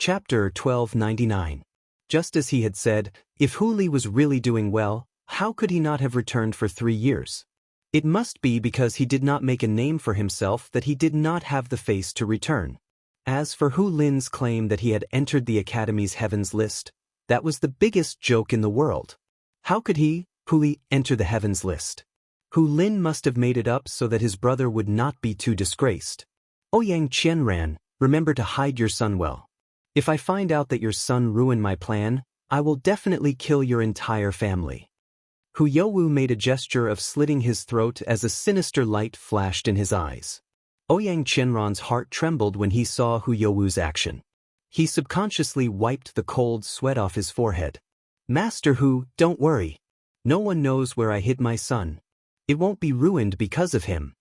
Chapter 1299. Just as he had said, if Hu Li was really doing well, how could he not have returned for 3 years? It must be because he did not make a name for himself that he did not have the face to return. As for Hu Lin's claim that he had entered the Academy's Heavens list, that was the biggest joke in the world. How could he, Hu Li, enter the Heavens list? Hu Lin must have made it up so that his brother would not be too disgraced. Ouyang Qianran, remember to hide your son well. If I find out that your son ruined my plan, I will definitely kill your entire family. Hu Youwu made a gesture of slitting his throat as a sinister light flashed in his eyes. Ouyang Qianran's heart trembled when he saw Hu Youwu's action. He subconsciously wiped the cold sweat off his forehead. Master Hu, don't worry. No one knows where I hid my son. It won't be ruined because of him.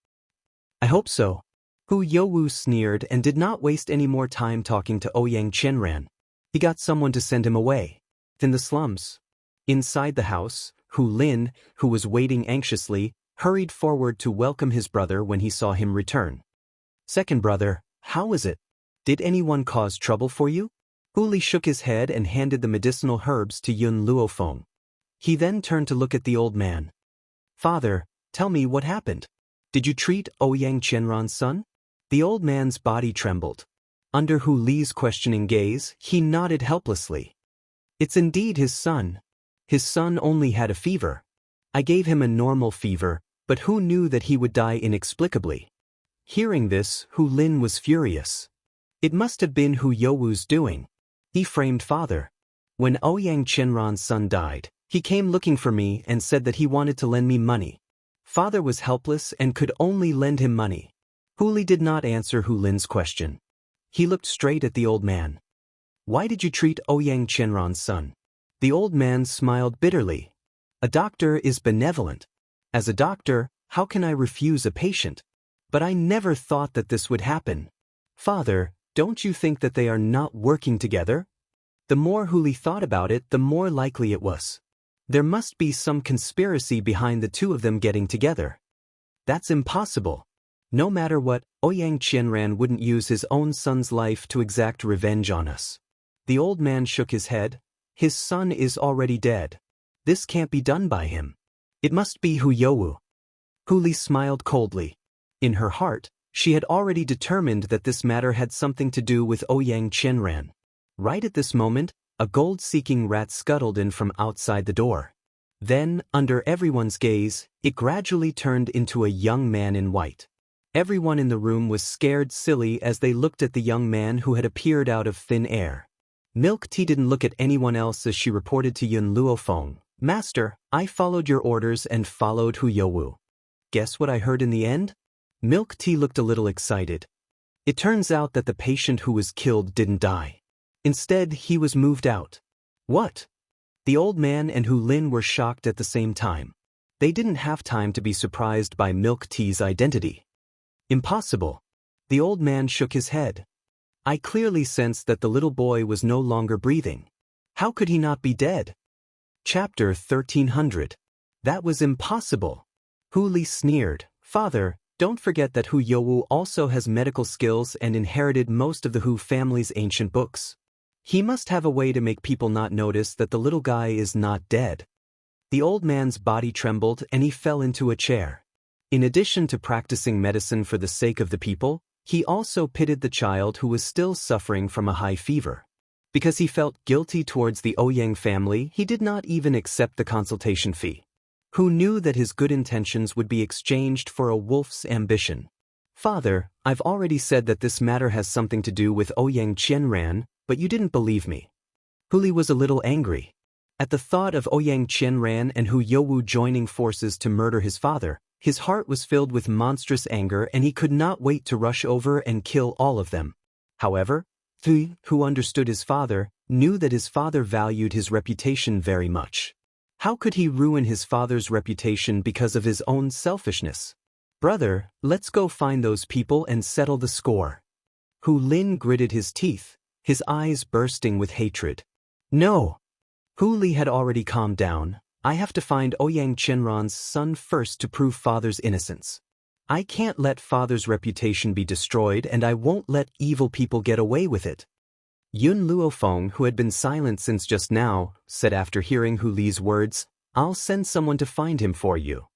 I hope so. Hu Youwu sneered and did not waste any more time talking to Ouyang Qianran. He got someone to send him away. In the slums. Inside the house, Hu Lin, who was waiting anxiously, hurried forward to welcome his brother when he saw him return. Second brother, how is it? Did anyone cause trouble for you? Hu Li shook his head and handed the medicinal herbs to Yun Luofeng. He then turned to look at the old man. Father, tell me what happened. Did you treat Ouyang Qianran's son? The old man's body trembled. Under Hu Li's questioning gaze, he nodded helplessly. It's indeed his son. His son only had a fever. I gave him a normal fever, but who knew that he would die inexplicably? Hearing this, Hu Lin was furious. It must have been Hu Youwu's doing. He framed father. When Ouyang Qianran's son died, he came looking for me and said that he wanted to lend me money. Father was helpless and could only lend him money. Hu Li did not answer Hu Lin's question. He looked straight at the old man. Why did you treat Ouyang Qianran's son? The old man smiled bitterly. A doctor is benevolent. As a doctor, how can I refuse a patient? But I never thought that this would happen. Father, don't you think that they are not working together? The more Hu Li thought about it, the more likely it was. There must be some conspiracy behind the two of them getting together. That's impossible. No matter what, Ouyang Qianran wouldn't use his own son's life to exact revenge on us. The old man shook his head. His son is already dead. This can't be done by him. It must be Hu Youwu. Hu Li smiled coldly. In her heart, she had already determined that this matter had something to do with Ouyang Qianran. Right at this moment, a gold-seeking rat scuttled in from outside the door. Then, under everyone's gaze, it gradually turned into a young man in white. Everyone in the room was scared silly as they looked at the young man who had appeared out of thin air. Milk Tea didn't look at anyone else as she reported to Yun Luofeng. Master, I followed your orders and followed Hu Youwu. Guess what I heard in the end? Milk Tea looked a little excited. It turns out that the patient who was killed didn't die. Instead, he was moved out. What? The old man and Hu Lin were shocked at the same time. They didn't have time to be surprised by Milk Tea's identity. Impossible. The old man shook his head. I clearly sensed that the little boy was no longer breathing. How could he not be dead? Chapter 1300. That was impossible. Hu Li sneered. Father, don't forget that Hu Youwu also has medical skills and inherited most of the Hu family's ancient books. He must have a way to make people not notice that the little guy is not dead. The old man's body trembled and he fell into a chair. In addition to practicing medicine for the sake of the people, he also pitied the child who was still suffering from a high fever. Because he felt guilty towards the Ouyang family, he did not even accept the consultation fee. Who knew that his good intentions would be exchanged for a wolf's ambition? Father, I've already said that this matter has something to do with Ouyang Qianran, but you didn't believe me. Hu Li was a little angry. At the thought of Ouyang Qianran and Hu Youwu joining forces to murder his father, his heart was filled with monstrous anger and he could not wait to rush over and kill all of them. However, Hu, who understood his father, knew that his father valued his reputation very much. How could he ruin his father's reputation because of his own selfishness? Brother, let's go find those people and settle the score. Hu Lin gritted his teeth, his eyes bursting with hatred. No! Hu Li had already calmed down. I have to find Ouyang Qianran's son first to prove father's innocence. I can't let father's reputation be destroyed and I won't let evil people get away with it. Yun Luofeng, who had been silent since just now, said after hearing Hu Li's words, "I'll send someone to find him for you."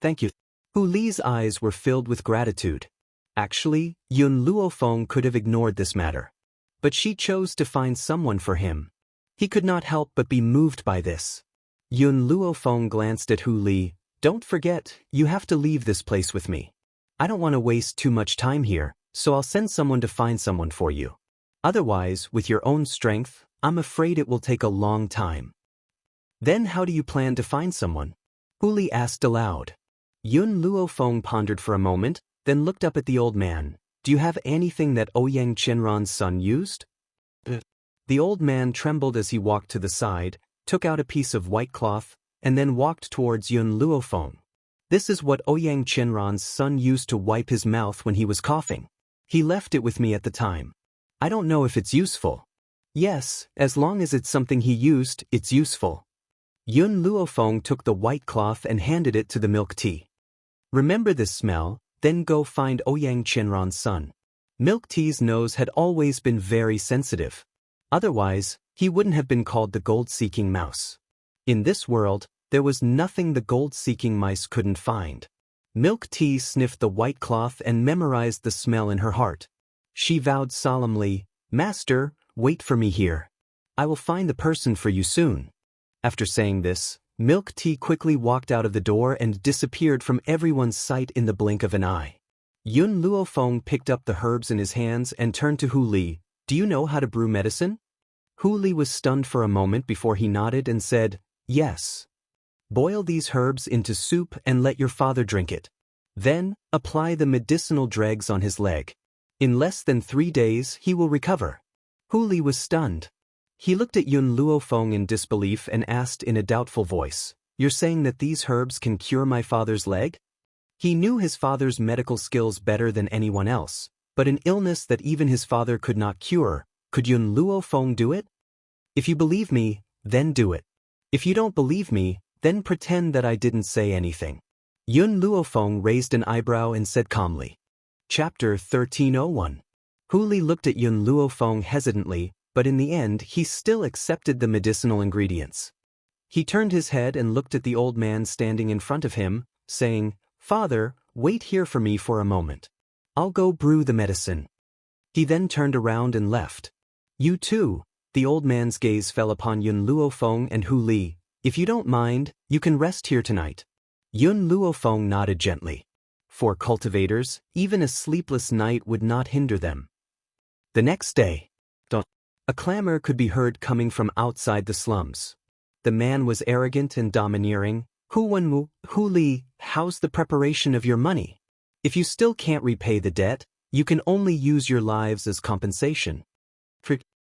"Thank you." Hu Li's eyes were filled with gratitude. Actually, Yun Luofeng could have ignored this matter. But she chose to find someone for him. He could not help but be moved by this. Yun Luofeng glanced at Hu Li. "Don't forget, you have to leave this place with me. I don't want to waste too much time here, so I'll send someone to find someone for you. Otherwise, with your own strength, I'm afraid it will take a long time." "Then how do you plan to find someone?" Hu Li asked aloud. Yun Luofeng pondered for a moment, then looked up at the old man. "Do you have anything that Ouyang Qianran's son used?" The old man trembled as he walked to the side, took out a piece of white cloth, and then walked towards Yun Luofeng. "This is what Ouyang Qianran's son used to wipe his mouth when he was coughing. He left it with me at the time. I don't know if it's useful." "Yes, as long as it's something he used, it's useful." Yun Luofeng took the white cloth and handed it to the milk tea. "Remember this smell, then go find Ouyang Qianran's son." Milk tea's nose had always been very sensitive. Otherwise, he wouldn't have been called the gold-seeking mouse. In this world, there was nothing the gold-seeking mice couldn't find. Milk tea sniffed the white cloth and memorized the smell in her heart. She vowed solemnly, "Master, wait for me here. I will find the person for you soon." After saying this, Milk tea quickly walked out of the door and disappeared from everyone's sight in the blink of an eye. Yun Luofeng picked up the herbs in his hands and turned to Hu Li. "Do you know how to brew medicine?" Hu Li was stunned for a moment before he nodded and said, "Yes. Boil these herbs into soup and let your father drink it. Then, apply the medicinal dregs on his leg. In less than 3 days, he will recover." Hu Li was stunned. He looked at Yun Luofeng in disbelief and asked in a doubtful voice, "You're saying that these herbs can cure my father's leg?" He knew his father's medical skills better than anyone else, but an illness that even his father could not cure, could Yun Luofeng do it? "If you believe me, then do it. If you don't believe me, then pretend that I didn't say anything." Yun Luofeng raised an eyebrow and said calmly. Chapter 1301. Hu Li looked at Yun Luofeng hesitantly, but in the end he still accepted the medicinal ingredients. He turned his head and looked at the old man standing in front of him, saying, "Father, wait here for me for a moment. I'll go brew the medicine." He then turned around and left. "You too." The old man's gaze fell upon Yun Luofeng and Hu Li. "If you don't mind, you can rest here tonight." Yun Luofeng nodded gently. For cultivators, even a sleepless night would not hinder them. The next day, a clamor could be heard coming from outside the slums. The man was arrogant and domineering. "Hu Wenwu, Hu Li, how's the preparation of your money? If you still can't repay the debt, you can only use your lives as compensation."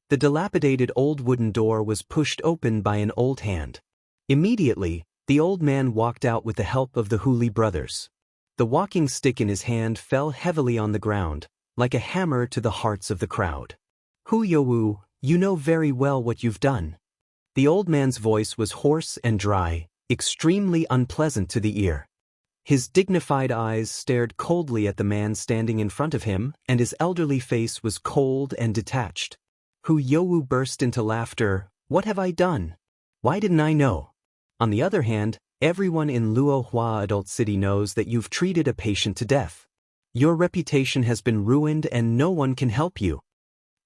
The dilapidated old wooden door was pushed open by an old hand. Immediately, the old man walked out with the help of the Hu Li brothers. The walking stick in his hand fell heavily on the ground, like a hammer to the hearts of the crowd. "Hu Youwu, you know very well what you've done." The old man's voice was hoarse and dry, extremely unpleasant to the ear. His dignified eyes stared coldly at the man standing in front of him, and his elderly face was cold and detached. Hu Youwu burst into laughter. "What have I done? Why didn't I know? On the other hand, everyone in Luohua Adult City knows that you've treated a patient to death. Your reputation has been ruined and no one can help you."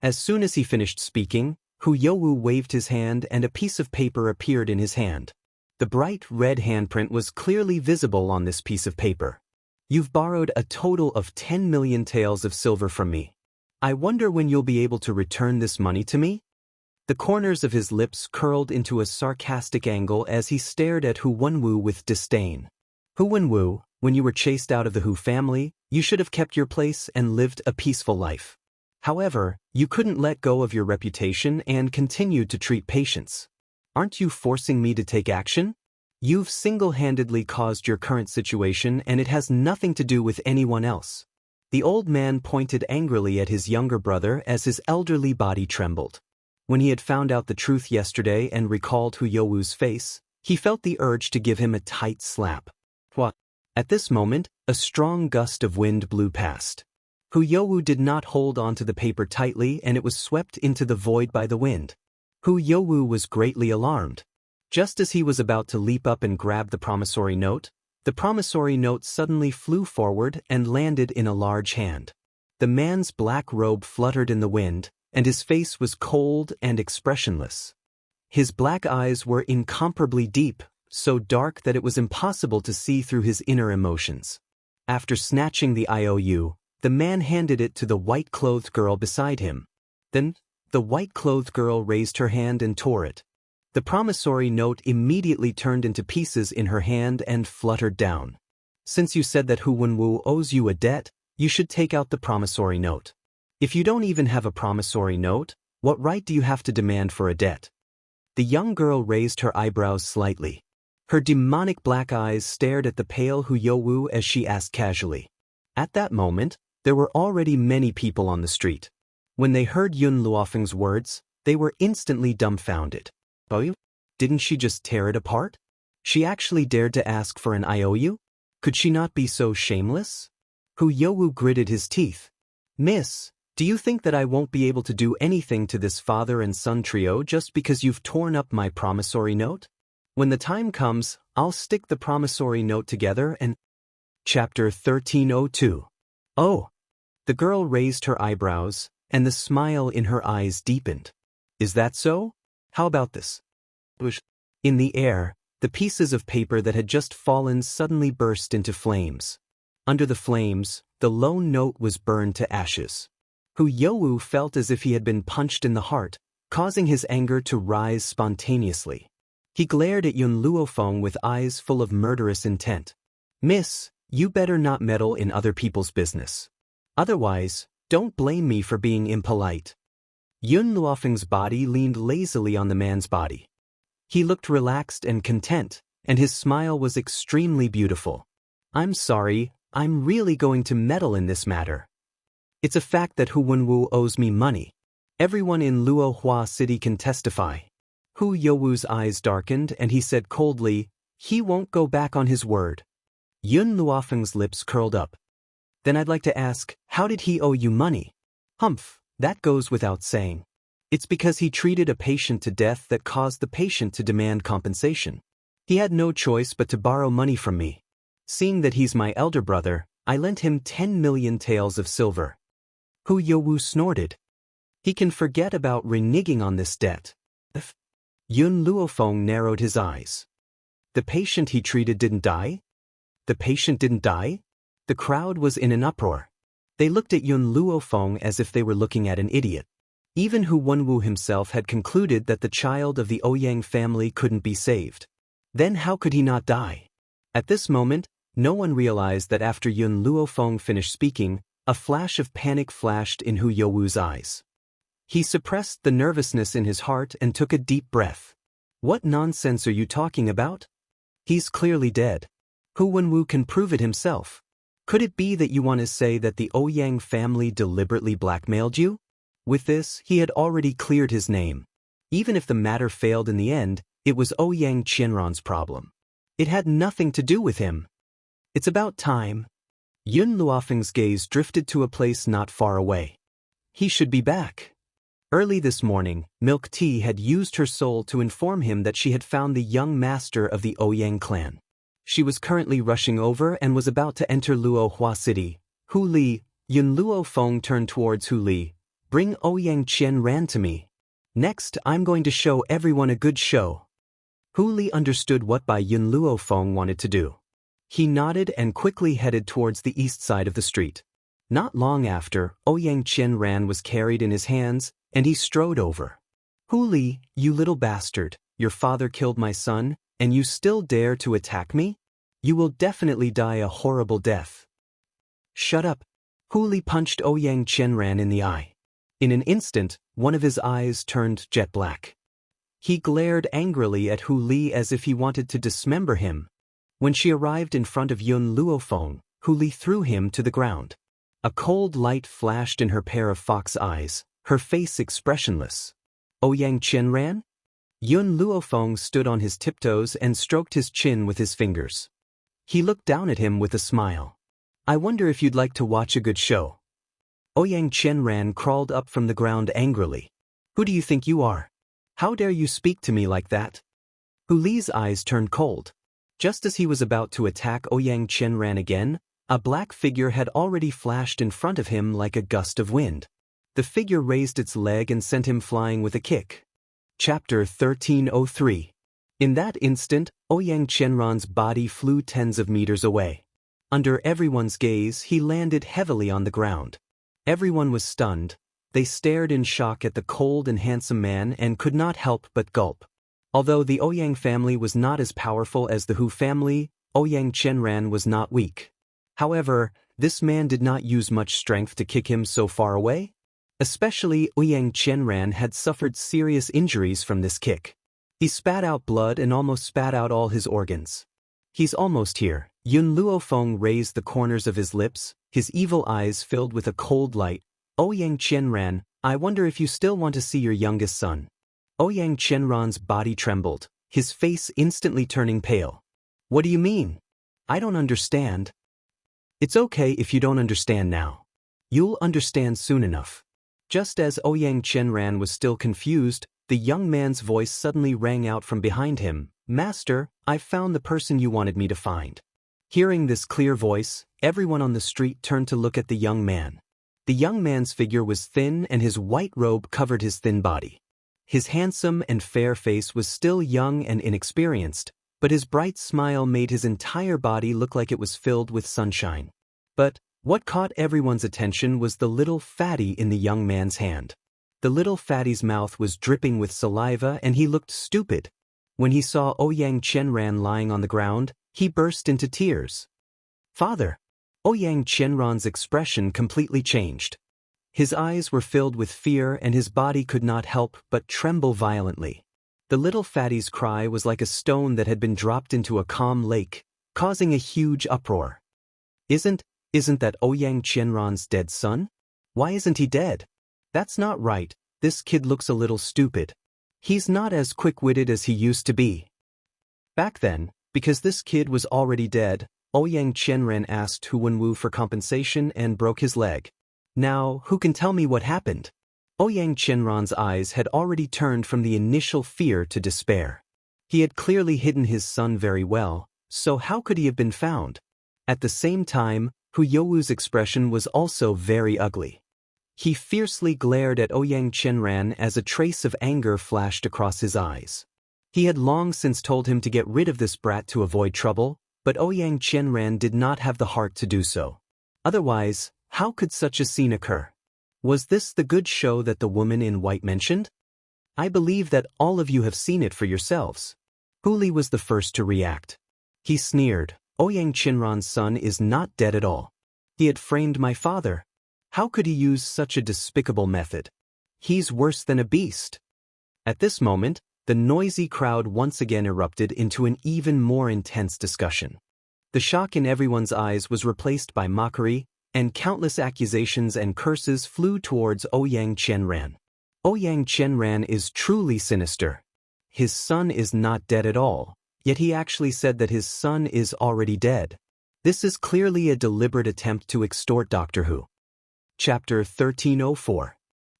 As soon as he finished speaking, Hu Youwu waved his hand and a piece of paper appeared in his hand. The bright red handprint was clearly visible on this piece of paper. "You've borrowed a total of 10 million taels of silver from me. I wonder when you'll be able to return this money to me?" The corners of his lips curled into a sarcastic angle as he stared at Hu Wenwu with disdain. "Hu Wenwu, when you were chased out of the Hu family, you should have kept your place and lived a peaceful life. However, you couldn't let go of your reputation and continued to treat patients. Aren't you forcing me to take action? You've single-handedly caused your current situation and it has nothing to do with anyone else." The old man pointed angrily at his younger brother as his elderly body trembled. When he had found out the truth yesterday and recalled Hu Youwu's face, he felt the urge to give him a tight slap. What? At this moment, a strong gust of wind blew past. Hu Youwu did not hold onto the paper tightly and it was swept into the void by the wind. Hu Youwu was greatly alarmed. Just as he was about to leap up and grab the promissory note suddenly flew forward and landed in a large hand. The man's black robe fluttered in the wind, and his face was cold and expressionless. His black eyes were incomparably deep, so dark that it was impossible to see through his inner emotions. After snatching the IOU, the man handed it to the white-clothed girl beside him. Then, the white-clothed girl raised her hand and tore it. The promissory note immediately turned into pieces in her hand and fluttered down. Since you said that Hu Wenwu owes you a debt, you should take out the promissory note. If you don't even have a promissory note, what right do you have to demand for a debt? The young girl raised her eyebrows slightly. Her demonic black eyes stared at the pale Hu Youwu as she asked casually. At that moment, there were already many people on the street. When they heard Yun Luofeng's words, they were instantly dumbfounded. Oh, didn't she just tear it apart? She actually dared to ask for an IOU? Could she not be so shameless? Hu Youwu gritted his teeth. Miss, do you think that I won't be able to do anything to this father and son trio just because you've torn up my promissory note? When the time comes, I'll stick the promissory note together and… Chapter 1302. Oh! The girl raised her eyebrows, and the smile in her eyes deepened. Is that so? How about this? In the air, the pieces of paper that had just fallen suddenly burst into flames. Under the flames, the lone note was burned to ashes. Hu Youwu felt as if he had been punched in the heart, causing his anger to rise spontaneously. He glared at Yun Luofeng with eyes full of murderous intent. Miss, you better not meddle in other people's business. Otherwise, don't blame me for being impolite. Yun Luofeng's body leaned lazily on the man's body. He looked relaxed and content, and his smile was extremely beautiful. I'm sorry, I'm really going to meddle in this matter. It's a fact that Hu Wenwu owes me money. Everyone in Luohua City can testify. Hu Youwu's eyes darkened and he said coldly, he won't go back on his word. Yun Luofeng's lips curled up. Then I'd like to ask, how did he owe you money? Humph. That goes without saying. It's because he treated a patient to death that caused the patient to demand compensation. He had no choice but to borrow money from me. Seeing that he's my elder brother, I lent him 10 million taels of silver. Hu Youwu snorted. He can forget about reneging on this debt. Yun Luofeng narrowed his eyes. The patient he treated didn't die? The patient didn't die? The crowd was in an uproar. They looked at Yun Luofeng as if they were looking at an idiot. Even Hu Wenwu himself had concluded that the child of the Ouyang family couldn't be saved. Then how could he not die? At this moment, no one realized that after Yun Luofeng finished speaking, a flash of panic flashed in Hu Youwu's eyes. He suppressed the nervousness in his heart and took a deep breath. What nonsense are you talking about? He's clearly dead. Hu Wenwu can prove it himself. Could it be that you want to say that the Ouyang family deliberately blackmailed you? With this, he had already cleared his name. Even if the matter failed in the end, it was Ouyang Qianran's problem. It had nothing to do with him. It's about time. Yun Luofeng's gaze drifted to a place not far away. He should be back. Early this morning, Milk Tea had used her soul to inform him that she had found the young master of the Ouyang clan. She was currently rushing over and was about to enter Luohua City. Hu Li, Yun Luofeng turned towards Hu Li. Bring Ouyang Qianran to me. Next, I'm going to show everyone a good show. Hu Li understood what Bai Yun Luofeng wanted to do. He nodded and quickly headed towards the east side of the street. Not long after, Ouyang Qianran was carried in his hands, and he strode over. Hu Li, you little bastard, your father killed my son, and you still dare to attack me? You will definitely die a horrible death. Shut up. Hu Li punched Ouyang Qianran in the eye. In an instant, one of his eyes turned jet black. He glared angrily at Hu Li as if he wanted to dismember him. When she arrived in front of Yun Luofeng, Hu Li threw him to the ground. A cold light flashed in her pair of fox eyes, her face expressionless. Ouyang Qianran? Yun Luofeng stood on his tiptoes and stroked his chin with his fingers. He looked down at him with a smile. I wonder if you'd like to watch a good show. Ouyang Qianran crawled up from the ground angrily. Who do you think you are? How dare you speak to me like that? Hu Li's eyes turned cold. Just as he was about to attack Ouyang Qianran again, a black figure had already flashed in front of him like a gust of wind. The figure raised its leg and sent him flying with a kick. Chapter 1303. In that instant, Ouyang Qianran's body flew tens of meters away. Under everyone's gaze, he landed heavily on the ground. Everyone was stunned. They stared in shock at the cold and handsome man and could not help but gulp. Although the Ouyang family was not as powerful as the Hu family, Ouyang Qianran was not weak. However, this man did not use much strength to kick him so far away. Especially Ouyang Qianran had suffered serious injuries from this kick. He spat out blood and almost spat out all his organs. He's almost here. Yun Luofeng raised the corners of his lips, his evil eyes filled with a cold light. Ouyang Qianran, I wonder if you still want to see your youngest son. Ouyang Qianran's body trembled, his face instantly turning pale. What do you mean? I don't understand. It's okay if you don't understand now. You'll understand soon enough. Just as Ouyang Qianran was still confused, the young man's voice suddenly rang out from behind him. Master, I've found the person you wanted me to find. Hearing this clear voice, everyone on the street turned to look at the young man. The young man's figure was thin and his white robe covered his thin body. His handsome and fair face was still young and inexperienced, but his bright smile made his entire body look like it was filled with sunshine. But what caught everyone's attention was the little fatty in the young man's hand. The little fatty's mouth was dripping with saliva and he looked stupid. When he saw Ouyang Qianran lying on the ground, he burst into tears. Father! Ouyang Qianran's expression completely changed. His eyes were filled with fear and his body could not help but tremble violently. The little fatty's cry was like a stone that had been dropped into a calm lake, causing a huge uproar. Isn't that Ouyang Qianran's dead son? Why isn't he dead? That's not right, this kid looks a little stupid. He's not as quick-witted as he used to be. Back then, because this kid was already dead, Ouyang Qianran asked Hu Wenwu for compensation and broke his leg. Now, who can tell me what happened? Ouyang Qianran's eyes had already turned from the initial fear to despair. He had clearly hidden his son very well, so how could he have been found? At the same time, Hu Youwu's expression was also very ugly. He fiercely glared at Ouyang Qianran as a trace of anger flashed across his eyes. He had long since told him to get rid of this brat to avoid trouble, but Ouyang Qianran did not have the heart to do so. Otherwise, how could such a scene occur? Was this the good show that the woman in white mentioned? I believe that all of you have seen it for yourselves. Hu Li was the first to react. He sneered, Ouyang Qianran's son is not dead at all. He had framed my father. How could he use such a despicable method? He's worse than a beast. At this moment, the noisy crowd once again erupted into an even more intense discussion. The shock in everyone's eyes was replaced by mockery, and countless accusations and curses flew towards Ouyang Qianran. Ouyang Qianran is truly sinister. His son is not dead at all, yet he actually said that his son is already dead. This is clearly a deliberate attempt to extort Doctor Who. Chapter 1304.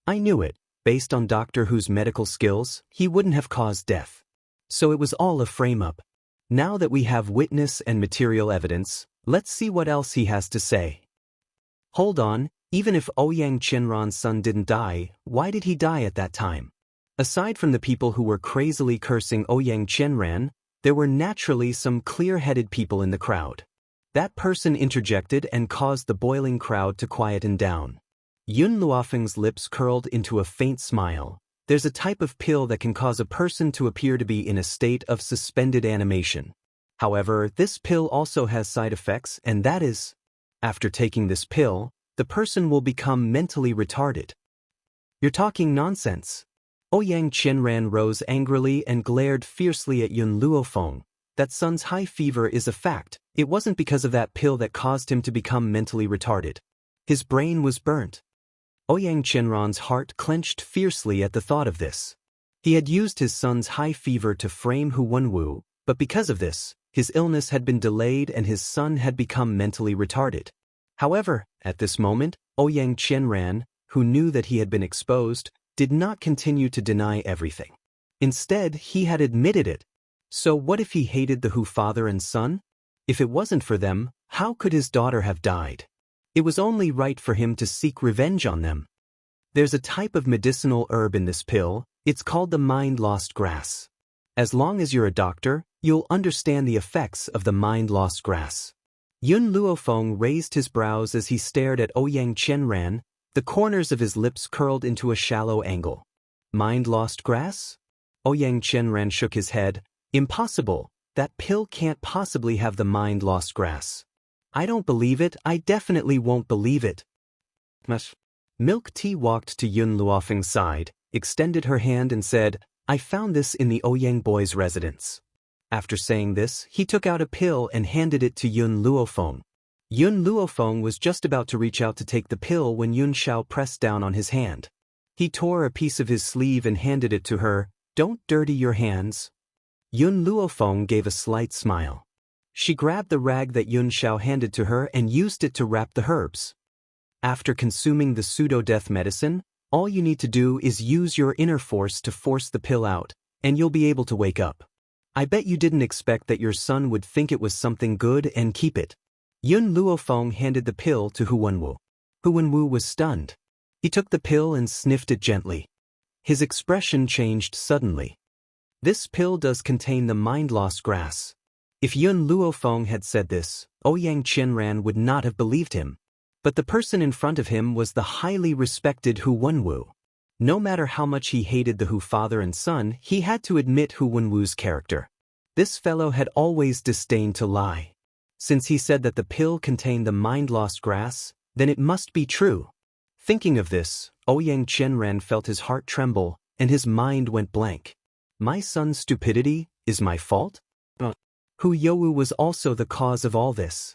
I knew it. Based on Doctor Who's medical skills, he wouldn't have caused death. So it was all a frame-up. Now that we have witness and material evidence, let's see what else he has to say. Hold on, even if Ouyang Qianran's son didn't die, why did he die at that time? Aside from the people who were crazily cursing Ouyang Qianran, there were naturally some clear-headed people in the crowd. That person interjected and caused the boiling crowd to quieten down. Yun Luofeng's lips curled into a faint smile. There's a type of pill that can cause a person to appear to be in a state of suspended animation. However, this pill also has side effects, and that is, after taking this pill, the person will become mentally retarded. You're talking nonsense. Ouyang Qianran rose angrily and glared fiercely at Yun Luofeng. That son's high fever is a fact. It wasn't because of that pill that caused him to become mentally retarded. His brain was burnt. Ouyang Qianran's heart clenched fiercely at the thought of this. He had used his son's high fever to frame Hu Wenwu, but because of this, his illness had been delayed and his son had become mentally retarded. However, at this moment, Ouyang Qianran, who knew that he had been exposed, did not continue to deny everything. Instead, he had admitted it. So what if he hated the Hu father and son? If it wasn't for them, how could his daughter have died? It was only right for him to seek revenge on them. There's a type of medicinal herb in this pill, it's called the mind-lost grass. As long as you're a doctor, you'll understand the effects of the mind-lost grass. Yun Luofeng raised his brows as he stared at Ouyang Qianran, the corners of his lips curled into a shallow angle. Mind-lost grass? Ouyang Qianran shook his head. Impossible, that pill can't possibly have the mind-lost grass. I don't believe it, I definitely won't believe it. Milk Tea walked to Yun Luofeng's side, extended her hand and said, I found this in the Ouyang boy's residence. After saying this, he took out a pill and handed it to Yun Luofeng. Yun Luofeng was just about to reach out to take the pill when Yun Xiao pressed down on his hand. He tore a piece of his sleeve and handed it to her. Don't dirty your hands. Yun Luofeng gave a slight smile. She grabbed the rag that Yun Xiao handed to her and used it to wrap the herbs. After consuming the pseudo-death medicine, all you need to do is use your inner force to force the pill out, and you'll be able to wake up. I bet you didn't expect that your son would think it was something good and keep it. Yun Luofeng handed the pill to Hu Wenwu. Hu Wenwu was stunned. He took the pill and sniffed it gently. His expression changed suddenly. This pill does contain the mind-lost grass. If Yun Luofeng had said this, Ouyang Qianran would not have believed him. But the person in front of him was the highly respected Hu Wenwu. No matter how much he hated the Hu father and son, he had to admit Hu Wenwu's character. This fellow had always disdained to lie. Since he said that the pill contained the mind-lost grass, then it must be true. Thinking of this, Ouyang Qianran felt his heart tremble, and his mind went blank. My son's stupidity is my fault? Hu Youwu was also the cause of all this.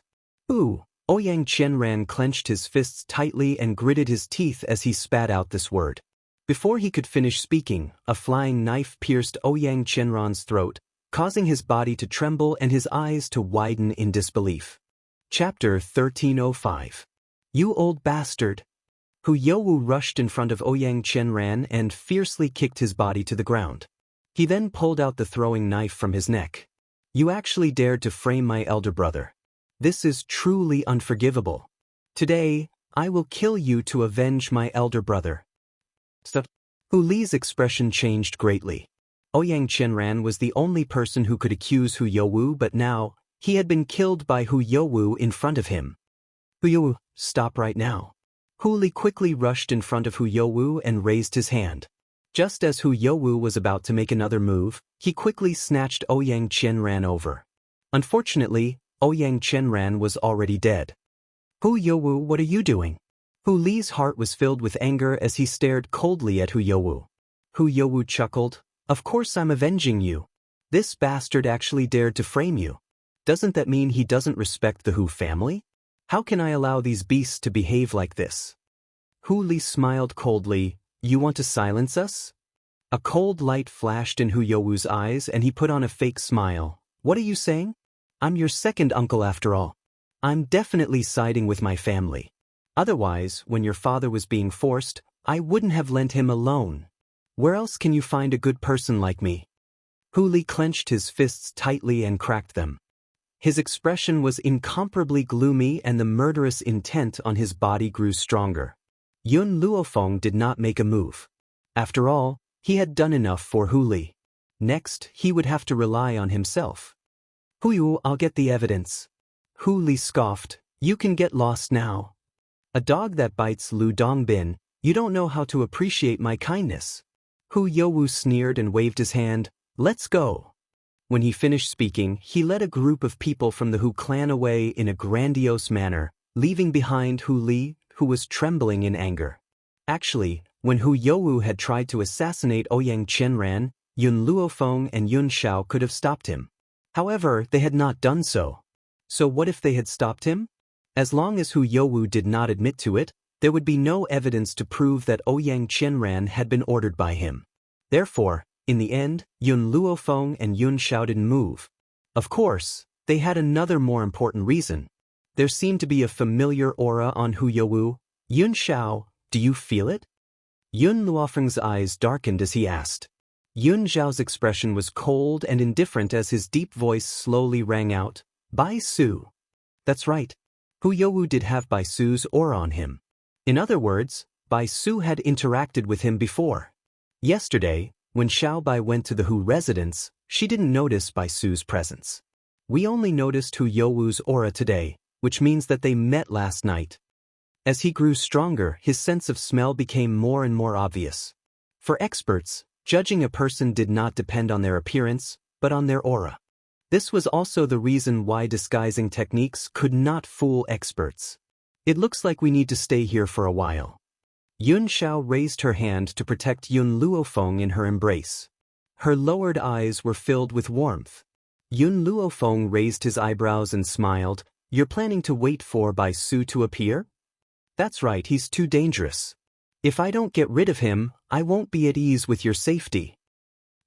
Ouyang Qianran clenched his fists tightly and gritted his teeth as he spat out this word. Before he could finish speaking, a flying knife pierced Ouyang Qianran's throat, causing his body to tremble and his eyes to widen in disbelief. Chapter 1305. You old bastard! Hu Youwu rushed in front of Ouyang Qianran and fiercely kicked his body to the ground. He then pulled out the throwing knife from his neck. You actually dared to frame my elder brother. This is truly unforgivable. Today, I will kill you to avenge my elder brother. Hu Li's expression changed greatly. Ouyang Qianran was the only person who could accuse Hu Youwu, but now, he had been killed by Hu Youwu in front of him. Hu Youwu, stop right now. Hu Li quickly rushed in front of Hu Youwu and raised his hand. Just as Hu Youwu was about to make another move, he quickly snatched Ouyang Qianran over. Unfortunately, Ouyang Qianran was already dead. Hu Youwu, what are you doing? Hu Li's heart was filled with anger as he stared coldly at Hu Youwu. Hu Youwu chuckled, Of course I'm avenging you. This bastard actually dared to frame you. Doesn't that mean he doesn't respect the Hu family? How can I allow these beasts to behave like this? Hu Li smiled coldly. You want to silence us? A cold light flashed in Hu Youwu's eyes and he put on a fake smile. What are you saying? I'm your second uncle after all. I'm definitely siding with my family. Otherwise, when your father was being forced, I wouldn't have lent him a loan. Where else can you find a good person like me? Hu Li clenched his fists tightly and cracked them. His expression was incomparably gloomy and the murderous intent on his body grew stronger. Yun Luofeng did not make a move. After all, he had done enough for Hu Li. Next, he would have to rely on himself. Hu Yu, I'll get the evidence. Hu Li scoffed, You can get lost now. A dog that bites Lu Dongbin, you don't know how to appreciate my kindness. Hu Youwu sneered and waved his hand, Let's go. When he finished speaking, he led a group of people from the Hu clan away in a grandiose manner, leaving behind Hu Li, who was trembling in anger. Actually, when Hu Youwu had tried to assassinate Ouyang Qianran, Yun Luofeng and Yun Xiao could have stopped him. However, they had not done so. So what if they had stopped him? As long as Hu Youwu did not admit to it, there would be no evidence to prove that Ouyang Qianran had been ordered by him. Therefore, in the end, Yun Luofeng and Yun Xiao didn't move. Of course, they had another more important reason. There seemed to be a familiar aura on Hu Youwu. Yun Xiao, do you feel it? Yun Luofeng's eyes darkened as he asked. Yun Zhao's expression was cold and indifferent as his deep voice slowly rang out, Bai Su. That's right. Hu Youwu did have Bai Su's aura on him. In other words, Bai Su had interacted with him before. Yesterday, when Xiao Bai went to the Hu residence, she didn't notice Bai Su's presence. We only noticed Hu Youwu's aura today, which means that they met last night. As he grew stronger, his sense of smell became more and more obvious. For experts, judging a person did not depend on their appearance, but on their aura. This was also the reason why disguising techniques could not fool experts. It looks like we need to stay here for a while. Yun Xiao raised her hand to protect Yun Luofeng in her embrace. Her lowered eyes were filled with warmth. Yun Luofeng raised his eyebrows and smiled. You're planning to wait for Bai Su to appear? That's right, he's too dangerous. If I don't get rid of him, I won't be at ease with your safety.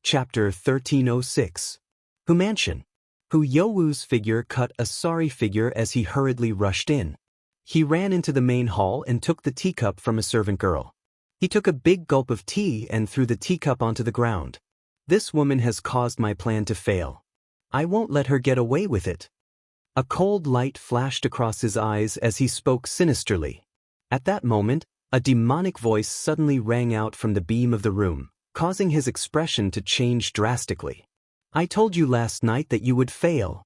Chapter 1306. Hu Mansion. Hu Youwu's figure cut a sorry figure as he hurriedly rushed in. He ran into the main hall and took the teacup from a servant girl. He took a big gulp of tea and threw the teacup onto the ground. This woman has caused my plan to fail. I won't let her get away with it. A cold light flashed across his eyes as he spoke sinisterly. At that moment, a demonic voice suddenly rang out from the beam of the room, causing his expression to change drastically. I told you last night that you would fail.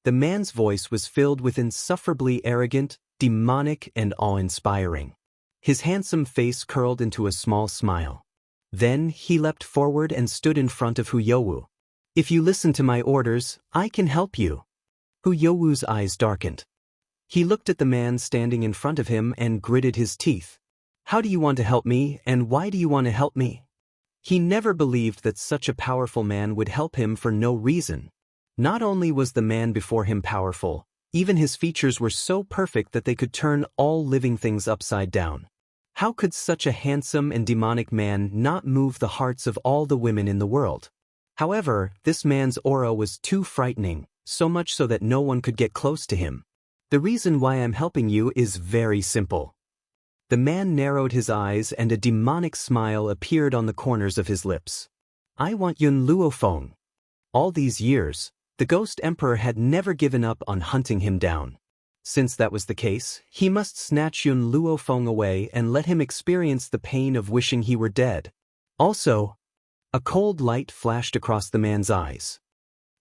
The man's voice was filled with insufferably arrogant, demonic, and awe-inspiring. His handsome face curled into a small smile. Then he leapt forward and stood in front of Hu Youwu. If you listen to my orders, I can help you. Hu Youwu's eyes darkened. He looked at the man standing in front of him and gritted his teeth. How do you want to help me, and why do you want to help me? He never believed that such a powerful man would help him for no reason. Not only was the man before him powerful, even his features were so perfect that they could turn all living things upside down. How could such a handsome and demonic man not move the hearts of all the women in the world? However, this man's aura was too frightening, so much so that no one could get close to him. The reason why I'm helping you is very simple. The man narrowed his eyes and a demonic smile appeared on the corners of his lips. I want Yun Luofeng. All these years, the Ghost Emperor had never given up on hunting him down. Since that was the case, he must snatch Yun Luofeng away and let him experience the pain of wishing he were dead. Also, a cold light flashed across the man's eyes.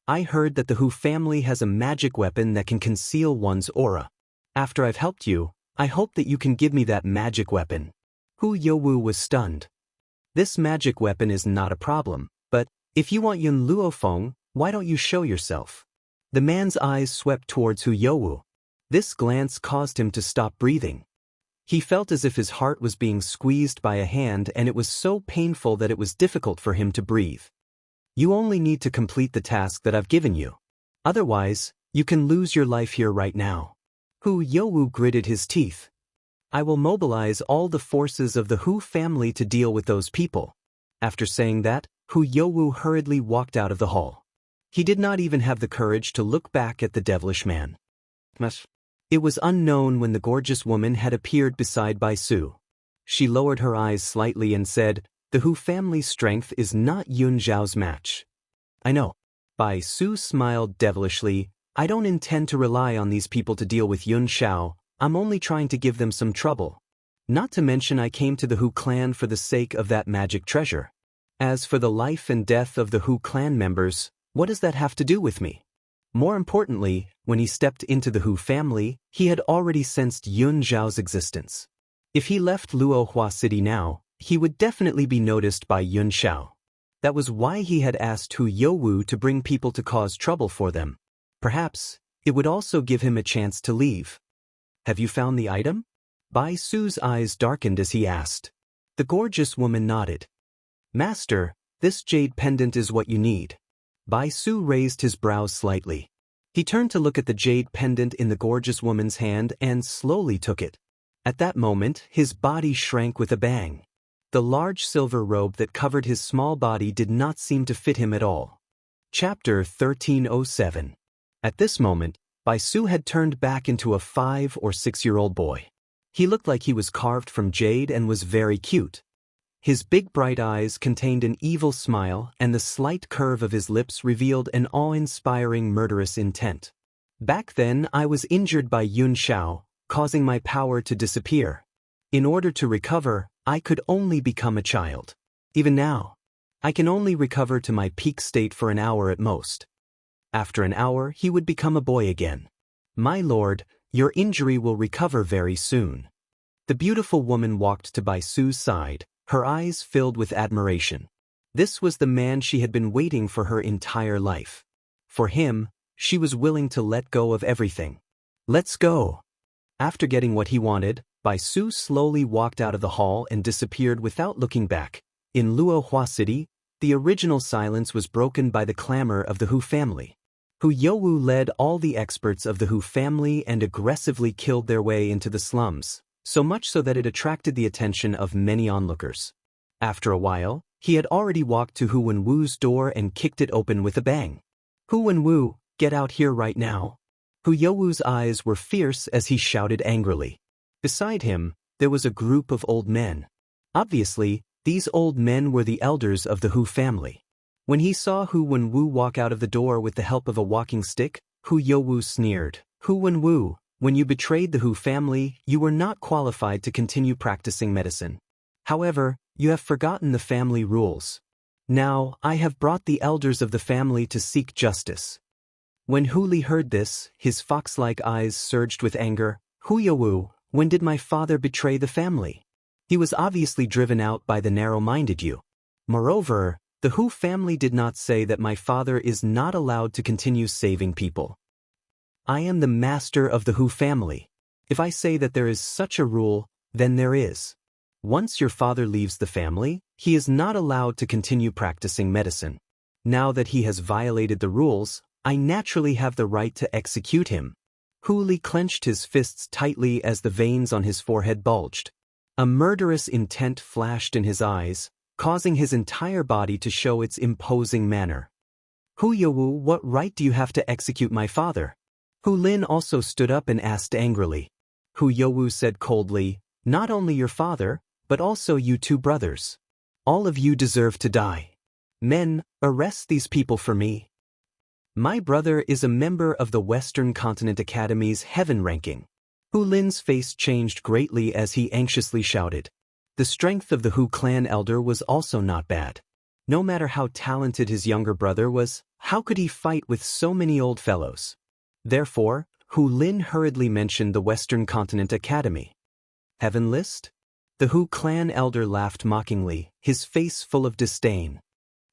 I heard that the Hu family has a magic weapon that can conceal one's aura. After I've helped you, I hope that you can give me that magic weapon. Hu Youwu was stunned. This magic weapon is not a problem, but if you want Yun Luofeng, why don't you show yourself? The man's eyes swept towards Hu Youwu. This glance caused him to stop breathing. He felt as if his heart was being squeezed by a hand, and it was so painful that it was difficult for him to breathe. You only need to complete the task that I've given you. Otherwise, you can lose your life here right now. Hu Youwu gritted his teeth. I will mobilize all the forces of the Hu family to deal with those people. After saying that, Hu Youwu hurriedly walked out of the hall. He did not even have the courage to look back at the devilish man. It was unknown when the gorgeous woman had appeared beside Bai Su. She lowered her eyes slightly and said, The Hu family's strength is not Yun Zhao's match. I know. Bai Su smiled devilishly. I don't intend to rely on these people to deal with Yun Xiao. I'm only trying to give them some trouble. Not to mention I came to the Hu clan for the sake of that magic treasure. As for the life and death of the Hu clan members, what does that have to do with me? More importantly, when he stepped into the Hu family, he had already sensed Yun Zhao's existence. If he left Luohua City now, he would definitely be noticed by Yun Xiao. That was why he had asked Hu Youwu to bring people to cause trouble for them. Perhaps, it would also give him a chance to leave. Have you found the item? Bai Su's eyes darkened as he asked. The gorgeous woman nodded. Master, this jade pendant is what you need. Bai Su raised his brows slightly. He turned to look at the jade pendant in the gorgeous woman's hand and slowly took it. At that moment, his body shrank with a bang. The large silver robe that covered his small body did not seem to fit him at all. Chapter 1307. At this moment, Bai Su had turned back into a 5- or 6-year-old boy. He looked like he was carved from jade and was very cute. His big bright eyes contained an evil smile, and the slight curve of his lips revealed an awe-inspiring murderous intent. Back then I was injured by Yun Xiao, causing my power to disappear. In order to recover, I could only become a child. Even now, I can only recover to my peak state for an hour at most. After an hour, he would become a boy again. My lord, your injury will recover very soon. The beautiful woman walked to Bai Su's side, her eyes filled with admiration. This was the man she had been waiting for her entire life. For him, she was willing to let go of everything. Let's go. After getting what he wanted, Bai Su slowly walked out of the hall and disappeared without looking back. In Luohua City, the original silence was broken by the clamor of the Hu family. Hu Youwu led all the experts of the Hu family and aggressively killed their way into the slums, so much so that it attracted the attention of many onlookers. After a while, he had already walked to Hu Wenwu's door and kicked it open with a bang. Hu Wenwu, get out here right now. Hu Youwu's eyes were fierce as he shouted angrily. Beside him, there was a group of old men. Obviously, these old men were the elders of the Hu family. When he saw Hu Wenwu walk out of the door with the help of a walking stick, Hu Youwu sneered. Hu Wenwu, when you betrayed the Hu family, you were not qualified to continue practicing medicine. However, you have forgotten the family rules. Now, I have brought the elders of the family to seek justice. When Hu Li heard this, his fox-like eyes surged with anger. Hu Youwu, when did my father betray the family? He was obviously driven out by the narrow-minded you. Moreover, the Hu family did not say that my father is not allowed to continue saving people. I am the master of the Hu family. If I say that there is such a rule, then there is. Once your father leaves the family, he is not allowed to continue practicing medicine. Now that he has violated the rules, I naturally have the right to execute him. Hu Li clenched his fists tightly as the veins on his forehead bulged. A murderous intent flashed in his eyes, causing his entire body to show its imposing manner. Hu Youwu, what right do you have to execute my father? Hu Lin also stood up and asked angrily. Hu Youwu said coldly, not only your father, but also you two brothers. All of you deserve to die. Men, arrest these people for me. My brother is a member of the Western Continent Academy's Heaven ranking. Hu Lin's face changed greatly as he anxiously shouted. The strength of the Hu clan elder was also not bad. No matter how talented his younger brother was, how could he fight with so many old fellows? Therefore, Hu Lin hurriedly mentioned the Western Continent Academy. Heaven list? The Hu clan elder laughed mockingly, his face full of disdain.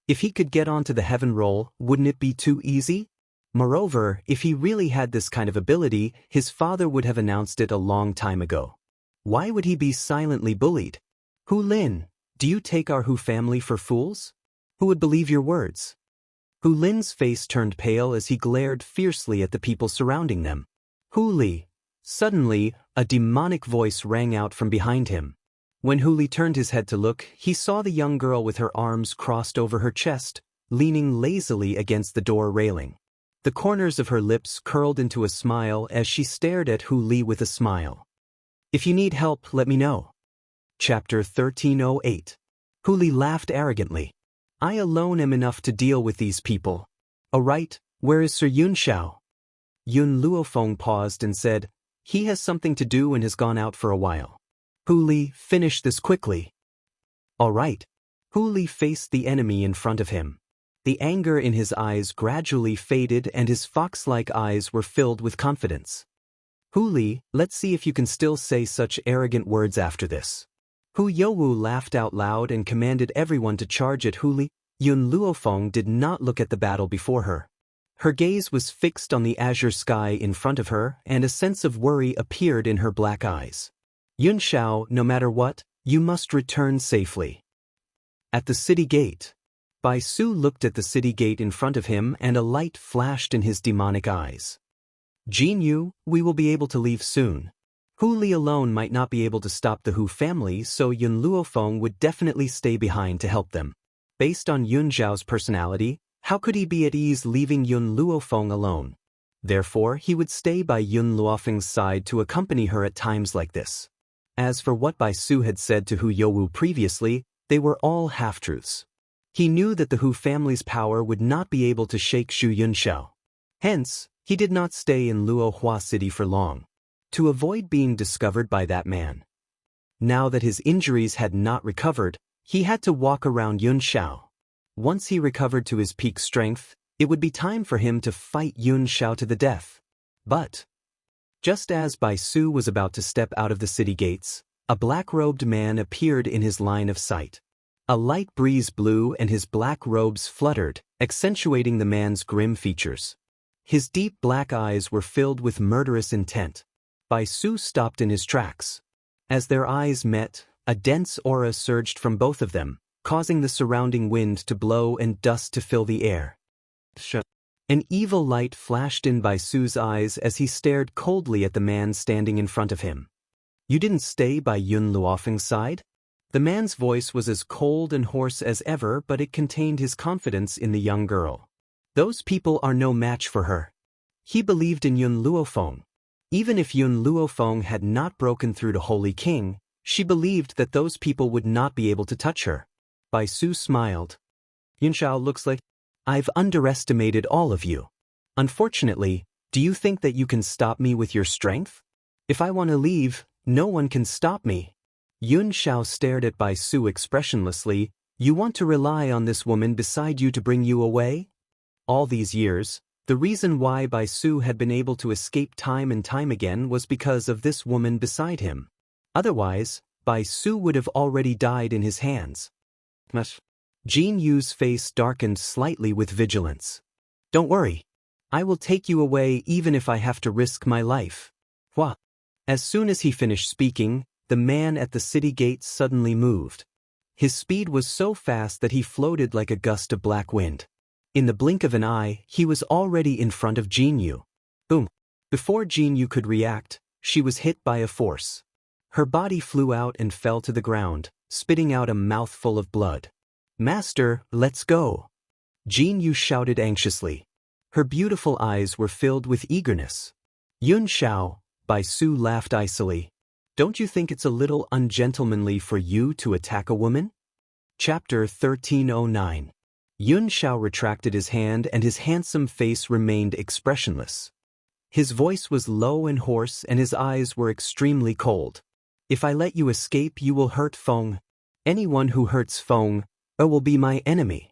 If he could get onto the heaven roll, wouldn't it be too easy? Moreover, if he really had this kind of ability, his father would have announced it a long time ago. Why would he be silently bullied? Hu Lin, do you take our Hu family for fools? Who would believe your words? Hu Lin's face turned pale as he glared fiercely at the people surrounding them. Hu Li. Suddenly, a demonic voice rang out from behind him. When Hu Li turned his head to look, he saw the young girl with her arms crossed over her chest, leaning lazily against the door railing. The corners of her lips curled into a smile as she stared at Hu Li with a smile. If you need help, let me know. Chapter 1308. Hu Li laughed arrogantly. I alone am enough to deal with these people. Alright, where is Sir Yun Xiao? Yun Luofeng paused and said, he has something to do and has gone out for a while. Hu Li, finish this quickly. Alright. Hu Li faced the enemy in front of him. The anger in his eyes gradually faded and his fox-like eyes were filled with confidence. Hu Li, let's see if you can still say such arrogant words after this. Hu Youwu laughed out loud and commanded everyone to charge at Hu Li. Yun Luofeng did not look at the battle before her. Her gaze was fixed on the azure sky in front of her, and a sense of worry appeared in her black eyes. Yun Xiao, no matter what, you must return safely. At the city gate. Bai Su looked at the city gate in front of him and a light flashed in his demonic eyes. Jin Yu, we will be able to leave soon. Hu Li alone might not be able to stop the Hu family, so Yun Luofeng would definitely stay behind to help them. Based on Yun Zhao's personality, how could he be at ease leaving Yun Luofeng alone? Therefore, he would stay by Yun Luofeng's side to accompany her at times like this. As for what Bai Su had said to Hu Youwu previously, they were all half-truths. He knew that the Hu family's power would not be able to shake Shu Yunxiao. Hence, he did not stay in Luohua City for long, to avoid being discovered by that man. Now that his injuries had not recovered, he had to walk around Yunxiao. Once he recovered to his peak strength, it would be time for him to fight Yunxiao to the death. But just as Bai Su was about to step out of the city gates, a black-robed man appeared in his line of sight. A light breeze blew and his black robes fluttered, accentuating the man's grim features. His deep black eyes were filled with murderous intent. Bai Su stopped in his tracks. As their eyes met, a dense aura surged from both of them, causing the surrounding wind to blow and dust to fill the air. An evil light flashed in Bai Su's eyes as he stared coldly at the man standing in front of him. "You didn't stay by Yun Luofeng's side?" The man's voice was as cold and hoarse as ever, but it contained his confidence in the young girl. Those people are no match for her. He believed in Yun Luofeng. Even if Yun Luofeng had not broken through to Holy King, she believed that those people would not be able to touch her. Bai Su smiled. "Yunxiao looks like I've underestimated all of you. Unfortunately, do you think that you can stop me with your strength? If I want to leave, no one can stop me." Yunxiao stared at Bai Su expressionlessly. "You want to rely on this woman beside you to bring you away?" All these years, the reason why Bai Su had been able to escape time and time again was because of this woman beside him. Otherwise, Bai Su would have already died in his hands. Jin Yu's face darkened slightly with vigilance. "Don't worry. I will take you away even if I have to risk my life." Hua. As soon as he finished speaking, the man at the city gate suddenly moved. His speed was so fast that he floated like a gust of black wind. In the blink of an eye, he was already in front of Jin Yu. Boom. Before Jin Yu could react, she was hit by a force. Her body flew out and fell to the ground, spitting out a mouthful of blood. "Master, let's go!" Jin Yu shouted anxiously. Her beautiful eyes were filled with eagerness. "Yunxiao," Bai Su laughed icily. "Don't you think it's a little ungentlemanly for you to attack a woman?" Chapter 1309. Yunxiao retracted his hand and his handsome face remained expressionless. His voice was low and hoarse and his eyes were extremely cold. "If I let you escape, you will hurt Feng. Anyone who hurts Feng will be my enemy."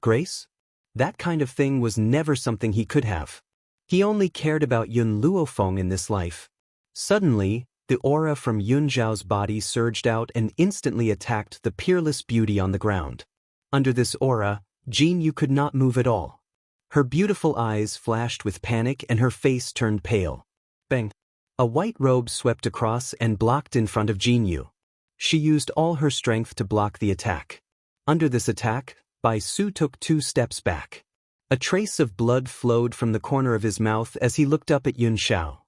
Grace? That kind of thing was never something he could have. He only cared about Yun Luofeng in this life. Suddenly, the aura from Yun Zhao's body surged out and instantly attacked the peerless beauty on the ground. Under this aura, Jin Yu could not move at all. Her beautiful eyes flashed with panic and her face turned pale. Bang! A white robe swept across and blocked in front of Jin Yu. She used all her strength to block the attack. Under this attack, Bai Su took 2 steps back. A trace of blood flowed from the corner of his mouth as he looked up at Yunxiao.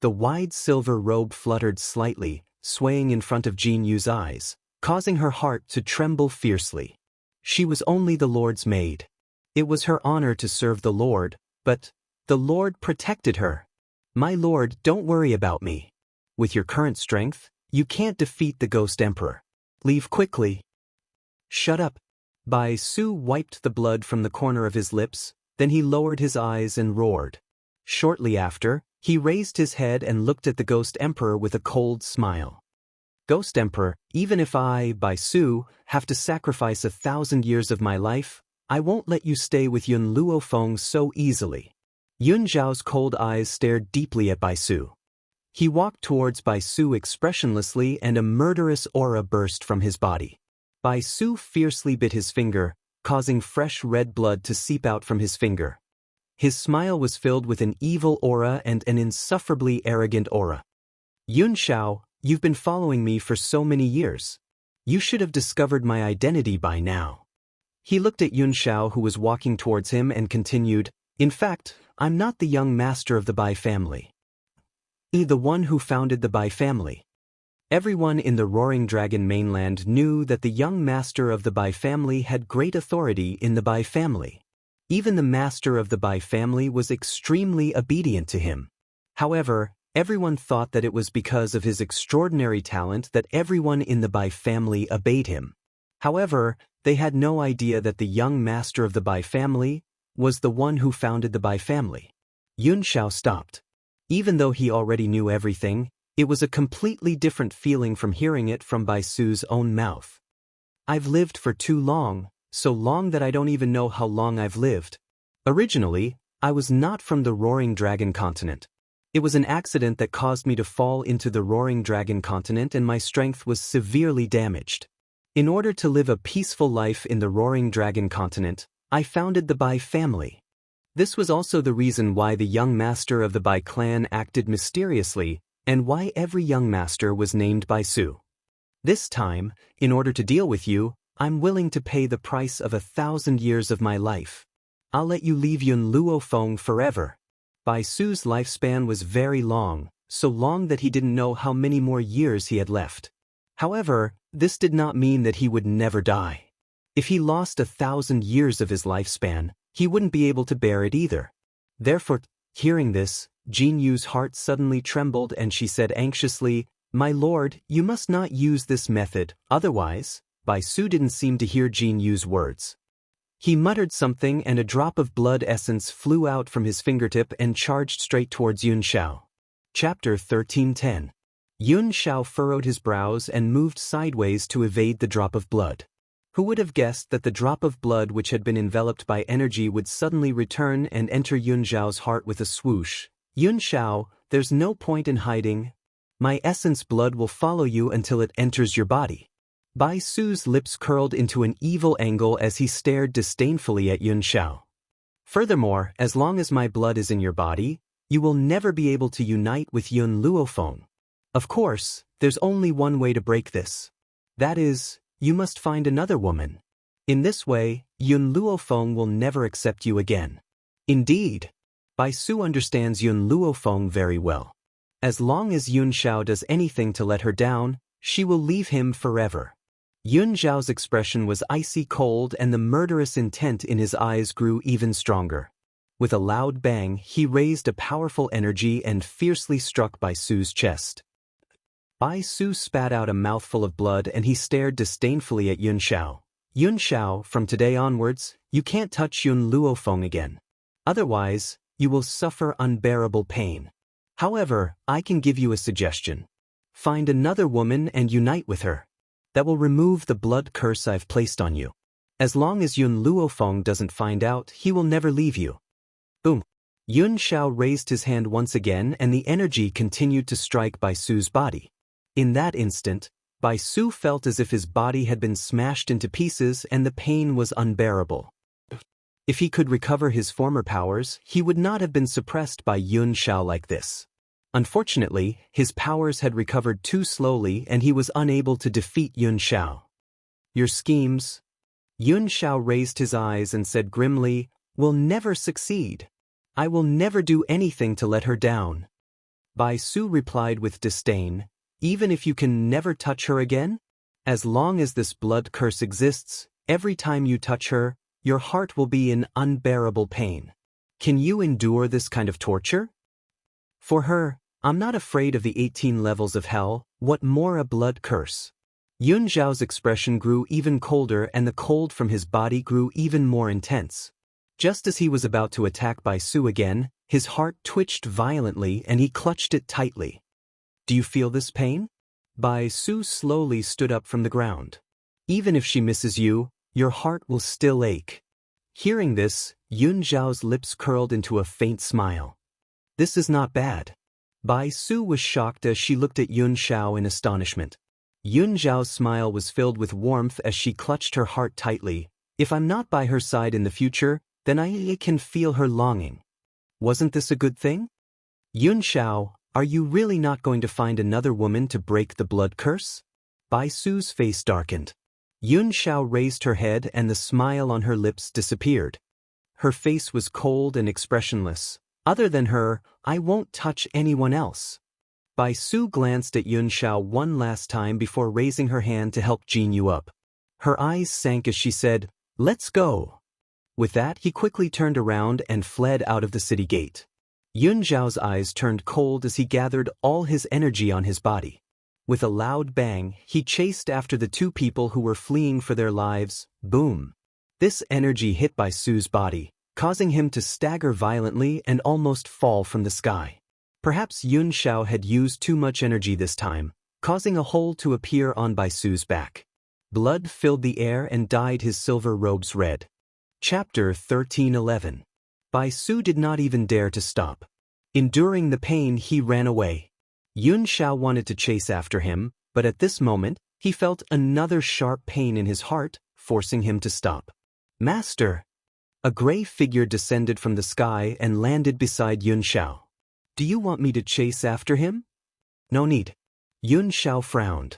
The wide silver robe fluttered slightly, swaying in front of Jin Yu's eyes, causing her heart to tremble fiercely. She was only the Lord's maid. It was her honor to serve the Lord, but the Lord protected her. "My lord, don't worry about me. With your current strength, you can't defeat the Ghost Emperor. Leave quickly." "Shut up." Bai Su wiped the blood from the corner of his lips, then he lowered his eyes and roared. Shortly after, he raised his head and looked at the Ghost Emperor with a cold smile. "Ghost Emperor, even if I, Bai Su, have to sacrifice 1,000 years of my life, I won't let you stay with Yun Luofeng so easily." Yun Zhao's cold eyes stared deeply at Bai Su. He walked towards Bai Su expressionlessly and a murderous aura burst from his body. Bai Su fiercely bit his finger, causing fresh red blood to seep out from his finger. His smile was filled with an evil aura and an insufferably arrogant aura. "Yunxiao, you've been following me for so many years. You should have discovered my identity by now." He looked at Yunxiao, who was walking towards him, and continued, "In fact, I'm not the young master of the Bai family. I'm the one who founded the Bai family." Everyone in the Roaring Dragon mainland knew that the young master of the Bai family had great authority in the Bai family. Even the master of the Bai family was extremely obedient to him. However, Everyone thought that it was because of his extraordinary talent that everyone in the Bai family obeyed him. However, they had no idea that the young master of the Bai family was the one who founded the Bai family. Yun Xiao stopped. Even though he already knew everything, it was a completely different feeling from hearing it from Bai Su's own mouth. I've lived for too long, so long that I don't even know how long I've lived. Originally, I was not from the Roaring Dragon continent. It was an accident that caused me to fall into the Roaring Dragon continent and my strength was severely damaged. In order to live a peaceful life in the Roaring Dragon continent, I founded the Bai family. This was also the reason why the young master of the Bai clan acted mysteriously and why every young master was named Bai Su. This time, in order to deal with you, I'm willing to pay the price of 1,000 years of my life. I'll let you leave Yun Luofeng forever. Bai Su's lifespan was very long, so long that he didn't know how many more years he had left. However, this did not mean that he would never die. If he lost 1,000 years of his lifespan, he wouldn't be able to bear it either. Therefore, hearing this, Jin Yu's heart suddenly trembled and she said anxiously, "My lord, you must not use this method, otherwise." Bai Su didn't seem to hear Jin Yu's words. He muttered something and a drop of blood essence flew out from his fingertip and charged straight towards Yun Xiao. Chapter 13:10. Yun Xiao furrowed his brows and moved sideways to evade the drop of blood. Who would have guessed that the drop of blood which had been enveloped by energy would suddenly return and enter Yun Xiao's heart with a swoosh? "Yun Xiao, there's no point in hiding. My essence blood will follow you until it enters your body." Bai Su's lips curled into an evil angle as he stared disdainfully at Yun Xiao. "Furthermore, as long as my blood is in your body, you will never be able to unite with Yun Luofeng. Of course, there's only one way to break this. That is, you must find another woman. In this way, Yun Luofeng will never accept you again." Indeed, Bai Su understands Yun Luofeng very well. As long as Yun Xiao does anything to let her down, she will leave him forever. Yun Xiao's expression was icy cold and the murderous intent in his eyes grew even stronger. With a loud bang, he raised a powerful energy and fiercely struck Bai Su's chest. Bai Su spat out a mouthful of blood and he stared disdainfully at Yun Xiao. "Yun Xiao, from today onwards, you can't touch Yun Luofeng again. Otherwise, you will suffer unbearable pain. However, I can give you a suggestion. Find another woman and unite with her. That will remove the blood curse I've placed on you. As long as Yun Luofeng doesn't find out, he will never leave you." Boom. Yun Xiao raised his hand once again and the energy continued to strike Bai Su's body. In that instant, Bai Su felt as if his body had been smashed into pieces and the pain was unbearable. If he could recover his former powers, he would not have been suppressed by Yun Xiao like this. Unfortunately, his powers had recovered too slowly and he was unable to defeat Yun Xiao. "Your schemes," Yun Xiao raised his eyes and said grimly, "will never succeed. I will never do anything to let her down." Bai Su replied with disdain, "Even if you can never touch her again? As long as this blood curse exists, every time you touch her, your heart will be in unbearable pain. Can you endure this kind of torture? For her, I'm not afraid of the 18 levels of hell, what more a blood curse." Yun Xiao's expression grew even colder and the cold from his body grew even more intense. Just as he was about to attack Bai Su again, his heart twitched violently and he clutched it tightly. "Do you feel this pain?" Bai Su slowly stood up from the ground. "Even if she misses you, your heart will still ache." Hearing this, Yun Xiao's lips curled into a faint smile. "This is not bad." Bai Su was shocked as she looked at Yun Xiao in astonishment. Yun Xiao's smile was filled with warmth as she clutched her heart tightly. "If I'm not by her side in the future, then I can feel her longing. Wasn't this a good thing? Yun Xiao, are you really not going to find another woman to break the blood curse?" Bai Su's face darkened. Yun Xiao raised her head and the smile on her lips disappeared. Her face was cold and expressionless. "Other than her, I won't touch anyone else." Bai Su glanced at Yun Xiao one last time before raising her hand to help Jin Yu up. Her eyes sank as she said, "Let's go." With that, he quickly turned around and fled out of the city gate. Yun Zhao's eyes turned cold as he gathered all his energy on his body. With a loud bang, he chased after the two people who were fleeing for their lives. Boom! This energy hit Bai Su's body, causing him to stagger violently and almost fall from the sky. Perhaps Yun Xiao had used too much energy this time, causing a hole to appear on Bai Su's back. Blood filled the air and dyed his silver robes red. Chapter 1311. Bai Su did not even dare to stop. Enduring the pain, he ran away. Yun Xiao wanted to chase after him, but at this moment, he felt another sharp pain in his heart, forcing him to stop. Master! A gray figure descended from the sky and landed beside Yun Xiao. Do you want me to chase after him? No need. Yun Xiao frowned.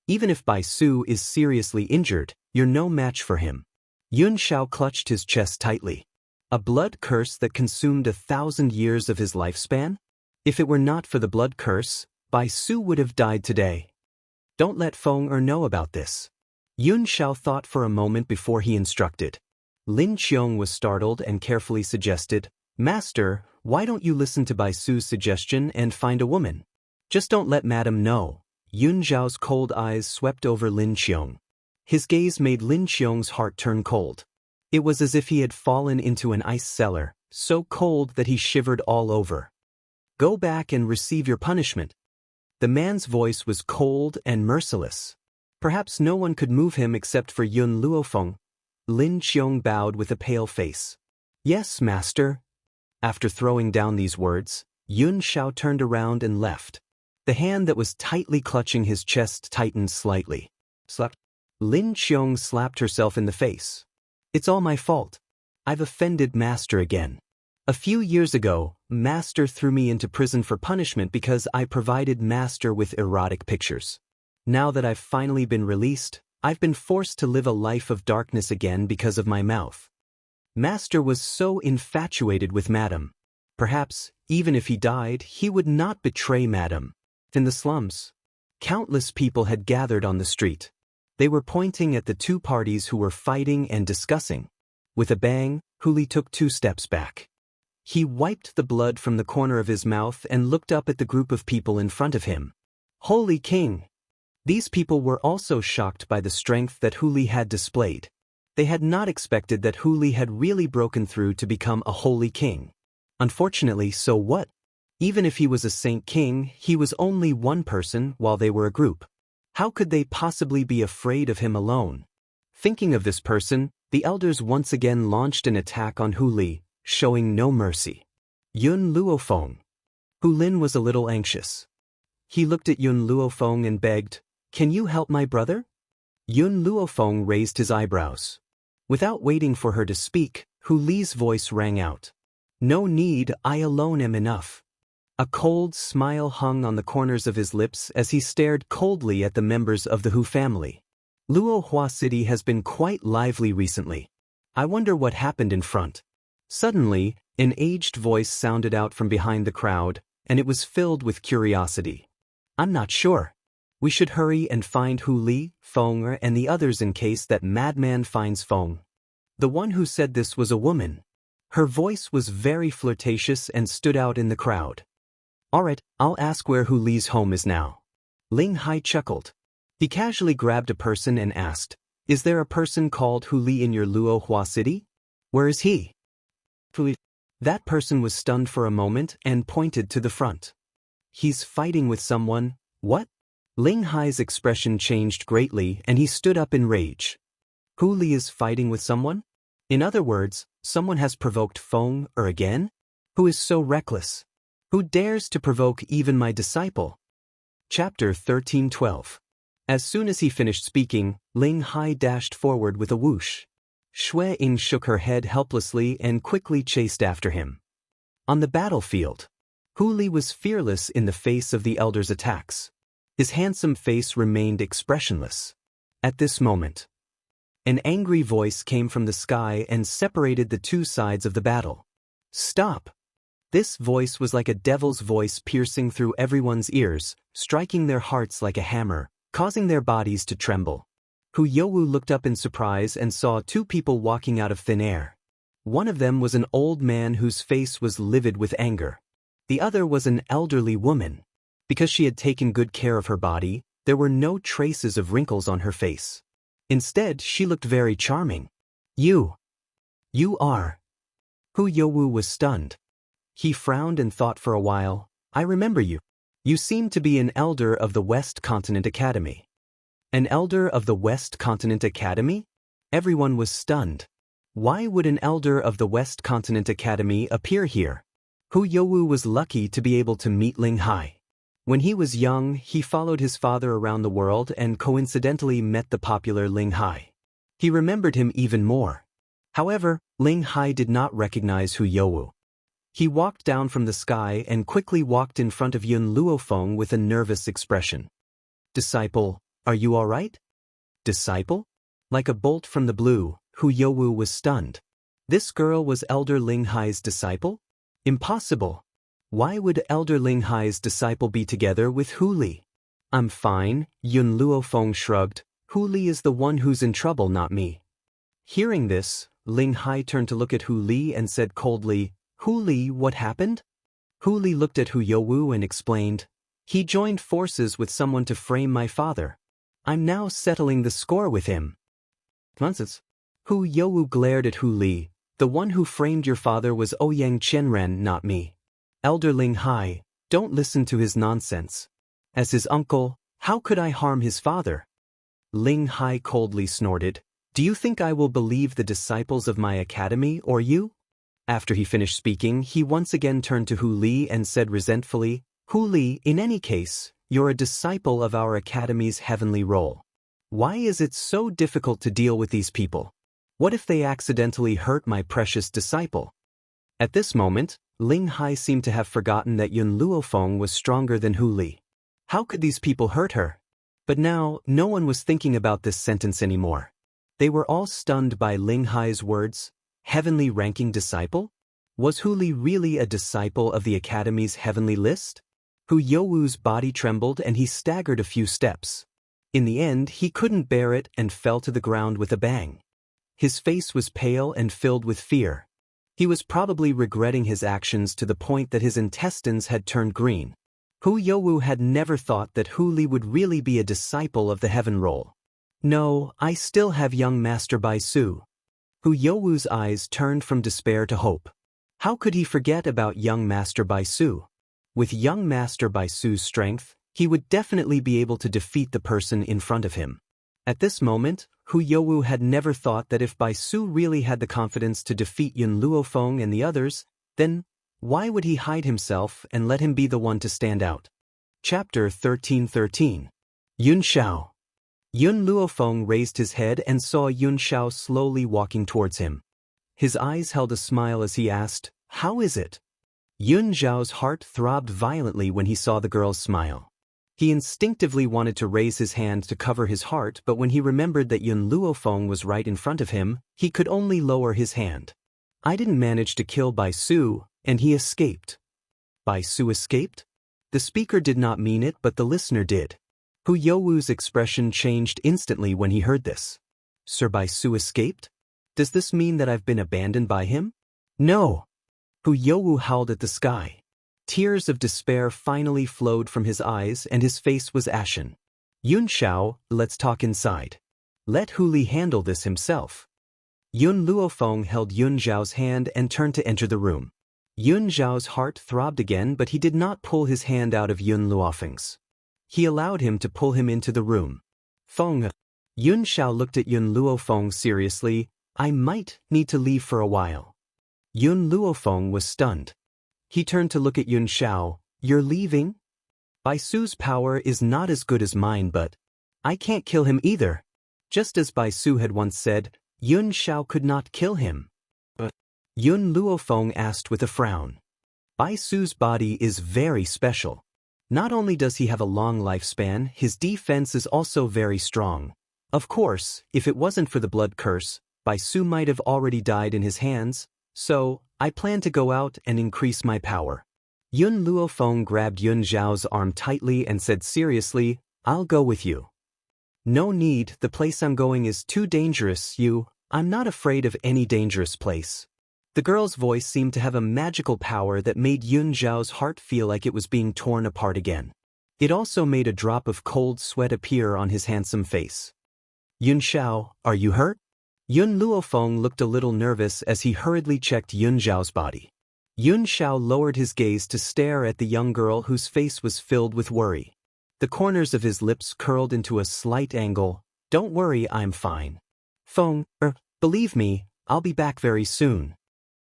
Even if Bai Su is seriously injured, you're no match for him. Yun Xiao clutched his chest tightly. A blood curse that consumed 1,000 years of his lifespan? If it were not for the blood curse, Bai Su would have died today. Don't let Feng know about this. Yun Xiao thought for a moment before he instructed. Lin Qiong was startled and carefully suggested, Master, why don't you listen to Bai Su's suggestion and find a woman? Just don't let Madam know. Yun Zhao's cold eyes swept over Lin Qiong. His gaze made Lin Qiong's heart turn cold. It was as if he had fallen into an ice cellar, so cold that he shivered all over. Go back and receive your punishment. The man's voice was cold and merciless. Perhaps no one could move him except for Yun Luofeng. Lin Qiong bowed with a pale face. Yes, master. After throwing down these words, Yun Xiao turned around and left. The hand that was tightly clutching his chest tightened slightly. Slap. Lin Qiong slapped herself in the face. It's all my fault. I've offended Master again. A few years ago, Master threw me into prison for punishment because I provided Master with erotic pictures. Now that I've finally been released, I've been forced to live a life of darkness again because of my mouth. Master was so infatuated with Madam. Perhaps, even if he died, he would not betray Madam. In the slums, countless people had gathered on the street. They were pointing at the two parties who were fighting and discussing. With a bang, Huli took 2 steps back. He wiped the blood from the corner of his mouth and looked up at the group of people in front of him. Holy King! These people were also shocked by the strength that Huli had displayed. They had not expected that Huli had really broken through to become a holy king. Unfortunately, so what? Even if he was a saint king, he was only one person while they were a group. How could they possibly be afraid of him alone? Thinking of this person, the elders once again launched an attack on Huli, showing no mercy. Yun Luofeng. Hu Lin was a little anxious. He looked at Yun Luofeng and begged, Can you help my brother? Yun Luofeng raised his eyebrows. Without waiting for her to speak, Hu Li's voice rang out. No need, I alone am enough. A cold smile hung on the corners of his lips as he stared coldly at the members of the Hu family. Luohua City has been quite lively recently. I wonder what happened in front. Suddenly, an aged voice sounded out from behind the crowd, and it was filled with curiosity. I'm not sure. We should hurry and find Hu Li, Feng, and the others in case that madman finds Feng. The one who said this was a woman. Her voice was very flirtatious and stood out in the crowd. Alright, I'll ask where Hu Li's home is now. Ling Hai chuckled. He casually grabbed a person and asked, Is there a person called Hu Li in your Luohua city? Where is he? That person was stunned for a moment and pointed to the front. He's fighting with someone. What? Ling Hai's expression changed greatly and he stood up in rage. Hu Li is fighting with someone? In other words, someone has provoked Feng again? Who is so reckless? Who dares to provoke even my disciple? Chapter 1312. As soon as he finished speaking, Ling Hai dashed forward with a whoosh. Xue Ying shook her head helplessly and quickly chased after him. On the battlefield, Hu Li was fearless in the face of the elder's attacks. His handsome face remained expressionless. At this moment, an angry voice came from the sky and separated the two sides of the battle. Stop! This voice was like a devil's voice piercing through everyone's ears, striking their hearts like a hammer, causing their bodies to tremble. Hu Youwu looked up in surprise and saw 2 people walking out of thin air. One of them was an old man whose face was livid with anger. The other was an elderly woman. Because she had taken good care of her body, there were no traces of wrinkles on her face. Instead, she looked very charming. You are. Hu Youwu was stunned. He frowned and thought for a while. I remember you. You seem to be an elder of the West Continent Academy. An elder of the West Continent Academy? Everyone was stunned. Why would an elder of the West Continent Academy appear here? Hu Youwu was lucky to be able to meet Ling Hai. When he was young, he followed his father around the world and coincidentally met the popular Ling Hai. He remembered him even more. However, Ling Hai did not recognize Hu Youwu. He walked down from the sky and quickly walked in front of Yun Luofeng with a nervous expression. Disciple, are you all right? Disciple? Like a bolt from the blue, Hu Youwu was stunned. This girl was Elder Ling Hai's disciple? Impossible. Why would Elder Ling Hai's disciple be together with Hu Li? I'm fine, Yun Luofeng shrugged. Hu Li is the one who's in trouble, not me. Hearing this, Ling Hai turned to look at Hu Li and said coldly, Hu Li, what happened? Hu Li looked at Hu Youwu and explained, he joined forces with someone to frame my father. I'm now settling the score with him. Nonsense. Hu Youwu glared at Hu Li. The one who framed your father was Ouyang Qianren, not me. Elder Ling Hai, don't listen to his nonsense. As his uncle, how could I harm his father? Ling Hai coldly snorted, do you think I will believe the disciples of my academy or you? After he finished speaking, he once again turned to Hu Li and said resentfully, Hu Li, in any case, you're a disciple of our academy's heavenly role. Why is it so difficult to deal with these people? What if they accidentally hurt my precious disciple? At this moment, Ling Hai seemed to have forgotten that Yun Luofeng was stronger than Hu Li. How could these people hurt her? But now, no one was thinking about this sentence anymore. They were all stunned by Ling Hai's words. Heavenly ranking disciple? Was Hu Li really a disciple of the Academy's heavenly list? Hu Youwu's body trembled and he staggered a few steps. In the end, he couldn't bear it and fell to the ground with a bang. His face was pale and filled with fear. He was probably regretting his actions to the point that his intestines had turned green. Hu Youwu had never thought that Hu Li would really be a disciple of the heaven role. No, I still have young Master Bai Su. Hu Youwu's eyes turned from despair to hope. How could he forget about young Master Bai Su? With young Master Bai Su's strength, he would definitely be able to defeat the person in front of him. At this moment, Hu Youwu had never thought that if Bai Su really had the confidence to defeat Yun Luofeng and the others, then why would he hide himself and let him be the one to stand out? Chapter 1313. Yun Xiao. Yun Luofeng raised his head and saw Yun Xiao slowly walking towards him. His eyes held a smile as he asked, how is it? Yun Xiao's heart throbbed violently when he saw the girl's smile. He instinctively wanted to raise his hand to cover his heart, but when he remembered that Yun Luofeng was right in front of him, he could only lower his hand. I didn't manage to kill Bai Su, and he escaped. Bai Su escaped? The speaker did not mean it, but the listener did. Hu Youwu's expression changed instantly when he heard this. Sir Bai Su escaped? Does this mean that I've been abandoned by him? No! Hu Youwu howled at the sky. Tears of despair finally flowed from his eyes and his face was ashen. Yun Xiao, let's talk inside. Let Hu Li handle this himself. Yun Luofeng held Yun Xiao's hand and turned to enter the room. Yun Xiao's heart throbbed again, but he did not pull his hand out of Yun Luofeng's. He allowed him to pull him into the room. Feng. Yun Xiao looked at Yun Luofeng seriously. I might need to leave for a while. Yun Luofeng was stunned. He turned to look at Yun Xiao. You're leaving? Bai Su's power is not as good as mine, but I can't kill him either. Just as Bai Su had once said, Yun Xiao could not kill him. But Yun Luofeng asked with a frown. Bai Su's body is very special. Not only does he have a long lifespan, his defense is also very strong. Of course, if it wasn't for the blood curse, Bai Su might have already died in his hands, so I plan to go out and increase my power. Yun Luofeng grabbed Yun Xiao's arm tightly and said seriously, I'll go with you. No need, the place I'm going is too dangerous, I'm not afraid of any dangerous place. The girl's voice seemed to have a magical power that made Yun Zhao's heart feel like it was being torn apart again. It also made a drop of cold sweat appear on his handsome face. Yun Xiao, are you hurt? Yun Luofeng looked a little nervous as he hurriedly checked Yun Zhao's body. Yun Xiao lowered his gaze to stare at the young girl whose face was filled with worry. The corners of his lips curled into a slight angle. Don't worry, I'm fine. Feng, believe me, I'll be back very soon.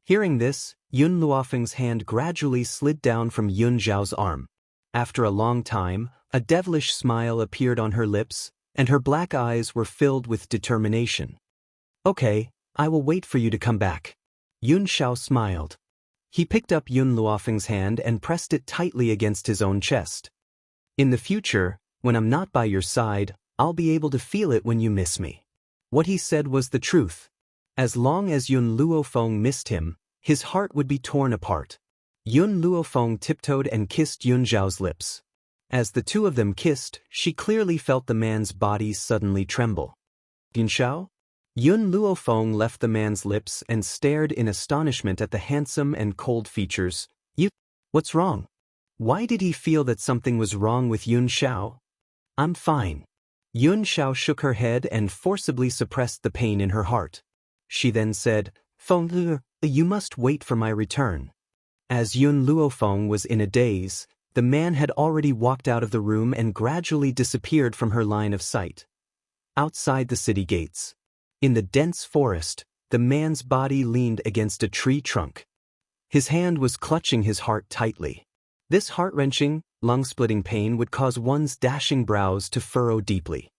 Hearing this, Yun Luofeng's hand gradually slid down from Yun Zhao's arm. After a long time, a devilish smile appeared on her lips, and her black eyes were filled with determination. Okay, I will wait for you to come back. Yun Xiao smiled. He picked up Yun Luofeng's hand and pressed it tightly against his own chest. In the future, when I'm not by your side, I'll be able to feel it when you miss me. What he said was the truth. As long as Yun Luofeng missed him, his heart would be torn apart. Yun Luofeng tiptoed and kissed Yun Zhao's lips. As the two of them kissed, she clearly felt the man's body suddenly tremble. Yun Xiao? Yun Luofeng left the man's lips and stared in astonishment at the handsome and cold features. What's wrong? Why did he feel that something was wrong with Yun Xiao? I'm fine. Yun Xiao shook her head and forcibly suppressed the pain in her heart. She then said, Feng, you must wait for my return. As Yun Luofeng was in a daze, the man had already walked out of the room and gradually disappeared from her line of sight. Outside the city gates. In the dense forest, the man's body leaned against a tree trunk. His hand was clutching his heart tightly. This heart-wrenching, lung-splitting pain would cause one's dashing brows to furrow deeply.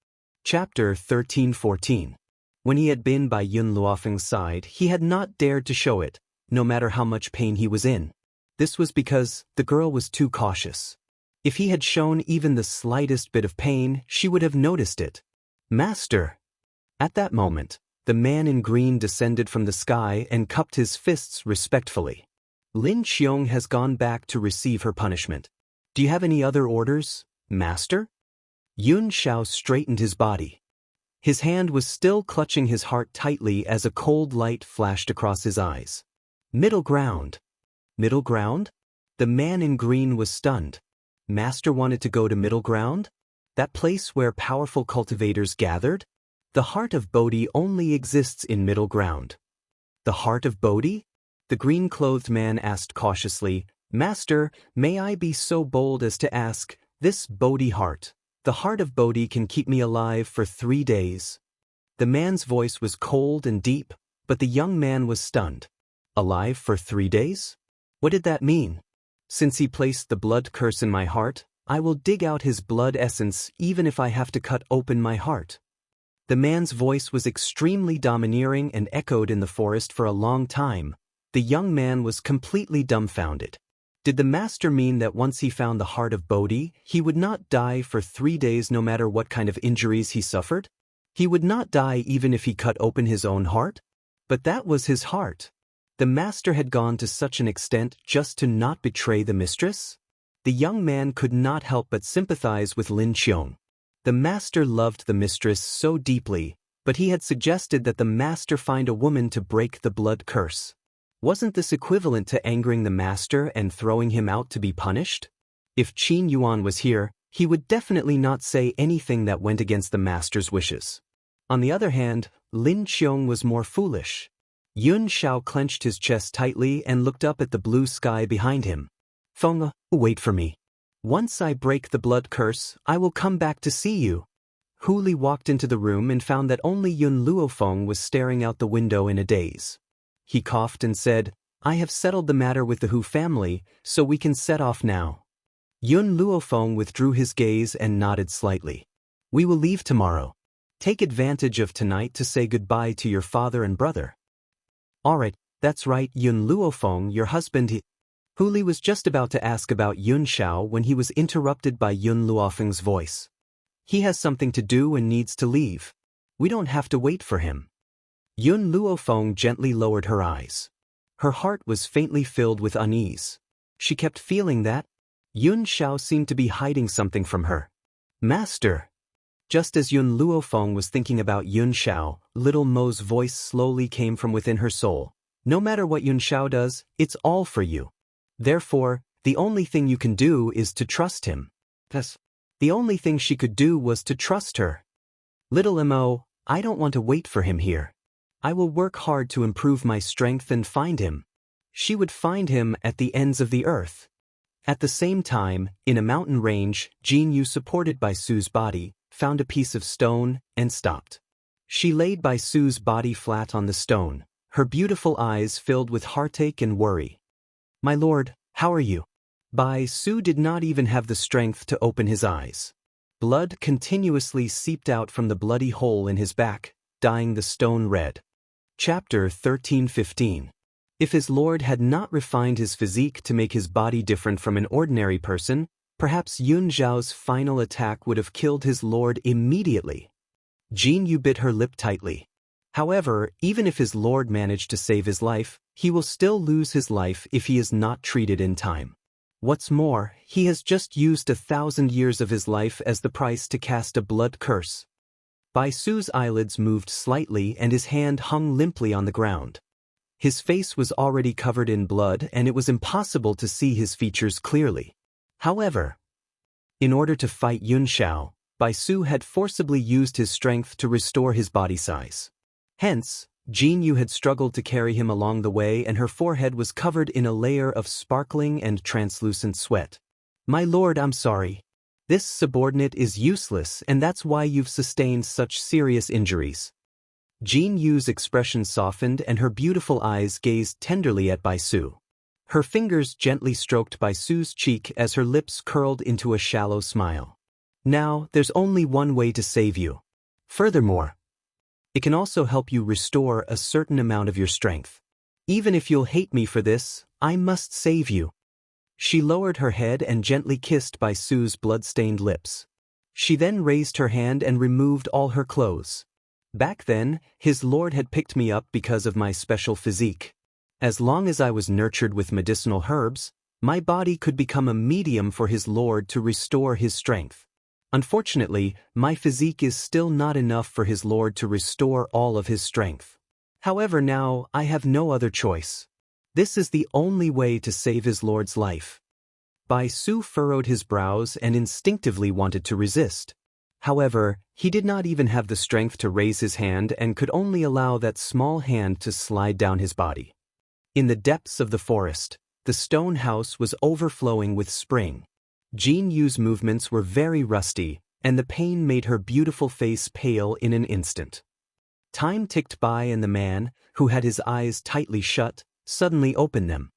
Chapter 13-14. When he had been by Yun Luofeng's side, he had not dared to show it, no matter how much pain he was in. This was because the girl was too cautious. If he had shown even the slightest bit of pain, she would have noticed it. Master! At that moment, the man in green descended from the sky and cupped his fists respectfully. Lin Qiong has gone back to receive her punishment. Do you have any other orders, Master? Yun Xiao straightened his body. His hand was still clutching his heart tightly as a cold light flashed across his eyes. Middle ground. Middle ground? The man in green was stunned. Master wanted to go to middle ground? That place where powerful cultivators gathered? The heart of Bodhi only exists in middle ground. The heart of Bodhi? The green-clothed man asked cautiously, Master, may I be so bold as to ask, this Bodhi heart, the heart of Bodhi can keep me alive for 3 days. The man's voice was cold and deep, but the young man was stunned. Alive for 3 days? What did that mean? Since he placed the blood curse in my heart, I will dig out his blood essence even if I have to cut open my heart. The man's voice was extremely domineering and echoed in the forest for a long time. The young man was completely dumbfounded. Did the master mean that once he found the heart of Bodhi, he would not die for 3 days no matter what kind of injuries he suffered? He would not die even if he cut open his own heart? But that was his heart. The master had gone to such an extent just to not betray the mistress? The young man could not help but sympathize with Lin Qiong. The master loved the mistress so deeply, but he had suggested that the master find a woman to break the blood curse. Wasn't this equivalent to angering the master and throwing him out to be punished? If Qin Yuan was here, he would definitely not say anything that went against the master's wishes. On the other hand, Lin Qiong was more foolish. Yun Xiao clenched his chest tightly and looked up at the blue sky behind him. Feng, wait for me. Once I break the blood curse, I will come back to see you. Hu Li walked into the room and found that only Yun Luofeng was staring out the window in a daze. He coughed and said, I have settled the matter with the Hu family, so we can set off now. Yun Luofeng withdrew his gaze and nodded slightly. We will leave tomorrow. Take advantage of tonight to say goodbye to your father and brother. Alright, that's right, Yun Luofeng, your husband. Hu Li was just about to ask about Yun Xiao when he was interrupted by Yun Luofeng's voice. He has something to do and needs to leave. We don't have to wait for him. Yun Luofeng gently lowered her eyes. Her heart was faintly filled with unease. She kept feeling that Yun Xiao seemed to be hiding something from her. Master! Just as Yun Luofeng was thinking about Yun Xiao, little Mo's voice slowly came from within her soul. No matter what Xiao does, it's all for you. Therefore, the only thing you can do is to trust him. Thus, the only thing she could do was to trust her. Little Mo, I don't want to wait for him here. I will work hard to improve my strength and find him. She would find him at the ends of the earth. At the same time, in a mountain range, Jin Yu, supported by Su's body, found a piece of stone and stopped. She laid by Su's body flat on the stone, her beautiful eyes filled with heartache and worry. My lord, how are you? Bai Su did not even have the strength to open his eyes. Blood continuously seeped out from the bloody hole in his back, dyeing the stone red. Chapter 13:15. If his lord had not refined his physique to make his body different from an ordinary person, perhaps Yun Zhao's final attack would have killed his lord immediately. Jin Yu bit her lip tightly. However, even if his lord managed to save his life, he will still lose his life if he is not treated in time. What's more, he has just used 1,000 years of his life as the price to cast a blood curse. Bai Su's eyelids moved slightly and his hand hung limply on the ground. His face was already covered in blood and it was impossible to see his features clearly. However, in order to fight Yun Xiao, Bai Su had forcibly used his strength to restore his body size. Hence, Jin Yu had struggled to carry him along the way and her forehead was covered in a layer of sparkling and translucent sweat. My lord, I'm sorry. This subordinate is useless and that's why you've sustained such serious injuries. Jin Yu's expression softened and her beautiful eyes gazed tenderly at Bai Su. Her fingers gently stroked Bai Su's cheek as her lips curled into a shallow smile. Now, there's only one way to save you. Furthermore, it can also help you restore a certain amount of your strength. Even if you'll hate me for this, I must save you. She lowered her head and gently kissed Bai Su's blood-stained lips. She then raised her hand and removed all her clothes. Back then, his lord had picked me up because of my special physique. As long as I was nurtured with medicinal herbs, my body could become a medium for his lord to restore his strength. Unfortunately, my physique is still not enough for his lord to restore all of his strength. However, now, I have no other choice. This is the only way to save his lord's life. Bai Su furrowed his brows and instinctively wanted to resist. However, he did not even have the strength to raise his hand and could only allow that small hand to slide down his body. In the depths of the forest, the stone house was overflowing with spring. Jin Yu's movements were very rusty, and the pain made her beautiful face pale in an instant. Time ticked by and the man, who had his eyes tightly shut, suddenly opened them.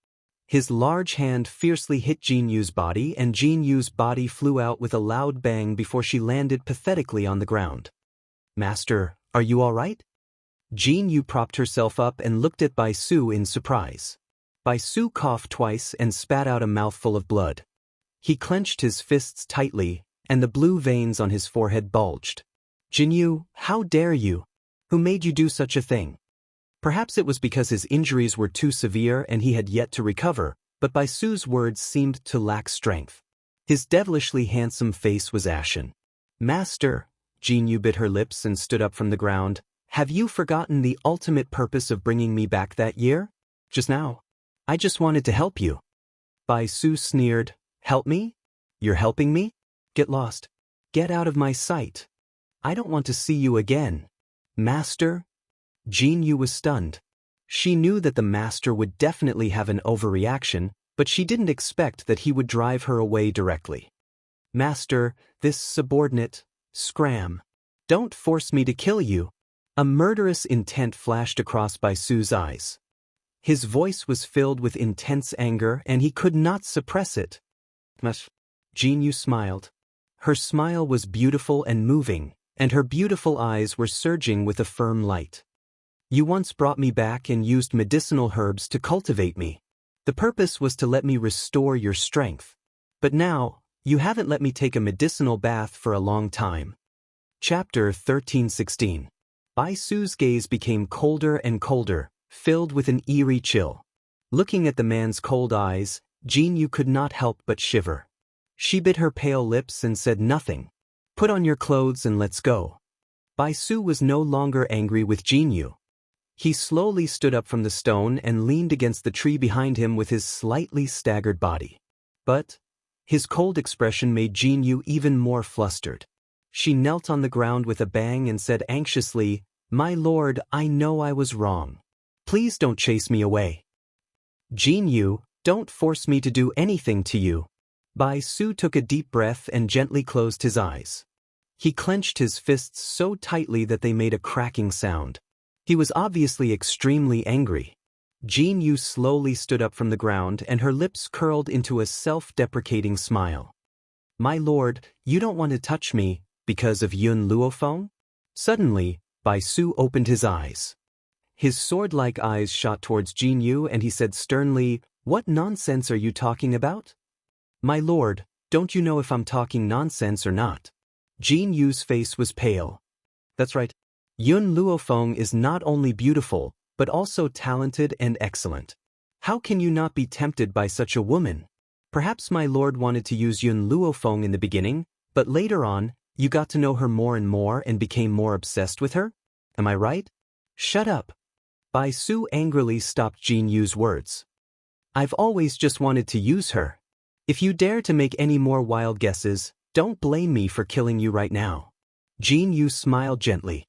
His large hand fiercely hit Jin Yu's body and Jin Yu's body flew out with a loud bang before she landed pathetically on the ground. Master, are you all right? Jin Yu propped herself up and looked at Bai Su in surprise. Bai Su coughed twice and spat out a mouthful of blood. He clenched his fists tightly, and the blue veins on his forehead bulged. Jin Yu, how dare you? Who made you do such a thing? Perhaps it was because his injuries were too severe and he had yet to recover, but Bai Su's words seemed to lack strength. His devilishly handsome face was ashen. Master, Jin Yu bit her lips and stood up from the ground, have you forgotten the ultimate purpose of bringing me back that year? Just now. I just wanted to help you. Bai Su sneered. Help me? You're helping me? Get lost. Get out of my sight. I don't want to see you again. Master? Jin Yu was stunned. She knew that the master would definitely have an overreaction, but she didn't expect that he would drive her away directly. Master, this subordinate, scram. Don't force me to kill you. A murderous intent flashed across Bai Su's eyes. His voice was filled with intense anger and he could not suppress it. Jin Yu smiled. Her smile was beautiful and moving, and her beautiful eyes were surging with a firm light. You once brought me back and used medicinal herbs to cultivate me. The purpose was to let me restore your strength. But now, you haven't let me take a medicinal bath for a long time. Chapter 13:16. Bai Su's gaze became colder and colder, filled with an eerie chill. Looking at the man's cold eyes, Jin Yu could not help but shiver. She bit her pale lips and said nothing. Put on your clothes and let's go. Bai Su was no longer angry with Jin Yu. He slowly stood up from the stone and leaned against the tree behind him with his slightly staggered body. But his cold expression made Jinyu even more flustered. She knelt on the ground with a bang and said anxiously, "My lord, I know I was wrong. Please don't chase me away." "Jinyu, don't force me to do anything to you." Bai Su took a deep breath and gently closed his eyes. He clenched his fists so tightly that they made a cracking sound. He was obviously extremely angry. Jinyu slowly stood up from the ground and her lips curled into a self-deprecating smile. "My lord, you don't want to touch me, because of Yun Luofeng?" Suddenly, Bai Su opened his eyes. His sword-like eyes shot towards Jinyu and he said sternly, "What nonsense are you talking about?" "My lord, don't you know if I'm talking nonsense or not?" Jinyu's face was pale. "That's right. Yun Luofeng is not only beautiful, but also talented and excellent. How can you not be tempted by such a woman? Perhaps my lord wanted to use Yun Luofeng in the beginning, but later on, you got to know her more and became more obsessed with her? Am I right?" "Shut up." Bai Su angrily stopped Jinyu's words. "I've always just wanted to use her. If you dare to make any more wild guesses, don't blame me for killing you right now." Jinyu smiled gently.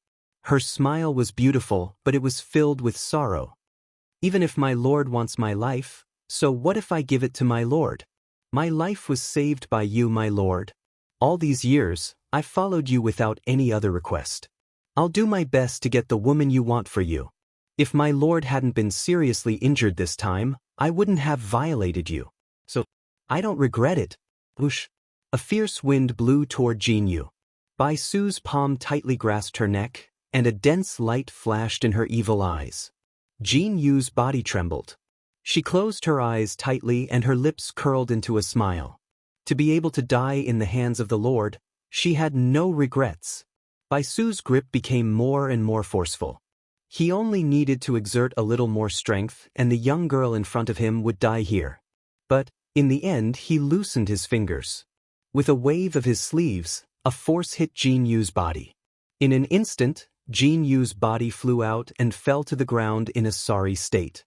Her smile was beautiful, but it was filled with sorrow. "Even if my lord wants my life, so what if I give it to my lord? My life was saved by you, my lord. All these years, I've followed you without any other request. I'll do my best to get the woman you want for you. If my lord hadn't been seriously injured this time, I wouldn't have violated you. So, I don't regret it." Whoosh! A fierce wind blew toward Jinyu. Bai Su's palm tightly grasped her neck, and a dense light flashed in her evil eyes. Jinyu's body trembled. She closed her eyes tightly and her lips curled into a smile. To be able to die in the hands of the Lord, she had no regrets. Bai Su's grip became more and more forceful. He only needed to exert a little more strength and the young girl in front of him would die here. But, in the end, he loosened his fingers. With a wave of his sleeves, a force hit Jinyu's body. In an instant, Jinyu's body flew out and fell to the ground in a sorry state.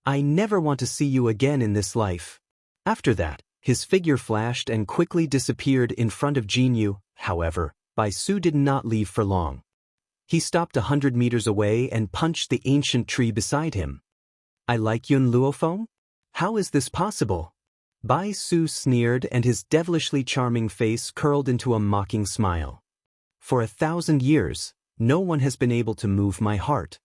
"I never want to see you again in this life." After that, his figure flashed and quickly disappeared in front of Jinyu. However, Bai Su did not leave for long. He stopped 100 meters away and punched the ancient tree beside him. "I like Yun Luofeng? How is this possible?" Bai Su sneered and his devilishly charming face curled into a mocking smile. "For 1,000 years, no one has been able to move my heart.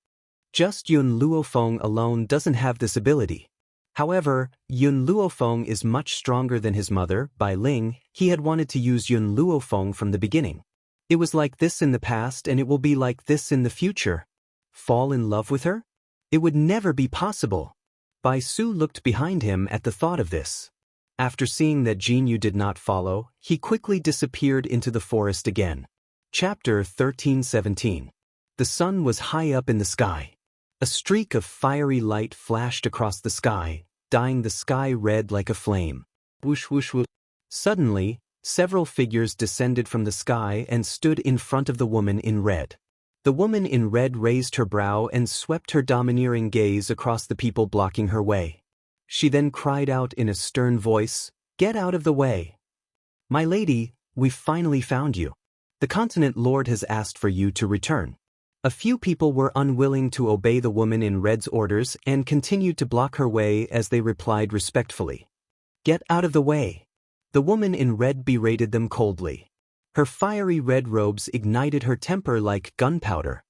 Just Yun Luofeng alone doesn't have this ability. However, Yun Luofeng is much stronger than his mother, Bai Ling. He had wanted to use Yun Luofeng from the beginning. It was like this in the past and it will be like this in the future. Fall in love with her? It would never be possible." Bai Su looked behind him at the thought of this. After seeing that Jinyu did not follow, he quickly disappeared into the forest again. Chapter 13:17. The sun was high up in the sky. A streak of fiery light flashed across the sky, dyeing the sky red like a flame. Whoosh whoosh whoosh. Suddenly, several figures descended from the sky and stood in front of the woman in red. The woman in red raised her brow and swept her domineering gaze across the people blocking her way. She then cried out in a stern voice, "Get out of the way! My lady, we've finally found you. The continent lord has asked for you to return." A few people were unwilling to obey the woman in red's orders and continued to block her way as they replied respectfully. "Get out of the way!" The woman in red berated them coldly. Her fiery red robes ignited her temper like gunpowder.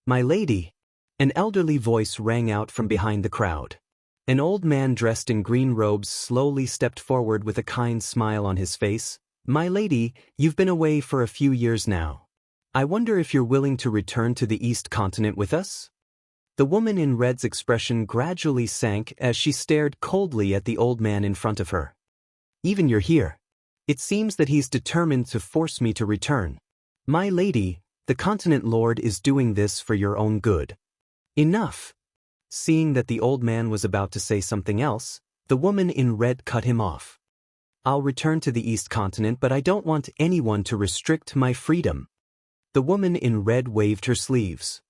"My lady!" An elderly voice rang out from behind the crowd. An old man dressed in green robes slowly stepped forward with a kind smile on his face. "My lady, you've been away for a few years now. I wonder if you're willing to return to the East Continent with us?" The woman in red's expression gradually sank as she stared coldly at the old man in front of her. "Even you're here. It seems that he's determined to force me to return. My lady, the continent lord is doing this for your own good." "Enough." Seeing that the old man was about to say something else, the woman in red cut him off. "I'll return to the East Continent, but I don't want anyone to restrict my freedom." The woman in red waved her sleeves.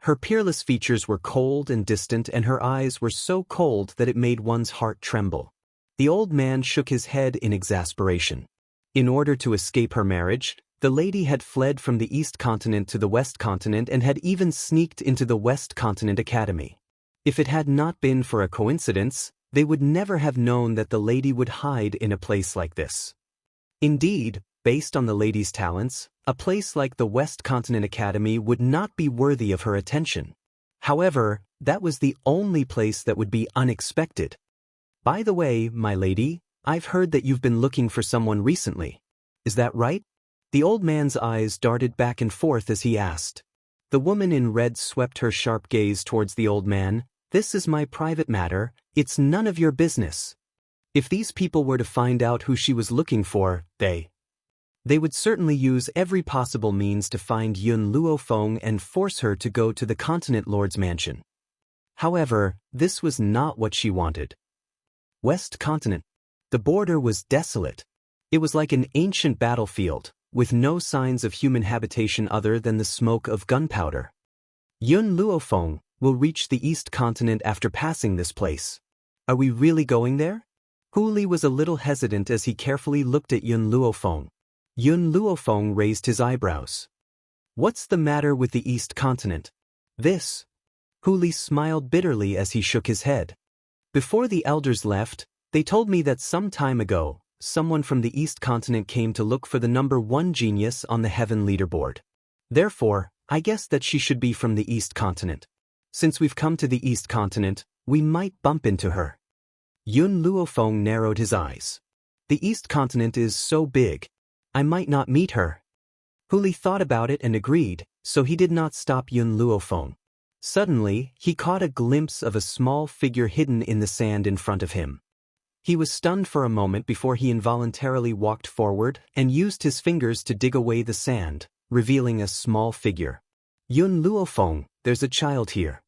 Her peerless features were cold and distant, and her eyes were so cold that it made one's heart tremble. The old man shook his head in exasperation. In order to escape her marriage, the lady had fled from the East Continent to the West Continent and had even sneaked into the West Continent Academy. If it had not been for a coincidence, they would never have known that the lady would hide in a place like this. Indeed, based on the lady's talents, a place like the West Continent Academy would not be worthy of her attention. However, that was the only place that would be unexpected. By the way, my lady, I've heard that you've been looking for someone recently. Is that right? The old man's eyes darted back and forth as he asked. The woman in red swept her sharp gaze towards the old man. This is my private matter, it's none of your business. If these people were to find out who she was looking for, they would certainly use every possible means to find Yun Luofeng and force her to go to the Continent Lord's mansion. However, this was not what she wanted. West Continent. The border was desolate. It was like an ancient battlefield, with no signs of human habitation other than the smoke of gunpowder. Yun Luofeng will reach the East Continent after passing this place. Are we really going there? Hu Li was a little hesitant as he carefully looked at Yun Luofeng. Yun Luofeng raised his eyebrows. What's the matter with the East Continent? This. Hu Li smiled bitterly as he shook his head. Before the elders left, they told me that some time ago, someone from the East Continent came to look for the number 1 genius on the Heaven leaderboard. Therefore, I guess that she should be from the East Continent. Since we've come to the East Continent, we might bump into her. Yun Luofeng narrowed his eyes. The East Continent is so big. I might not meet her. Hu Li thought about it and agreed, so he did not stop Yun Luofeng. Suddenly, he caught a glimpse of a small figure hidden in the sand in front of him. He was stunned for a moment before he involuntarily walked forward and used his fingers to dig away the sand, revealing a small figure. Yun Luofeng, there's a child here.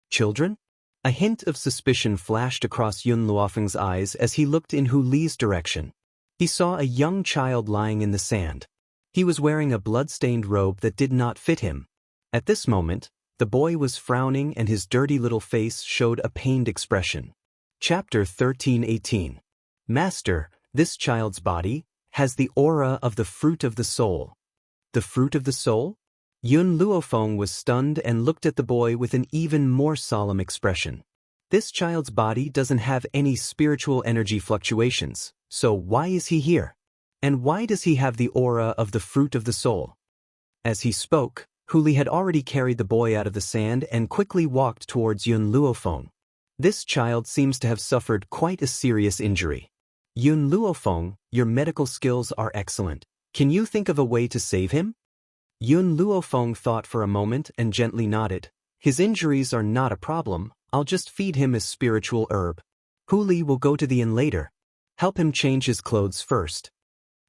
Children? A hint of suspicion flashed across Yun Luofeng's eyes as he looked in Hu Li's direction. He saw a young child lying in the sand. He was wearing a blood-stained robe that did not fit him. At this moment, the boy was frowning and his dirty little face showed a pained expression. Chapter 13:18. Master, this child's body has the aura of the fruit of the soul. The fruit of the soul? Yun Luofeng was stunned and looked at the boy with an even more solemn expression. This child's body doesn't have any spiritual energy fluctuations, so why is he here? And why does he have the aura of the fruit of the soul? As he spoke, Hu Li had already carried the boy out of the sand and quickly walked towards Yun Luofeng. This child seems to have suffered quite a serious injury. Yun Luofeng, your medical skills are excellent. Can you think of a way to save him? Yun Luofeng thought for a moment and gently nodded. His injuries are not a problem, I'll just feed him a spiritual herb. Hu Li will go to the inn later. Help him change his clothes first.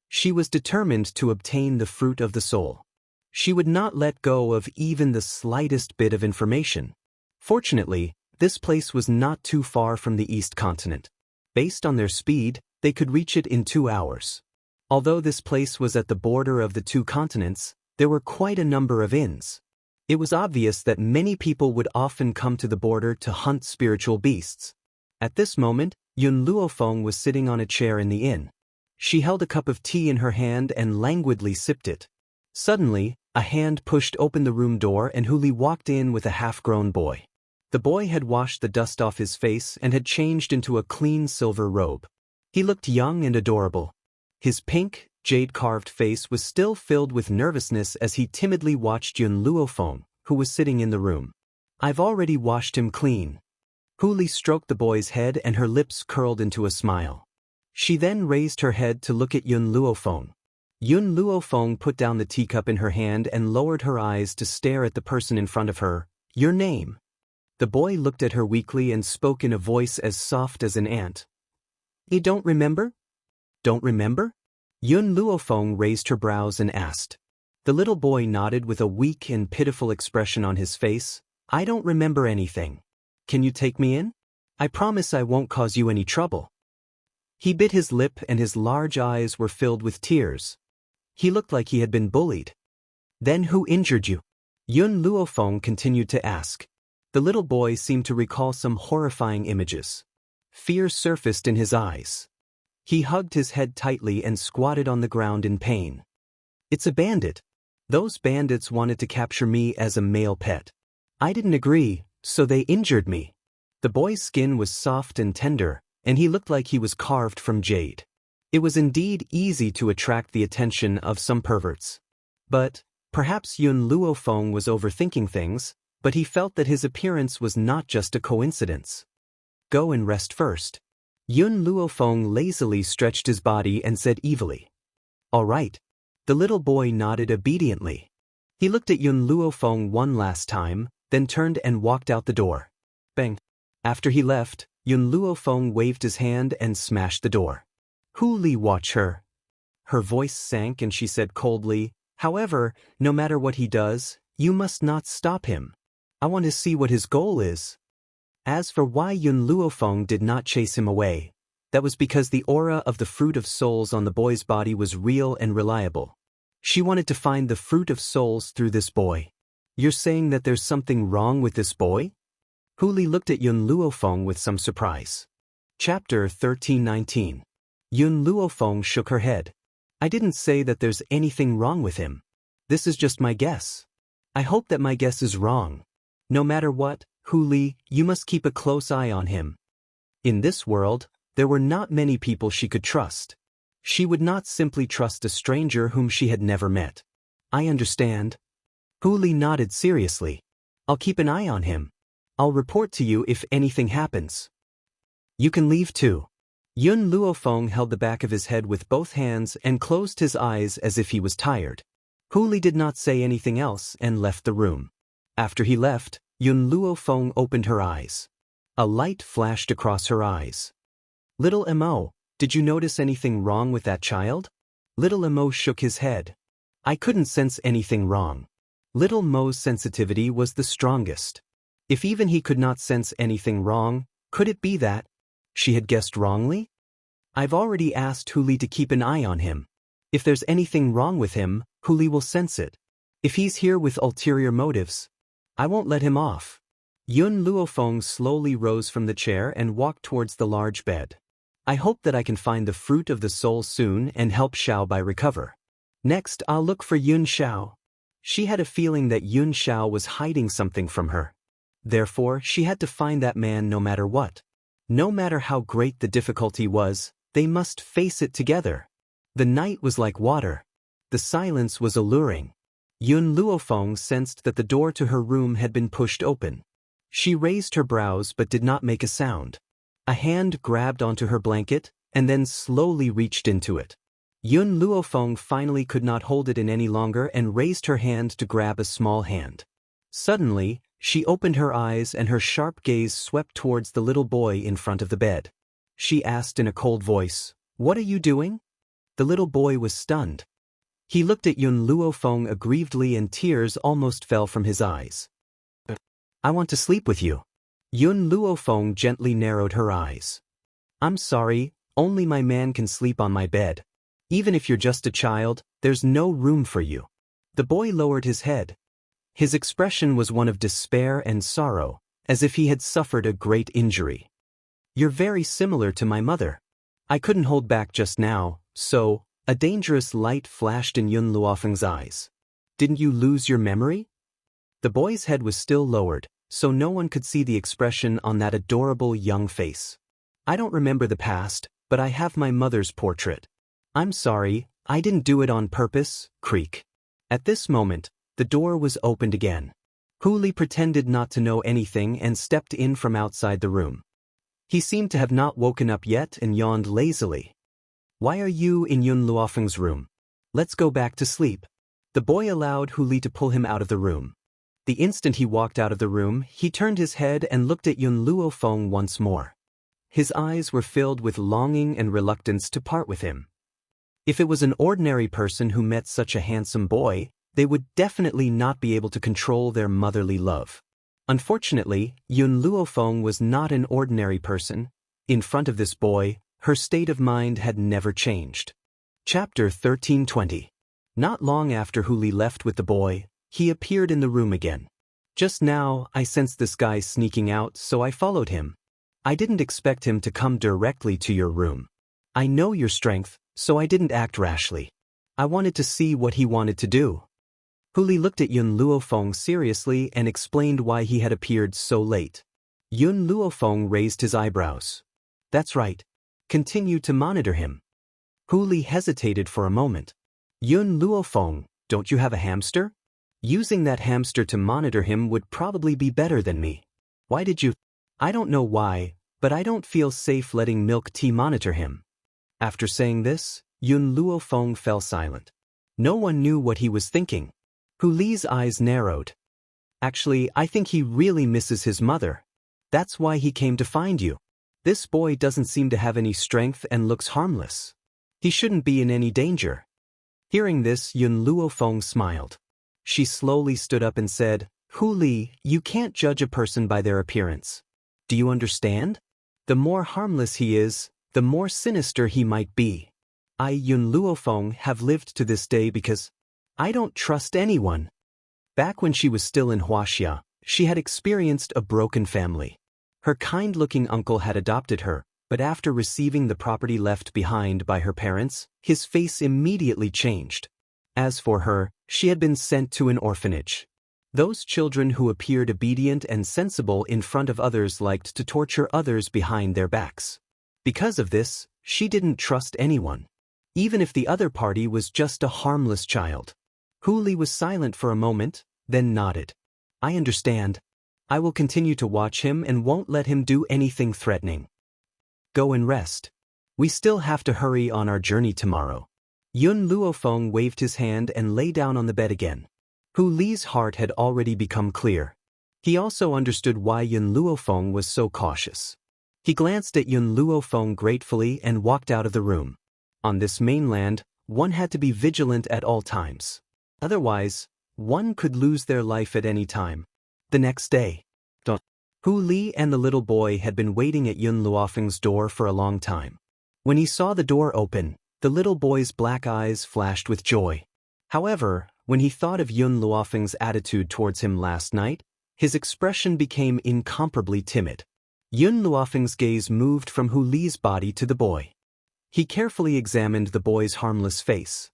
She was determined to obtain the fruit of the soul. She would not let go of even the slightest bit of information. Fortunately, this place was not too far from the East Continent. Based on their speed, they could reach it in 2 hours. Although this place was at the border of the 2 continents, there were quite a number of inns. It was obvious that many people would often come to the border to hunt spiritual beasts. At this moment, Yun Luofeng was sitting on a chair in the inn. She held a cup of tea in her hand and languidly sipped it. Suddenly, a hand pushed open the room door and Hu Li walked in with a half-grown boy. The boy had washed the dust off his face and had changed into a clean silver robe. He looked young and adorable. His pink, jade-carved face was still filled with nervousness as he timidly watched Yun Luofeng, who was sitting in the room. I've already washed him clean. Hu Li stroked the boy's head and her lips curled into a smile. She then raised her head to look at Yun Luofeng. Yun Luofeng put down the teacup in her hand and lowered her eyes to stare at the person in front of her. Your name? The boy looked at her weakly and spoke in a voice as soft as an ant. You don't remember? Don't remember? Yun Luofeng raised her brows and asked. The little boy nodded with a weak and pitiful expression on his face. I don't remember anything. Can you take me in? I promise I won't cause you any trouble. He bit his lip and his large eyes were filled with tears. He looked like he had been bullied. Then who injured you? Yun Luofeng continued to ask. The little boy seemed to recall some horrifying images. Fear surfaced in his eyes. He hugged his head tightly and squatted on the ground in pain. It's a bandit. Those bandits wanted to capture me as a male pet. I didn't agree, so they injured me. The boy's skin was soft and tender, and he looked like he was carved from jade. It was indeed easy to attract the attention of some perverts. But perhaps Yun Luofeng was overthinking things, but he felt that his appearance was not just a coincidence. Go and rest first. Yun Luofeng lazily stretched his body and said evilly. All right. The little boy nodded obediently. He looked at Yun Luofeng one last time, then turned and walked out the door. Bang. After he left, Yun Luofeng waved his hand and smashed the door. Hu Li, watch her. Her voice sank and she said coldly, however, no matter what he does, you must not stop him. I want to see what his goal is. As for why Yun Luofeng did not chase him away, that was because the aura of the Fruit of Souls on the boy's body was real and reliable. She wanted to find the Fruit of Souls through this boy. You're saying that there's something wrong with this boy? Hu Li looked at Yun Luofeng with some surprise. Chapter 1319. Yun Luofeng shook her head. I didn't say that there's anything wrong with him. This is just my guess. I hope that my guess is wrong. No matter what, Hu Li, you must keep a close eye on him. In this world, there were not many people she could trust. She would not simply trust a stranger whom she had never met. I understand. Hu Li nodded seriously. I'll keep an eye on him. I'll report to you if anything happens. You can leave too. Yun Luofeng held the back of his head with both hands and closed his eyes as if he was tired. Hu Li did not say anything else and left the room. After he left, Yun Luofeng opened her eyes. A light flashed across her eyes. Little Mo, did you notice anything wrong with that child? Little Mo shook his head. I couldn't sense anything wrong. Little Mo's sensitivity was the strongest. If even he could not sense anything wrong, could it be that she had guessed wrongly? I've already asked Hu Li to keep an eye on him. If there's anything wrong with him, Hu Li will sense it. If he's here with ulterior motives, I won't let him off. Yun Luofeng slowly rose from the chair and walked towards the large bed. I hope that I can find the Fruit of the Soul soon and help Xiao recover. Next, I'll look for Yun Xiao. She had a feeling that Yun Xiao was hiding something from her. Therefore, she had to find that man no matter what. No matter how great the difficulty was, they must face it together. The night was like water. The silence was alluring. Yun Luofeng sensed that the door to her room had been pushed open. She raised her brows but did not make a sound. A hand grabbed onto her blanket and then slowly reached into it. Yun Luofeng finally could not hold it in any longer and raised her hand to grab a small hand. Suddenly, she opened her eyes and her sharp gaze swept towards the little boy in front of the bed. She asked in a cold voice, "What are you doing?" The little boy was stunned. He looked at Yun Luofeng aggrievedly and tears almost fell from his eyes. I want to sleep with you. Yun Luofeng gently narrowed her eyes. I'm sorry, only my man can sleep on my bed. Even if you're just a child, there's no room for you. The boy lowered his head. His expression was one of despair and sorrow, as if he had suffered a great injury. You're very similar to my mother. I couldn't hold back just now, so, a dangerous light flashed in Yun Luofeng's eyes. Didn't you lose your memory? The boy's head was still lowered, so no one could see the expression on that adorable young face. I don't remember the past, but I have my mother's portrait. I'm sorry, I didn't do it on purpose, creak. At this moment, the door was opened again. Hu Li pretended not to know anything and stepped in from outside the room. He seemed to have not woken up yet and yawned lazily. Why are you in Yun Luofeng's room? Let's go back to sleep. The boy allowed Hu Li to pull him out of the room. The instant he walked out of the room, he turned his head and looked at Yun Luofeng once more. His eyes were filled with longing and reluctance to part with him. If it was an ordinary person who met such a handsome boy, they would definitely not be able to control their motherly love. Unfortunately, Yun Luofeng was not an ordinary person. In front of this boy, her state of mind had never changed. Chapter 1320. Not long after Hu Li left with the boy, He appeared in the room again. Just now, I sensed this guy sneaking out, so I followed him. I didn't expect him to come directly to your room. I know your strength, so I didn't act rashly. I wanted to see what he wanted to do. Hu Li looked at Yun Luofeng seriously and explained why he had appeared so late. Yun Luofeng raised his eyebrows. That's right. Continue to monitor him. Hu Li hesitated for a moment. Yun Luofeng, don't you have a hamster? Using that hamster to monitor him would probably be better than me. Why did you? I don't know why, but I don't feel safe letting Milk Tea monitor him. After saying this, Yun Luofeng fell silent. No one knew what he was thinking. Hu Li's eyes narrowed. Actually, I think he really misses his mother. That's why he came to find you. This boy doesn't seem to have any strength and looks harmless. He shouldn't be in any danger. Hearing this, Yun Luofeng smiled. She slowly stood up and said, Hu Li, you can't judge a person by their appearance. Do you understand? The more harmless he is, the more sinister he might be. I, Yun Luofeng, have lived to this day because I don't trust anyone. Back when she was still in Wuxia, she had experienced a broken family. Her kind-looking uncle had adopted her, but after receiving the property left behind by her parents, his face immediately changed. As for her, she had been sent to an orphanage. Those children who appeared obedient and sensible in front of others liked to torture others behind their backs. Because of this, she didn't trust anyone, even if the other party was just a harmless child. Hu Li was silent for a moment, then nodded. I understand. I will continue to watch him and won't let him do anything threatening. Go and rest. We still have to hurry on our journey tomorrow. Yun Luofeng waved his hand and lay down on the bed again. Hu Li's heart had already become clear. He also understood why Yun Luofeng was so cautious. He glanced at Yun Luofeng gratefully and walked out of the room. On this mainland, one had to be vigilant at all times. Otherwise, one could lose their life at any time. The next day, Hu Li and the little boy had been waiting at Yun Luofeng's door for a long time. When he saw the door open, the little boy's black eyes flashed with joy. However, when he thought of Yun Luofeng's attitude towards him last night, his expression became incomparably timid. Yun Luofeng's gaze moved from Hu Li's body to the boy. He carefully examined the boy's harmless face.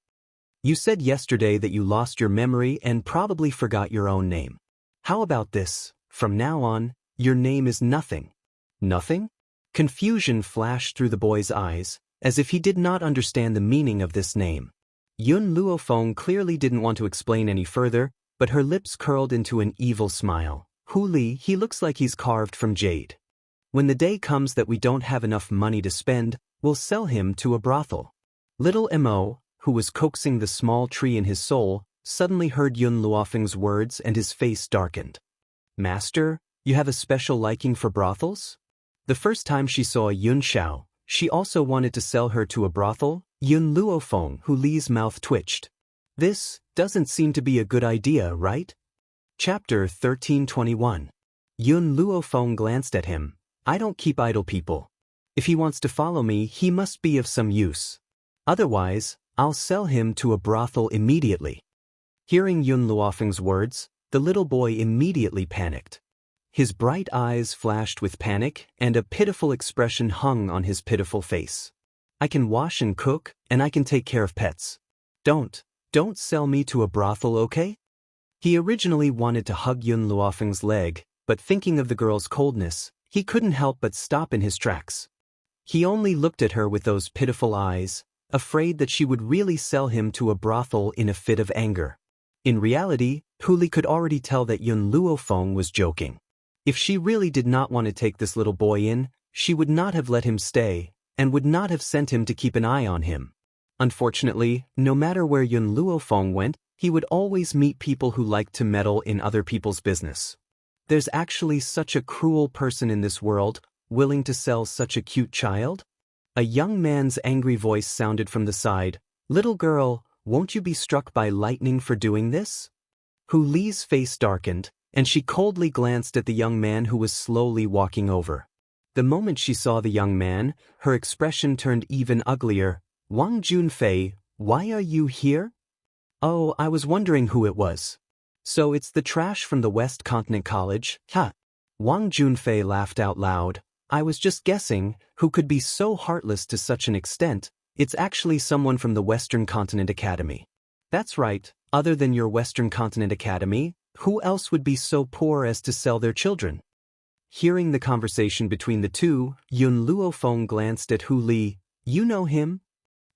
You said yesterday that you lost your memory and probably forgot your own name. How about this? From now on, your name is Nothing. Nothing? Confusion flashed through the boy's eyes, as if he did not understand the meaning of this name. Yun Luofeng clearly didn't want to explain any further, but her lips curled into an evil smile. Hu Li, he looks like he's carved from jade. When the day comes that we don't have enough money to spend, we'll sell him to a brothel. Little Mo, who was coaxing the small tree in his soul, suddenly heard Yun Luofeng's words and his face darkened. Master, you have a special liking for brothels? The first time she saw Yun Xiao, she also wanted to sell her to a brothel. Yun Luofeng, Hu Li's mouth twitched. This doesn't seem to be a good idea, right? Chapter 1321. Yun Luofeng glanced at him. I don't keep idle people. If he wants to follow me, he must be of some use. Otherwise, I'll sell him to a brothel immediately. Hearing Yun Luofeng's words, the little boy immediately panicked. His bright eyes flashed with panic, and a pitiful expression hung on his pitiful face. I can wash and cook, and I can take care of pets. Don't sell me to a brothel, okay? He originally wanted to hug Yun Luofeng's leg, but thinking of the girl's coldness, he couldn't help but stop in his tracks. He only looked at her with those pitiful eyes, afraid that she would really sell him to a brothel in a fit of anger. In reality, Hu Li could already tell that Yun Luofeng was joking. If she really did not want to take this little boy in, she would not have let him stay, and would not have sent him to keep an eye on him. Unfortunately, no matter where Yun Luofeng went, he would always meet people who liked to meddle in other people's business. There's actually such a cruel person in this world, willing to sell such a cute child? A young man's angry voice sounded from the side. Little girl, won't you be struck by lightning for doing this? Hu Li's face darkened, and she coldly glanced at the young man who was slowly walking over. The moment she saw the young man, her expression turned even uglier. Wang Junfei, why are you here? Oh, I was wondering who it was. So it's the trash from the West Continent College, huh? Wang Junfei laughed out loud. I was just guessing, who could be so heartless to such an extent? It's actually someone from the Western Continent Academy. That's right, other than your Western Continent Academy, who else would be so poor as to sell their children? Hearing the conversation between the two, Yun Luofeng glanced at Hu Li. You know him?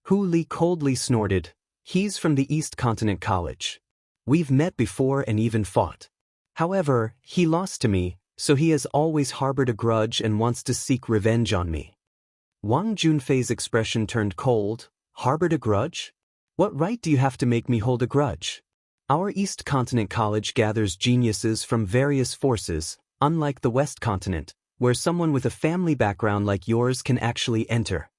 Hu Li coldly snorted. He's from the East Continent College. We've met before and even fought. However, he lost to me, so he has always harbored a grudge and wants to seek revenge on me. Wang Junfei's expression turned cold. Harbored a grudge? What right do you have to make me hold a grudge? Our East Continent College gathers geniuses from various forces, unlike the West Continent, where someone with a family background like yours can actually enter.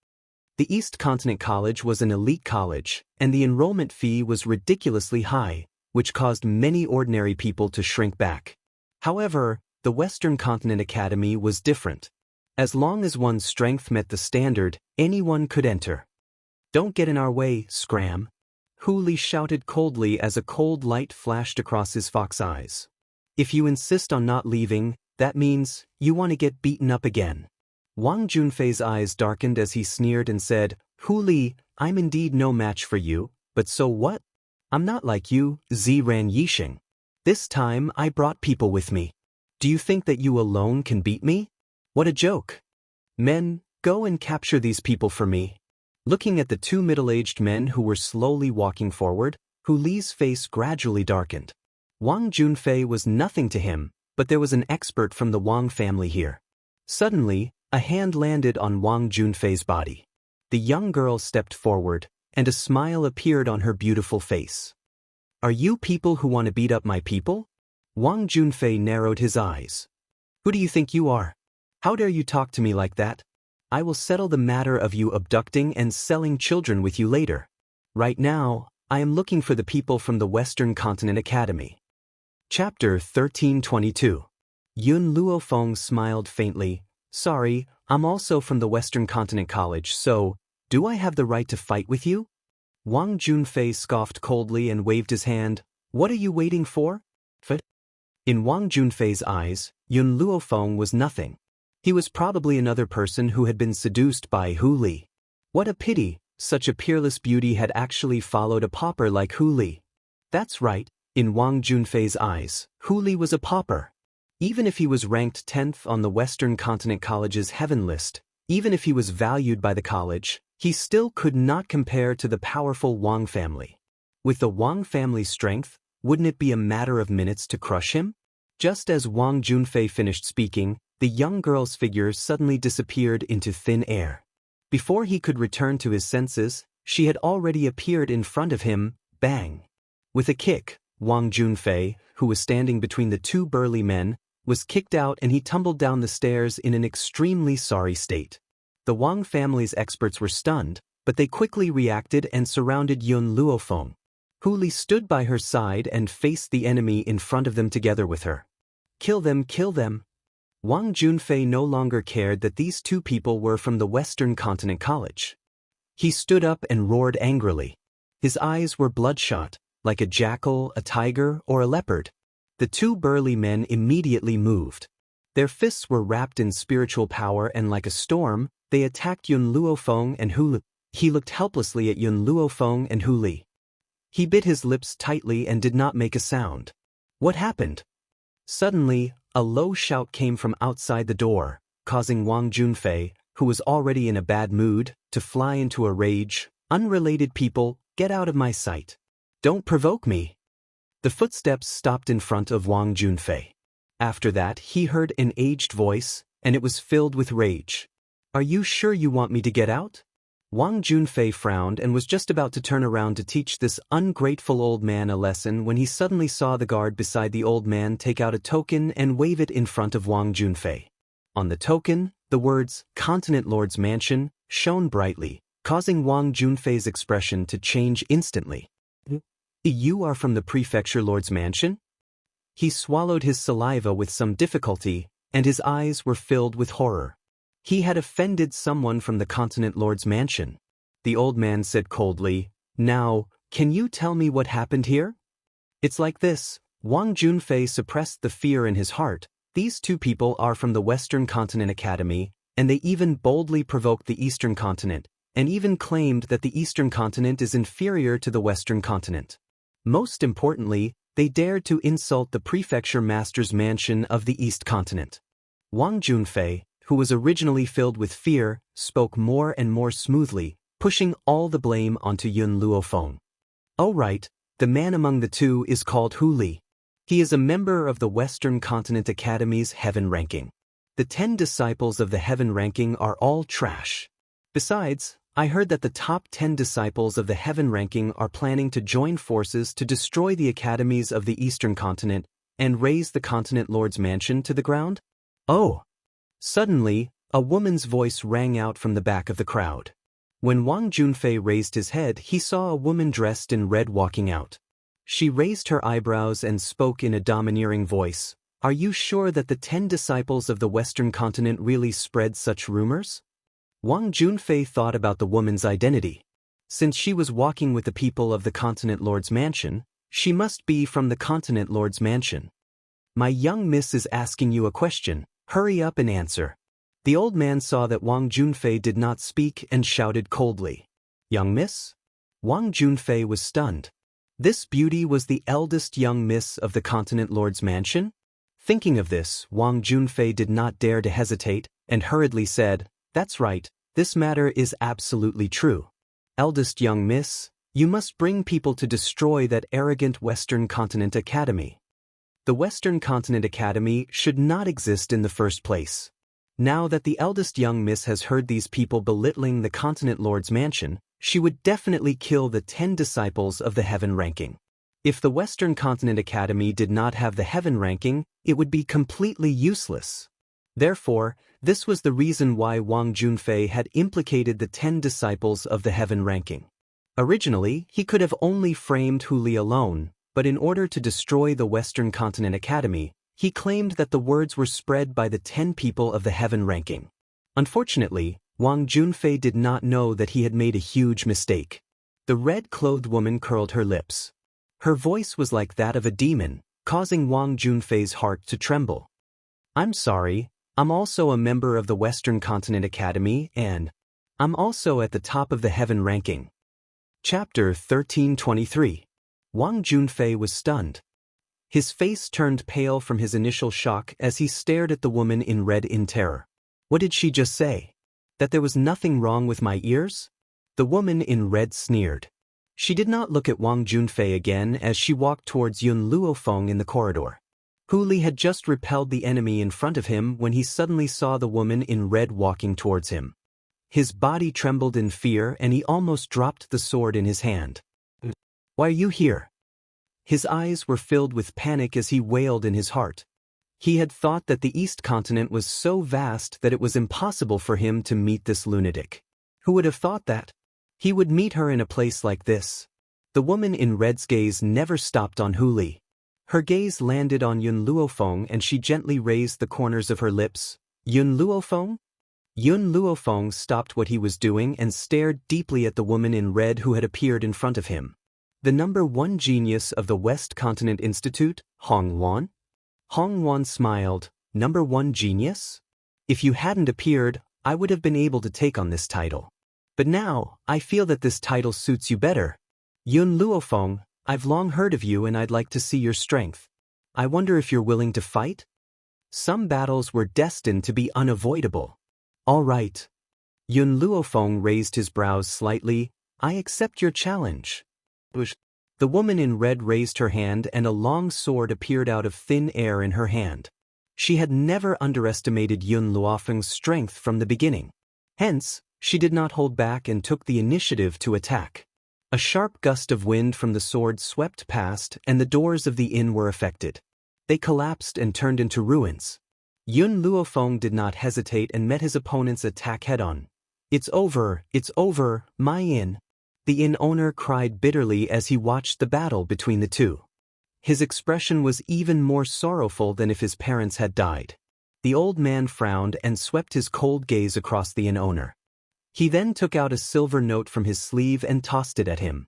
The East Continent College was an elite college, and the enrollment fee was ridiculously high, which caused many ordinary people to shrink back. However, the Western Continent Academy was different. As long as one's strength met the standard, anyone could enter. Don't get in our way, Scram. Hu Li shouted coldly as a cold light flashed across his fox eyes. If you insist on not leaving, that means you want to get beaten up again. Wang Junfei's eyes darkened as he sneered and said, Hu Li, I'm indeed no match for you, but so what? I'm not like you, Ziran Yixing. This time I brought people with me. Do you think that you alone can beat me? What a joke. Men, go and capture these people for me. Looking at the two middle-aged men who were slowly walking forward, Hu Li's face gradually darkened. Wang Junfei was nothing to him, but there was an expert from the Wang family here. Suddenly, a hand landed on Wang Junfei's body. The young girl stepped forward, and a smile appeared on her beautiful face. Are you people who want to beat up my people? Wang Junfei narrowed his eyes. Who do you think you are? How dare you talk to me like that? I will settle the matter of you abducting and selling children with you later. Right now, I am looking for the people from the Western Continent Academy. Chapter 1322. Yun Luofeng smiled faintly. Sorry, I'm also from the Western Continent College, so, do I have the right to fight with you? Wang Junfei scoffed coldly and waved his hand. What are you waiting for? In Wang Junfei's eyes, Yun Luofeng was nothing. He was probably another person who had been seduced by Hu Li. What a pity, such a peerless beauty had actually followed a pauper like Hu Li. That's right, in Wang Junfei's eyes, Hu Li was a pauper. Even if he was ranked 10th on the Western Continent College's heaven list, even if he was valued by the college, he still could not compare to the powerful Wang family. With the Wang family's strength, wouldn't it be a matter of minutes to crush him? Just as Wang Junfei finished speaking, the young girl's figure suddenly disappeared into thin air. Before he could return to his senses, she had already appeared in front of him. Bang! With a kick, Wang Junfei, who was standing between the two burly men, was kicked out and he tumbled down the stairs in an extremely sorry state. The Wang family's experts were stunned, but they quickly reacted and surrounded Yun Luofeng. Hu Li stood by her side and faced the enemy in front of them together with her. Kill them, kill them! Wang Junfei no longer cared that these two people were from the Western Continent College. He stood up and roared angrily. His eyes were bloodshot, like a jackal, a tiger, or a leopard. The two burly men immediately moved. Their fists were wrapped in spiritual power and like a storm, they attacked Yun Luofeng and Hu Li. He looked helplessly at Yun Luofeng and Hu Li. He bit his lips tightly and did not make a sound. What happened? Suddenly, a low shout came from outside the door, causing Wang Junfei, who was already in a bad mood, to fly into a rage. Unrelated people, get out of my sight. Don't provoke me. The footsteps stopped in front of Wang Junfei. After that, he heard an aged voice, and it was filled with rage. Are you sure you want me to get out? Wang Junfei frowned and was just about to turn around to teach this ungrateful old man a lesson when he suddenly saw the guard beside the old man take out a token and wave it in front of Wang Junfei. On the token, the words, Continent Lord's Mansion, shone brightly, causing Wang Junfei's expression to change instantly. You are from the Prefecture Lord's Mansion? He swallowed his saliva with some difficulty, and his eyes were filled with horror. He had offended someone from the Continent Lord's Mansion. The old man said coldly, Now, can you tell me what happened here? It's like this, Wang Junfei suppressed the fear in his heart. These two people are from the Western Continent Academy, and they even boldly provoked the Eastern Continent, and even claimed that the Eastern Continent is inferior to the Western Continent. Most importantly, they dared to insult the prefecture master's mansion of the East Continent. Wang Junfei, who was originally filled with fear, spoke more and more smoothly, pushing all the blame onto Yun Luofeng. Oh right, the man among the two is called Hu Li. He is a member of the Western Continent Academy's Heaven Ranking. The 10 disciples of the Heaven Ranking are all trash. Besides, I heard that the top 10 disciples of the Heaven Ranking are planning to join forces to destroy the academies of the Eastern Continent and raise the Continent Lord's mansion to the ground? Oh! Suddenly, a woman's voice rang out from the back of the crowd. When Wang Junfei raised his head, he saw a woman dressed in red walking out. She raised her eyebrows and spoke in a domineering voice. Are you sure that the 10 disciples of the Western Continent really spread such rumors? Wang Junfei thought about the woman's identity. Since she was walking with the people of the Continent Lord's mansion, she must be from the Continent Lord's mansion. My young miss is asking you a question. Hurry up and answer. The old man saw that Wang Junfei did not speak and shouted coldly. Young miss? Wang Junfei was stunned. This beauty was the eldest young miss of the Continent Lord's mansion? Thinking of this, Wang Junfei did not dare to hesitate, and hurriedly said, That's right, this matter is absolutely true. Eldest young miss, you must bring people to destroy that arrogant Western Continent Academy. The Western Continent Academy should not exist in the first place. Now that the eldest young miss has heard these people belittling the Continent Lord's mansion, she would definitely kill the 10 disciples of the Heaven Ranking. If the Western Continent Academy did not have the Heaven Ranking, it would be completely useless. Therefore, this was the reason why Wang Junfei had implicated the 10 disciples of the Heaven Ranking. Originally, he could have only framed Hu Li alone, but in order to destroy the Western Continent Academy, he claimed that the words were spread by the 10 people of the Heaven Ranking. Unfortunately, Wang Junfei did not know that he had made a huge mistake. The red-clothed woman curled her lips. Her voice was like that of a demon, causing Wang Junfei's heart to tremble. I'm sorry, I'm also a member of the Western Continent Academy and I'm also at the top of the Heaven Ranking. Chapter 1323. Wang Junfei was stunned. His face turned pale from his initial shock as he stared at the woman in red in terror. What did she just say? That there was nothing wrong with my ears? The woman in red sneered. She did not look at Wang Junfei again as she walked towards Yun Luofeng in the corridor. Hu Li had just repelled the enemy in front of him when he suddenly saw the woman in red walking towards him. His body trembled in fear and he almost dropped the sword in his hand. Why are you here? His eyes were filled with panic as he wailed in his heart. He had thought that the East Continent was so vast that it was impossible for him to meet this lunatic. Who would have thought that? He would meet her in a place like this. The woman in red's gaze never stopped on Hu Li. Her gaze landed on Yun Luofeng and she gently raised the corners of her lips. Yun Luofeng? Yun Luofeng stopped what he was doing and stared deeply at the woman in red who had appeared in front of him. The number 1 genius of the West Continent Institute, Hong Wan? Hong Wan smiled. Number 1 genius? If you hadn't appeared, I would have been able to take on this title. But now, I feel that this title suits you better. Yun Luofeng, I've long heard of you and I'd like to see your strength. I wonder if you're willing to fight? Some battles were destined to be unavoidable. All right. Yun Luofeng raised his brows slightly. I accept your challenge. The woman in red raised her hand and a long sword appeared out of thin air in her hand. She had never underestimated Yun Luofeng's strength from the beginning. Hence, she did not hold back and took the initiative to attack. A sharp gust of wind from the sword swept past and the doors of the inn were affected. They collapsed and turned into ruins. Yun Luofeng did not hesitate and met his opponent's attack head-on. It's over, my inn. The inn owner cried bitterly as he watched the battle between the two. His expression was even more sorrowful than if his parents had died. The old man frowned and swept his cold gaze across the inn owner. He then took out a silver note from his sleeve and tossed it at him.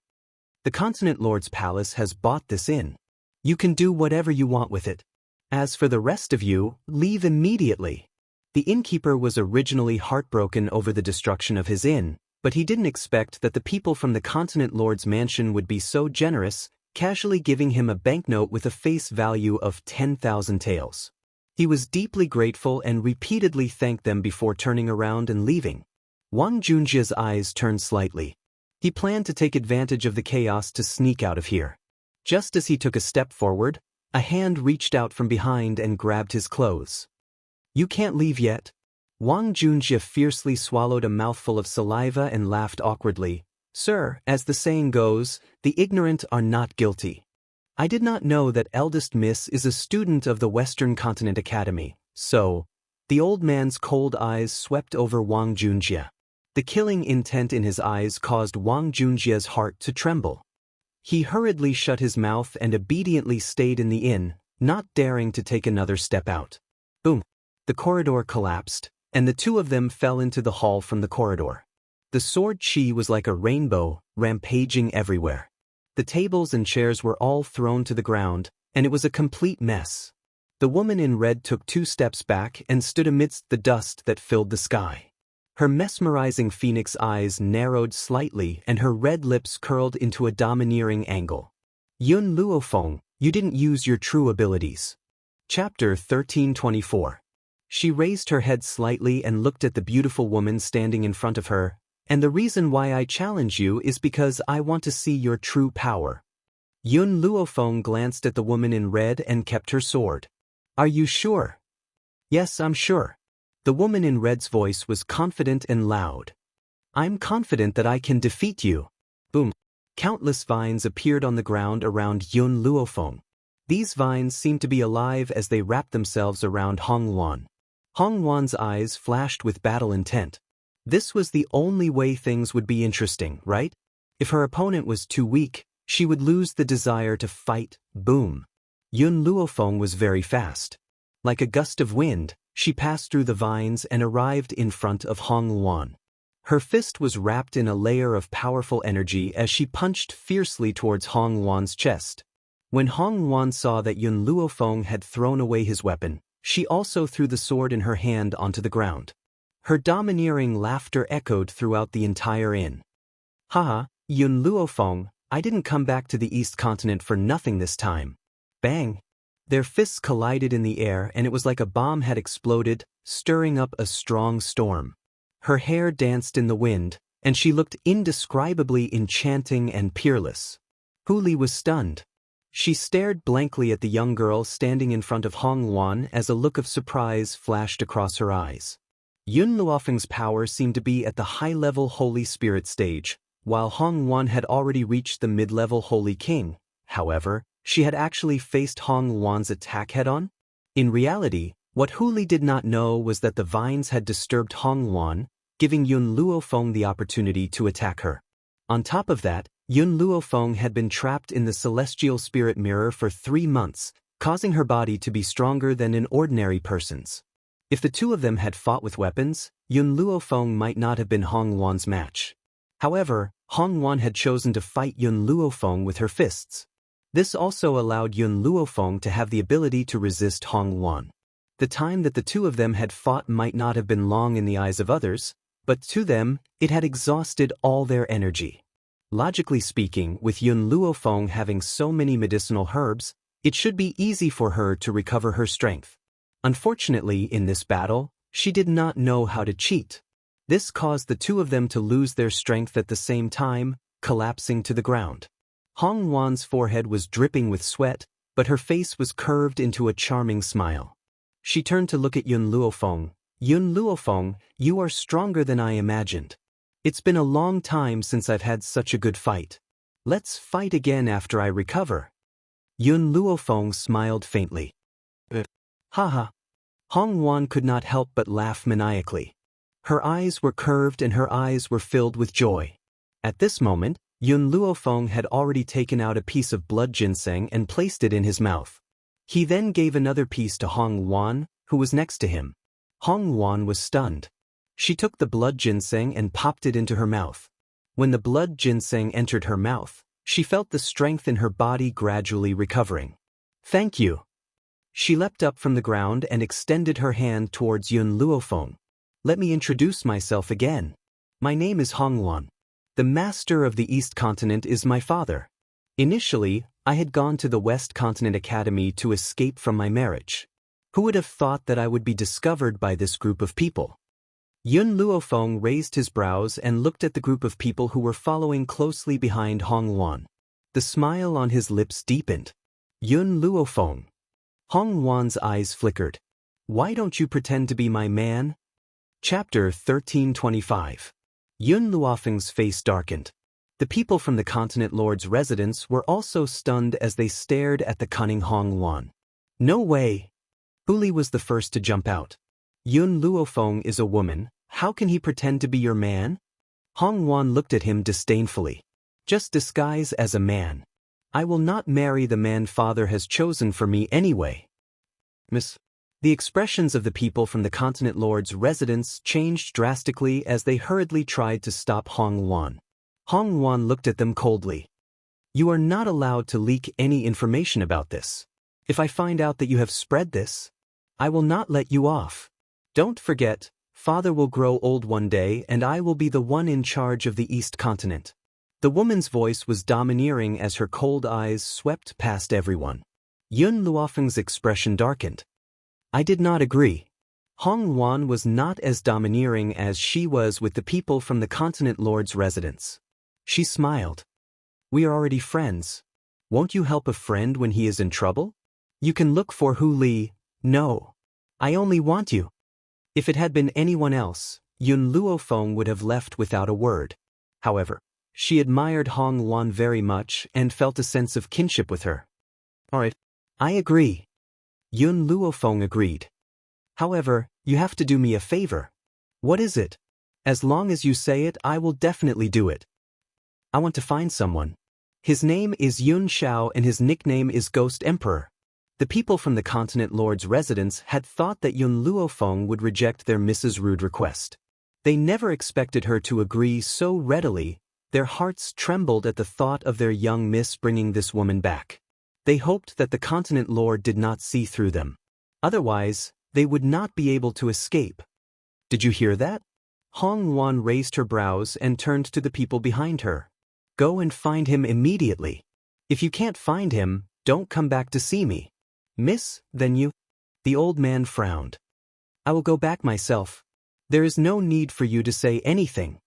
The Continent Lord's palace has bought this inn. You can do whatever you want with it. As for the rest of you, leave immediately. The innkeeper was originally heartbroken over the destruction of his inn, but he didn't expect that the people from the Continent Lord's mansion would be so generous, casually giving him a banknote with a face value of 10,000 taels. He was deeply grateful and repeatedly thanked them before turning around and leaving. Wang Junjia's eyes turned slightly. He planned to take advantage of the chaos to sneak out of here. Just as he took a step forward, a hand reached out from behind and grabbed his clothes. You can't leave yet. Wang Junjia fiercely swallowed a mouthful of saliva and laughed awkwardly. Sir, as the saying goes, the ignorant are not guilty. I did not know that eldest miss is a student of the Western Continent Academy, so... The old man's cold eyes swept over Wang Junjia. The killing intent in his eyes caused Wang Junjia's heart to tremble. He hurriedly shut his mouth and obediently stayed in the inn, not daring to take another step out. Boom! The corridor collapsed, and the two of them fell into the hall from the corridor. The sword chi was like a rainbow, rampaging everywhere. The tables and chairs were all thrown to the ground, and it was a complete mess. The woman in red took 2 steps back and stood amidst the dust that filled the sky. Her mesmerizing phoenix eyes narrowed slightly and her red lips curled into a domineering angle. Yun Luofeng, you didn't use your true abilities. Chapter 1324. She raised her head slightly and looked at the beautiful woman standing in front of her. And the reason why I challenge you is because I want to see your true power. Yun Luofeng glanced at the woman in red and kept her sword. Are you sure? Yes, I'm sure. The woman in red's voice was confident and loud. I'm confident that I can defeat you. Boom. Countless vines appeared on the ground around Yun Luofeng. These vines seemed to be alive as they wrapped themselves around Hong Wan. Hong Wan's eyes flashed with battle intent. This was the only way things would be interesting, right? If her opponent was too weak, she would lose the desire to fight. Boom. Yun Luofeng was very fast. Like a gust of wind, she passed through the vines and arrived in front of Hong Wan. Her fist was wrapped in a layer of powerful energy as she punched fiercely towards Hong Wan's chest. When Hong Wan saw that Yun Luofeng had thrown away his weapon, she also threw the sword in her hand onto the ground. Her domineering laughter echoed throughout the entire inn. Haha, Yun Luofeng, I didn't come back to the East Continent for nothing this time. Bang! Their fists collided in the air and it was like a bomb had exploded, stirring up a strong storm. Her hair danced in the wind, and she looked indescribably enchanting and peerless. Huli was stunned. She stared blankly at the young girl standing in front of Hong Wan as a look of surprise flashed across her eyes. Yun Luofeng's power seemed to be at the high-level Holy Spirit stage, while Hong Wan had already reached the mid-level Holy King. However, she had actually faced Hong Wan's attack head-on. In reality, what Huli did not know was that the vines had disturbed Hong Wan, giving Yun Luofeng the opportunity to attack her. On top of that, Yun Luofeng had been trapped in the celestial spirit mirror for 3 months, causing her body to be stronger than an ordinary person's. If the two of them had fought with weapons, Yun Luofeng might not have been Hong Wan's match. However, Hong Wan had chosen to fight Yun Luofeng with her fists. This also allowed Yun Luofeng to have the ability to resist Hong Wan. The time that the two of them had fought might not have been long in the eyes of others, but to them, it had exhausted all their energy. Logically speaking, with Yun Luofeng having so many medicinal herbs, it should be easy for her to recover her strength. Unfortunately, in this battle, she did not know how to cheat. This caused the two of them to lose their strength at the same time, collapsing to the ground. Hong Wan's forehead was dripping with sweat, but her face was curved into a charming smile. She turned to look at Yun Luofeng. Yun Luofeng, you are stronger than I imagined. It's been a long time since I've had such a good fight. Let's fight again after I recover. Yun Luofeng smiled faintly. Haha. Hong Wan could not help but laugh maniacally. Her eyes were curved and her eyes were filled with joy. At this moment, Yun Luofeng had already taken out a piece of blood ginseng and placed it in his mouth. He then gave another piece to Hong Wan, who was next to him. Hong Wan was stunned. She took the blood ginseng and popped it into her mouth. When the blood ginseng entered her mouth, she felt the strength in her body gradually recovering. Thank you. She leapt up from the ground and extended her hand towards Yun Luofeng. Let me introduce myself again. My name is Hong Luan. The master of the East Continent is my father. Initially, I had gone to the West Continent Academy to escape from my marriage. Who would have thought that I would be discovered by this group of people? Yun Luofeng raised his brows and looked at the group of people who were following closely behind Hong Luan. The smile on his lips deepened. Yun Luofeng. Hong Luan's eyes flickered. Why don't you pretend to be my man? Chapter 1325. Yun Luofeng's face darkened. The people from the Continent Lord's residence were also stunned as they stared at the cunning Hong Luan. No way! Huli was the first to jump out. Yun Luofeng is a woman, how can he pretend to be your man? Hong Luan looked at him disdainfully. Just disguise as a man. I will not marry the man father has chosen for me anyway. Miss. The expressions of the people from the Continent Lord's residence changed drastically as they hurriedly tried to stop Hong Luan. Hong Luan looked at them coldly. You are not allowed to leak any information about this. If I find out that you have spread this, I will not let you off. Don't forget, father will grow old one day and I will be the one in charge of the East Continent. The woman's voice was domineering as her cold eyes swept past everyone. Yun Luofeng's expression darkened. I did not agree. Hong Luan was not as domineering as she was with the people from the Continent Lord's residence. She smiled. We are already friends. Won't you help a friend when he is in trouble? You can look for Hu Li. No. I only want you. If it had been anyone else, Yun Luofeng would have left without a word. However, she admired Hong Luan very much and felt a sense of kinship with her. Alright. I agree. Yun Luofeng agreed. However, you have to do me a favor. What is it? As long as you say it, I will definitely do it. I want to find someone. His name is Yun Xiao and his nickname is Ghost Emperor. The people from the Continent Lord's residence had thought that Yun Luofeng would reject their Mrs. Rude request. They never expected her to agree so readily. Their hearts trembled at the thought of their young miss bringing this woman back. They hoped that the Continent Lord did not see through them. Otherwise, they would not be able to escape. Did you hear that? Hong Luan raised her brows and turned to the people behind her. Go and find him immediately. If you can't find him, don't come back to see me. Miss, then you... The old man frowned. I will go back myself. There is no need for you to say anything.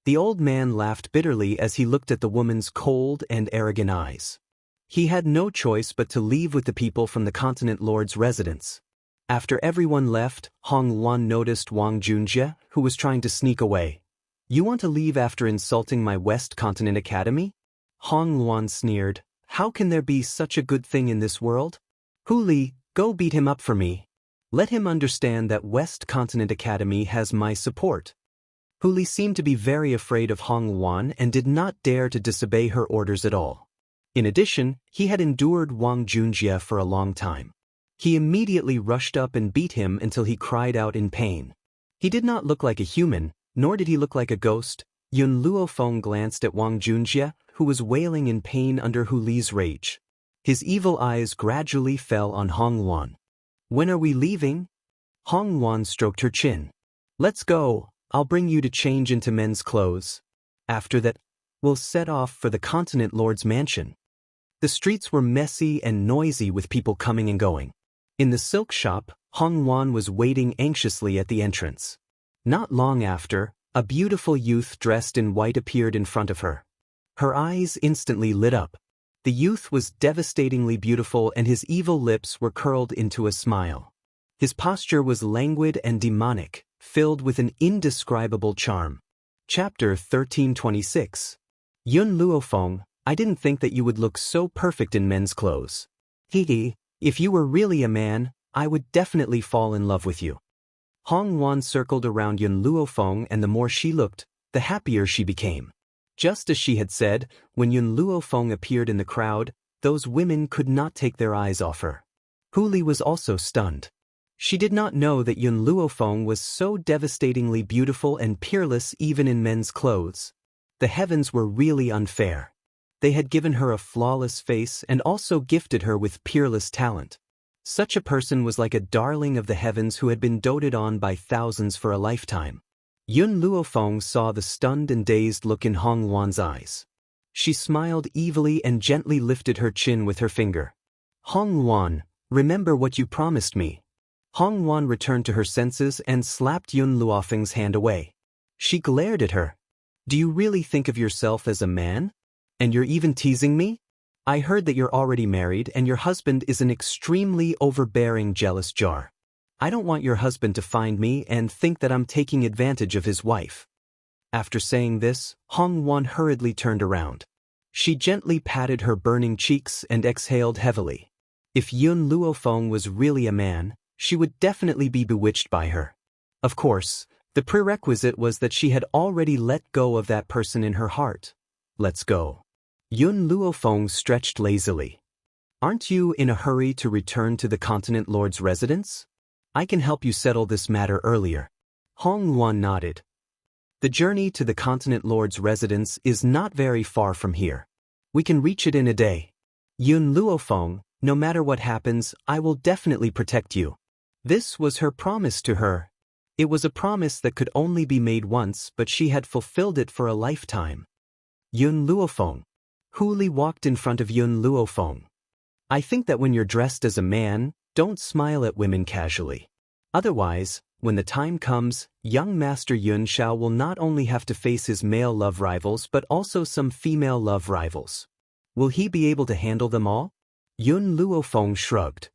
The old man laughed bitterly as he looked at the woman's cold and arrogant eyes. He had no choice but to leave with the people from the Continent Lord's residence. After everyone left, Hong Luan noticed Wang Junjie, who was trying to sneak away. You want to leave after insulting my West Continent Academy? Hong Luan sneered. How can there be such a good thing in this world? Hu Li, go beat him up for me. Let him understand that West Continent Academy has my support. Hu Li seemed to be very afraid of Hong Luan and did not dare to disobey her orders at all. In addition, he had endured Wang Junjie for a long time. He immediately rushed up and beat him until he cried out in pain. He did not look like a human, nor did he look like a ghost. Yun Luofeng glanced at Wang Junjie, who was wailing in pain under Hu Li's rage. His evil eyes gradually fell on Hong Luan. When are we leaving? Hong Luan stroked her chin. Let's go, I'll bring you to change into men's clothes. After that, we'll set off for the Continent Lord's mansion. The streets were messy and noisy with people coming and going. In the silk shop, Hong Luan was waiting anxiously at the entrance. Not long after, a beautiful youth dressed in white appeared in front of her. Her eyes instantly lit up. The youth was devastatingly beautiful and his evil lips were curled into a smile. His posture was languid and demonic, filled with an indescribable charm. Chapter 1326. Yun Luofeng, I didn't think that you would look so perfect in men's clothes. Hee, if you were really a man, I would definitely fall in love with you. Hong Luan circled around Yun Luofeng and the more she looked, the happier she became. Just as she had said, when Yun Luofeng appeared in the crowd, those women could not take their eyes off her. Hu Li was also stunned. She did not know that Yun Luofeng was so devastatingly beautiful and peerless even in men's clothes. The heavens were really unfair. They had given her a flawless face and also gifted her with peerless talent. Such a person was like a darling of the heavens who had been doted on by thousands for a lifetime. Yun Luofeng saw the stunned and dazed look in Hong Wan's eyes. She smiled evilly and gently lifted her chin with her finger. Hong Wan, remember what you promised me. Hong Wan returned to her senses and slapped Yun Luofeng's hand away. She glared at her. Do you really think of yourself as a man? And you're even teasing me? I heard that you're already married and your husband is an extremely overbearing jealous jar. I don't want your husband to find me and think that I'm taking advantage of his wife. After saying this, Hong Wan hurriedly turned around. She gently patted her burning cheeks and exhaled heavily. If Yun Luofeng was really a man, she would definitely be bewitched by her. Of course, the prerequisite was that she had already let go of that person in her heart. Let's go. Yun Luofeng stretched lazily. Aren't you in a hurry to return to the Continent Lord's residence? I can help you settle this matter earlier. Hong Wan nodded. The journey to the Continent Lord's residence is not very far from here. We can reach it in a day. Yun Luofeng, no matter what happens, I will definitely protect you. This was her promise to her. It was a promise that could only be made once, but she had fulfilled it for a lifetime. Yun Luofeng. Hu Li walked in front of Yun Luofeng. I think that when you're dressed as a man, don't smile at women casually. Otherwise, when the time comes, young Master Yun Shao will not only have to face his male love rivals but also some female love rivals. Will he be able to handle them all? Yun Luofeng shrugged.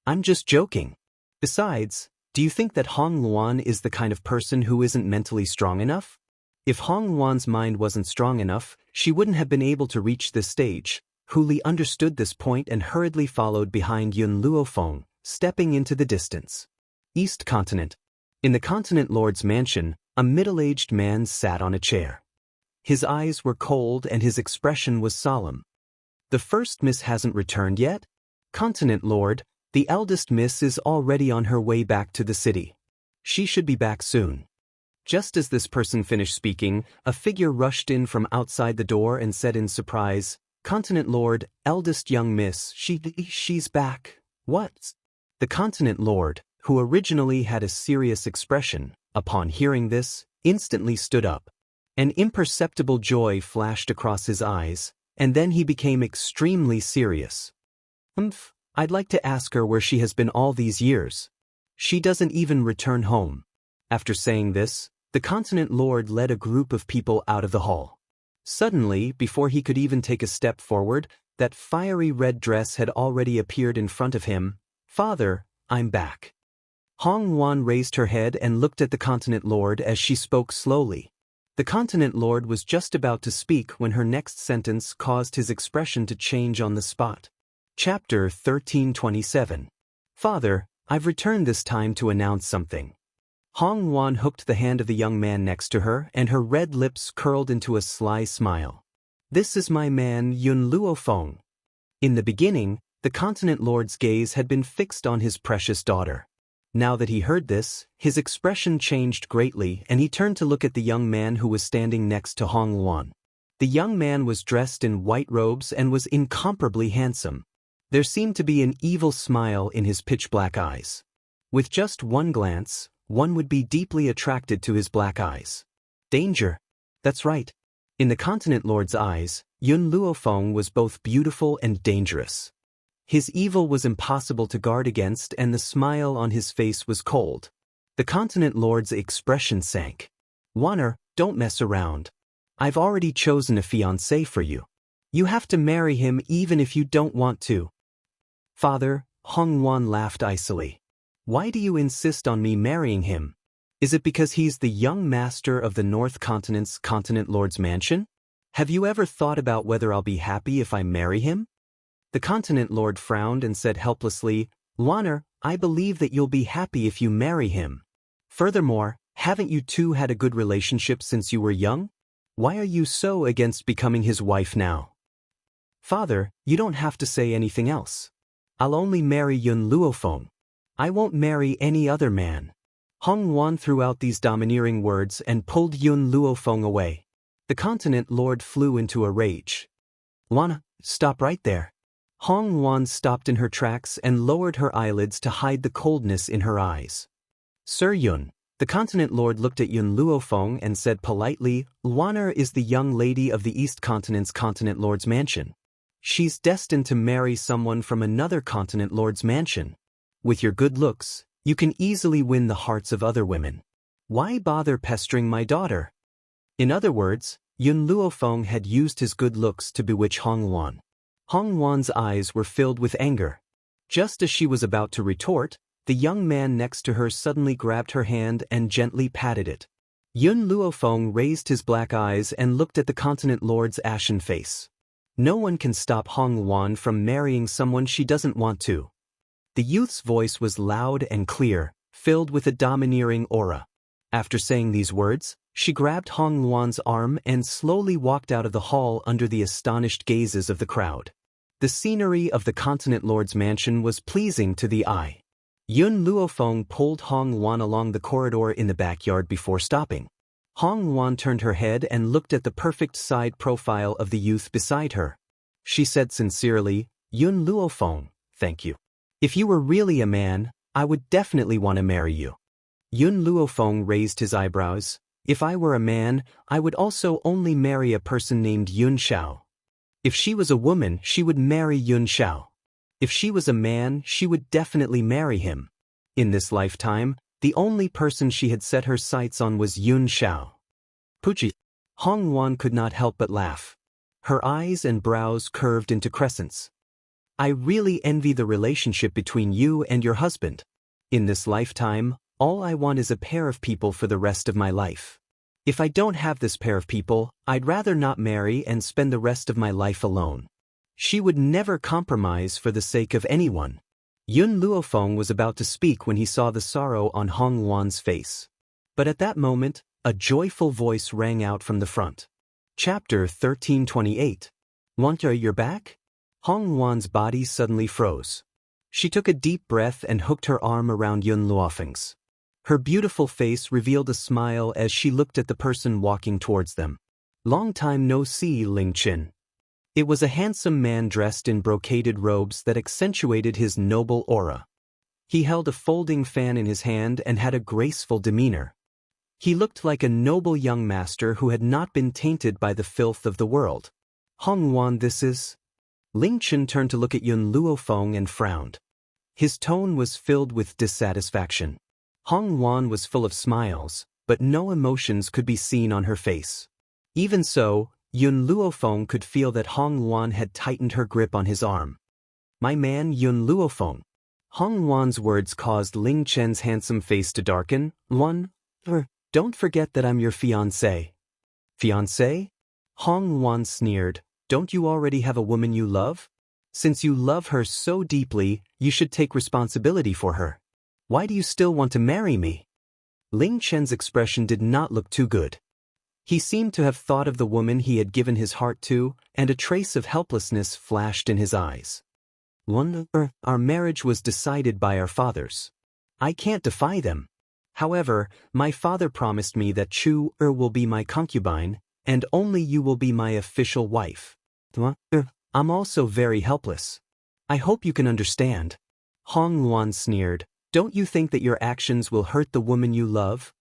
I'm just joking. Besides, do you think that Hong Luan is the kind of person who isn't mentally strong enough? If Hong Luan's mind wasn't strong enough, she wouldn't have been able to reach this stage. Hu Li understood this point and hurriedly followed behind Yun Luofeng, stepping into the distance. East Continent. In the Continent Lord's mansion, a middle-aged man sat on a chair. His eyes were cold and his expression was solemn. The first miss hasn't returned yet? Continent Lord, the eldest miss is already on her way back to the city. She should be back soon. Just as this person finished speaking, a figure rushed in from outside the door and said in surprise, Continent Lord, eldest young miss, she's back. What? The Continent Lord, who originally had a serious expression, upon hearing this, instantly stood up. An imperceptible joy flashed across his eyes, and then he became extremely serious. I'd like to ask her where she has been all these years. She doesn't even return home. After saying this, the Continent Lord led a group of people out of the hall. Suddenly, before he could even take a step forward, that fiery red dress had already appeared in front of him. Father, I'm back. Hong Wan raised her head and looked at the Continent Lord as she spoke slowly. The Continent Lord was just about to speak when her next sentence caused his expression to change on the spot. Chapter 1327. Father, I've returned this time to announce something. Hong Wan hooked the hand of the young man next to her and her red lips curled into a sly smile. This is my man Yun Luofeng. In the beginning, the Continent Lord's gaze had been fixed on his precious daughter. Now that he heard this, his expression changed greatly and he turned to look at the young man who was standing next to Hong Wan. The young man was dressed in white robes and was incomparably handsome. There seemed to be an evil smile in his pitch-black eyes. With just one glance, one would be deeply attracted to his black eyes. Danger. That's right. In the Continent Lord's eyes, Yun Luofeng was both beautiful and dangerous. His evil was impossible to guard against and the smile on his face was cold. The Continent Lord's expression sank. Wanner, don't mess around. I've already chosen a fiancé for you. You have to marry him even if you don't want to. Father, Hong Wan laughed icily. Why do you insist on me marrying him? Is it because he's the young master of the North Continent's Continent Lord's mansion? Have you ever thought about whether I'll be happy if I marry him? The Continent Lord frowned and said helplessly, Wanner, I believe that you'll be happy if you marry him. Furthermore, haven't you two had a good relationship since you were young? Why are you so against becoming his wife now? Father, you don't have to say anything else. I'll only marry Yun Luofeng. I won't marry any other man. Hong Wan threw out these domineering words and pulled Yun Luofeng away. The Continent Lord flew into a rage. Wana, stop right there. Hong Wan stopped in her tracks and lowered her eyelids to hide the coldness in her eyes. Sir Yun, the Continent Lord looked at Yun Luofeng and said politely, Wana is the young lady of the East Continent's Continent Lord's mansion. She's destined to marry someone from another Continent Lord's mansion. With your good looks, you can easily win the hearts of other women. Why bother pestering my daughter? In other words, Yun Luofeng had used his good looks to bewitch Hong Wan. Hong Wan's eyes were filled with anger. Just as she was about to retort, the young man next to her suddenly grabbed her hand and gently patted it. Yun Luofeng raised his black eyes and looked at the Continent Lord's ashen face. No one can stop Hong Wan from marrying someone she doesn't want to. The youth's voice was loud and clear, filled with a domineering aura. After saying these words, she grabbed Hong Wan's arm and slowly walked out of the hall under the astonished gazes of the crowd. The scenery of the Continent Lord's mansion was pleasing to the eye. Yun Luofeng pulled Hong Wan along the corridor in the backyard before stopping. Hong Wan turned her head and looked at the perfect side profile of the youth beside her. She said sincerely, Yun Luofeng, thank you. If you were really a man, I would definitely want to marry you. Yun Luofeng raised his eyebrows. If I were a man, I would also only marry a person named Yun Xiao. If she was a woman, she would marry Yun Xiao. If she was a man, she would definitely marry him. In this lifetime, the only person she had set her sights on was Yun Xiao. Puchi. Hong Wan could not help but laugh. Her eyes and brows curved into crescents. I really envy the relationship between you and your husband. In this lifetime, all I want is a pair of people for the rest of my life. If I don't have this pair of people, I'd rather not marry and spend the rest of my life alone. She would never compromise for the sake of anyone. Yun Luofeng was about to speak when he saw the sorrow on Hong Wan's face. But at that moment, a joyful voice rang out from the front. Chapter 1328. Wanta, you're back? Hong Wan's body suddenly froze. She took a deep breath and hooked her arm around Yun Luofeng's. Her beautiful face revealed a smile as she looked at the person walking towards them. Long time no see, Ling Qin. It was a handsome man dressed in brocaded robes that accentuated his noble aura. He held a folding fan in his hand and had a graceful demeanor. He looked like a noble young master who had not been tainted by the filth of the world. Hong Wan, this is... Ling Qin turned to look at Yun Luofeng and frowned. His tone was filled with dissatisfaction. Hong Wan was full of smiles, but no emotions could be seen on her face. Even so, Yun Luofeng could feel that Hong Wan had tightened her grip on his arm. My man Yun Luofeng. Hong Wan's words caused Ling Chen's handsome face to darken. Don't forget that I'm your fiancé. Fiancé? Hong Wan sneered. Don't you already have a woman you love? Since you love her so deeply, you should take responsibility for her. Why do you still want to marry me? Ling Chen's expression did not look too good. He seemed to have thought of the woman he had given his heart to, and a trace of helplessness flashed in his eyes. Our marriage was decided by our fathers. I can't defy them. However, my father promised me that Chu will be my concubine, and only you will be my official wife. I'm also very helpless. I hope you can understand. Hong Wan sneered. Don't you think that your actions will hurt the woman you love?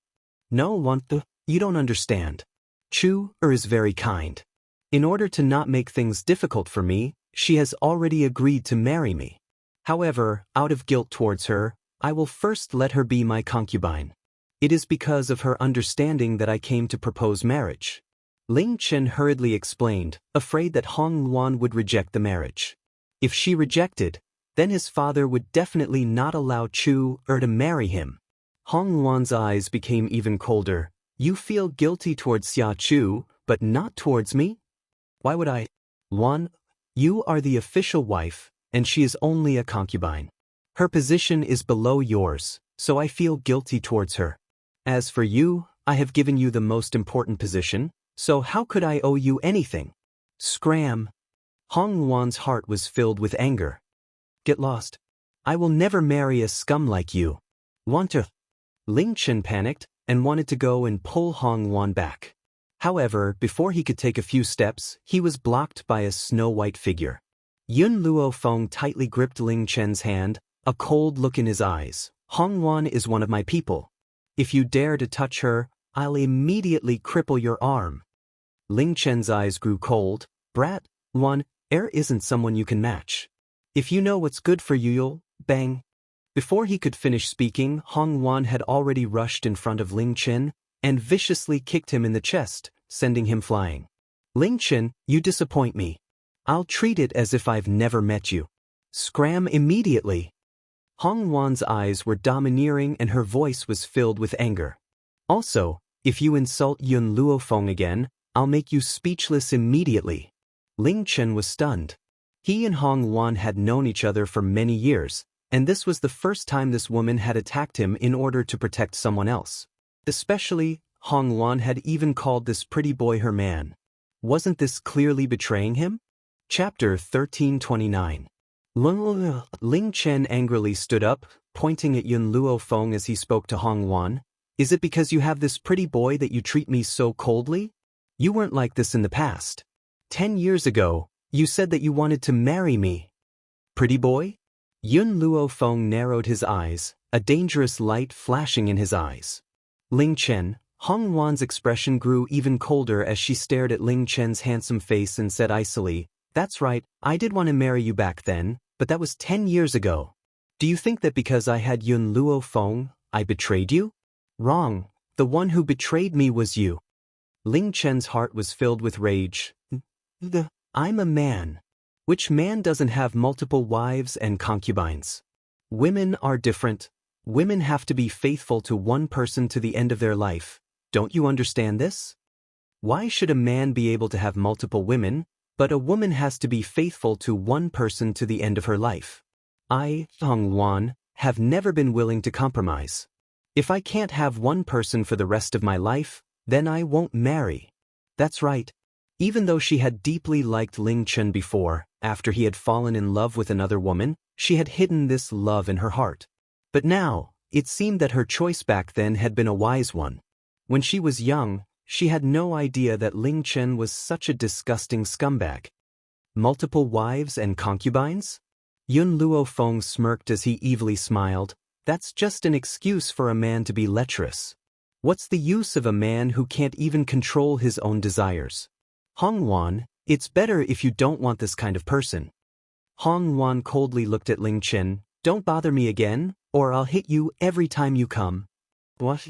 No, you don't understand. Chu is very kind. In order to not make things difficult for me, she has already agreed to marry me. However, out of guilt towards her, I will first let her be my concubine. It is because of her understanding that I came to propose marriage. Ling Chen hurriedly explained, afraid that Hong Wan would reject the marriage. If she rejected, then his father would definitely not allow Chu to marry him. Hong Wan's eyes became even colder. You feel guilty towards Xia Chu, but not towards me? Why would I? Wan, you are the official wife, and she is only a concubine. Her position is below yours, so I feel guilty towards her. As for you, I have given you the most important position, so how could I owe you anything? Scram. Hong Wan's heart was filled with anger. Get lost. I will never marry a scum like you. Want to? Ling Chen panicked and wanted to go and pull Hong Wan back. However, before he could take a few steps, he was blocked by a snow-white figure. Yun Luo Feng tightly gripped Ling Chen's hand, a cold look in his eyes. Hong Wan is one of my people. If you dare to touch her, I'll immediately cripple your arm. Ling Chen's eyes grew cold. Brat, Wan, isn't someone you can match. If you know what's good for you, you'll, bang. Before he could finish speaking, Hong Wan had already rushed in front of Ling Chen and viciously kicked him in the chest, sending him flying. Ling Chen, you disappoint me. I'll treat it as if I've never met you. Scram immediately. Hong Wan's eyes were domineering and her voice was filled with anger. Also, if you insult Yun Luo Feng again, I'll make you speechless immediately. Ling Chen was stunned. He and Hong Wan had known each other for many years, and this was the first time this woman had attacked him in order to protect someone else. Especially, Hong Wan had even called this pretty boy her man. Wasn't this clearly betraying him? Chapter 1329. Ling Chen angrily stood up, pointing at Yun Luo Feng as he spoke to Hong Wan. Is it because you have this pretty boy that you treat me so coldly? You weren't like this in the past. 10 years ago, you said that you wanted to marry me. Pretty boy? Yun Luo Feng narrowed his eyes, a dangerous light flashing in his eyes. Ling Chen, Hong Wan's expression grew even colder as she stared at Ling Chen's handsome face and said icily, that's right, I did want to marry you back then, but that was 10 years ago. Do you think that because I had Yun Luo Feng, I betrayed you? Wrong, the one who betrayed me was you. Ling Chen's heart was filled with rage. I'm a man. Which man doesn't have multiple wives and concubines? Women are different. Women have to be faithful to one person to the end of their life. Don't you understand this? Why should a man be able to have multiple women, but a woman has to be faithful to one person to the end of her life? I, Hong Wan, have never been willing to compromise. If I can't have one person for the rest of my life, then I won't marry. That's right. Even though she had deeply liked Ling Chen before, after he had fallen in love with another woman, she had hidden this love in her heart. But now, it seemed that her choice back then had been a wise one. When she was young, she had no idea that Ling Chen was such a disgusting scumbag. Multiple wives and concubines? Yun Luo Feng smirked as he evilly smiled. That's just an excuse for a man to be lecherous. What's the use of a man who can't even control his own desires? Hong Wan, it's better if you don't want this kind of person. Hong Wan coldly looked at Ling Chen. Don't bother me again, or I'll hit you every time you come. What?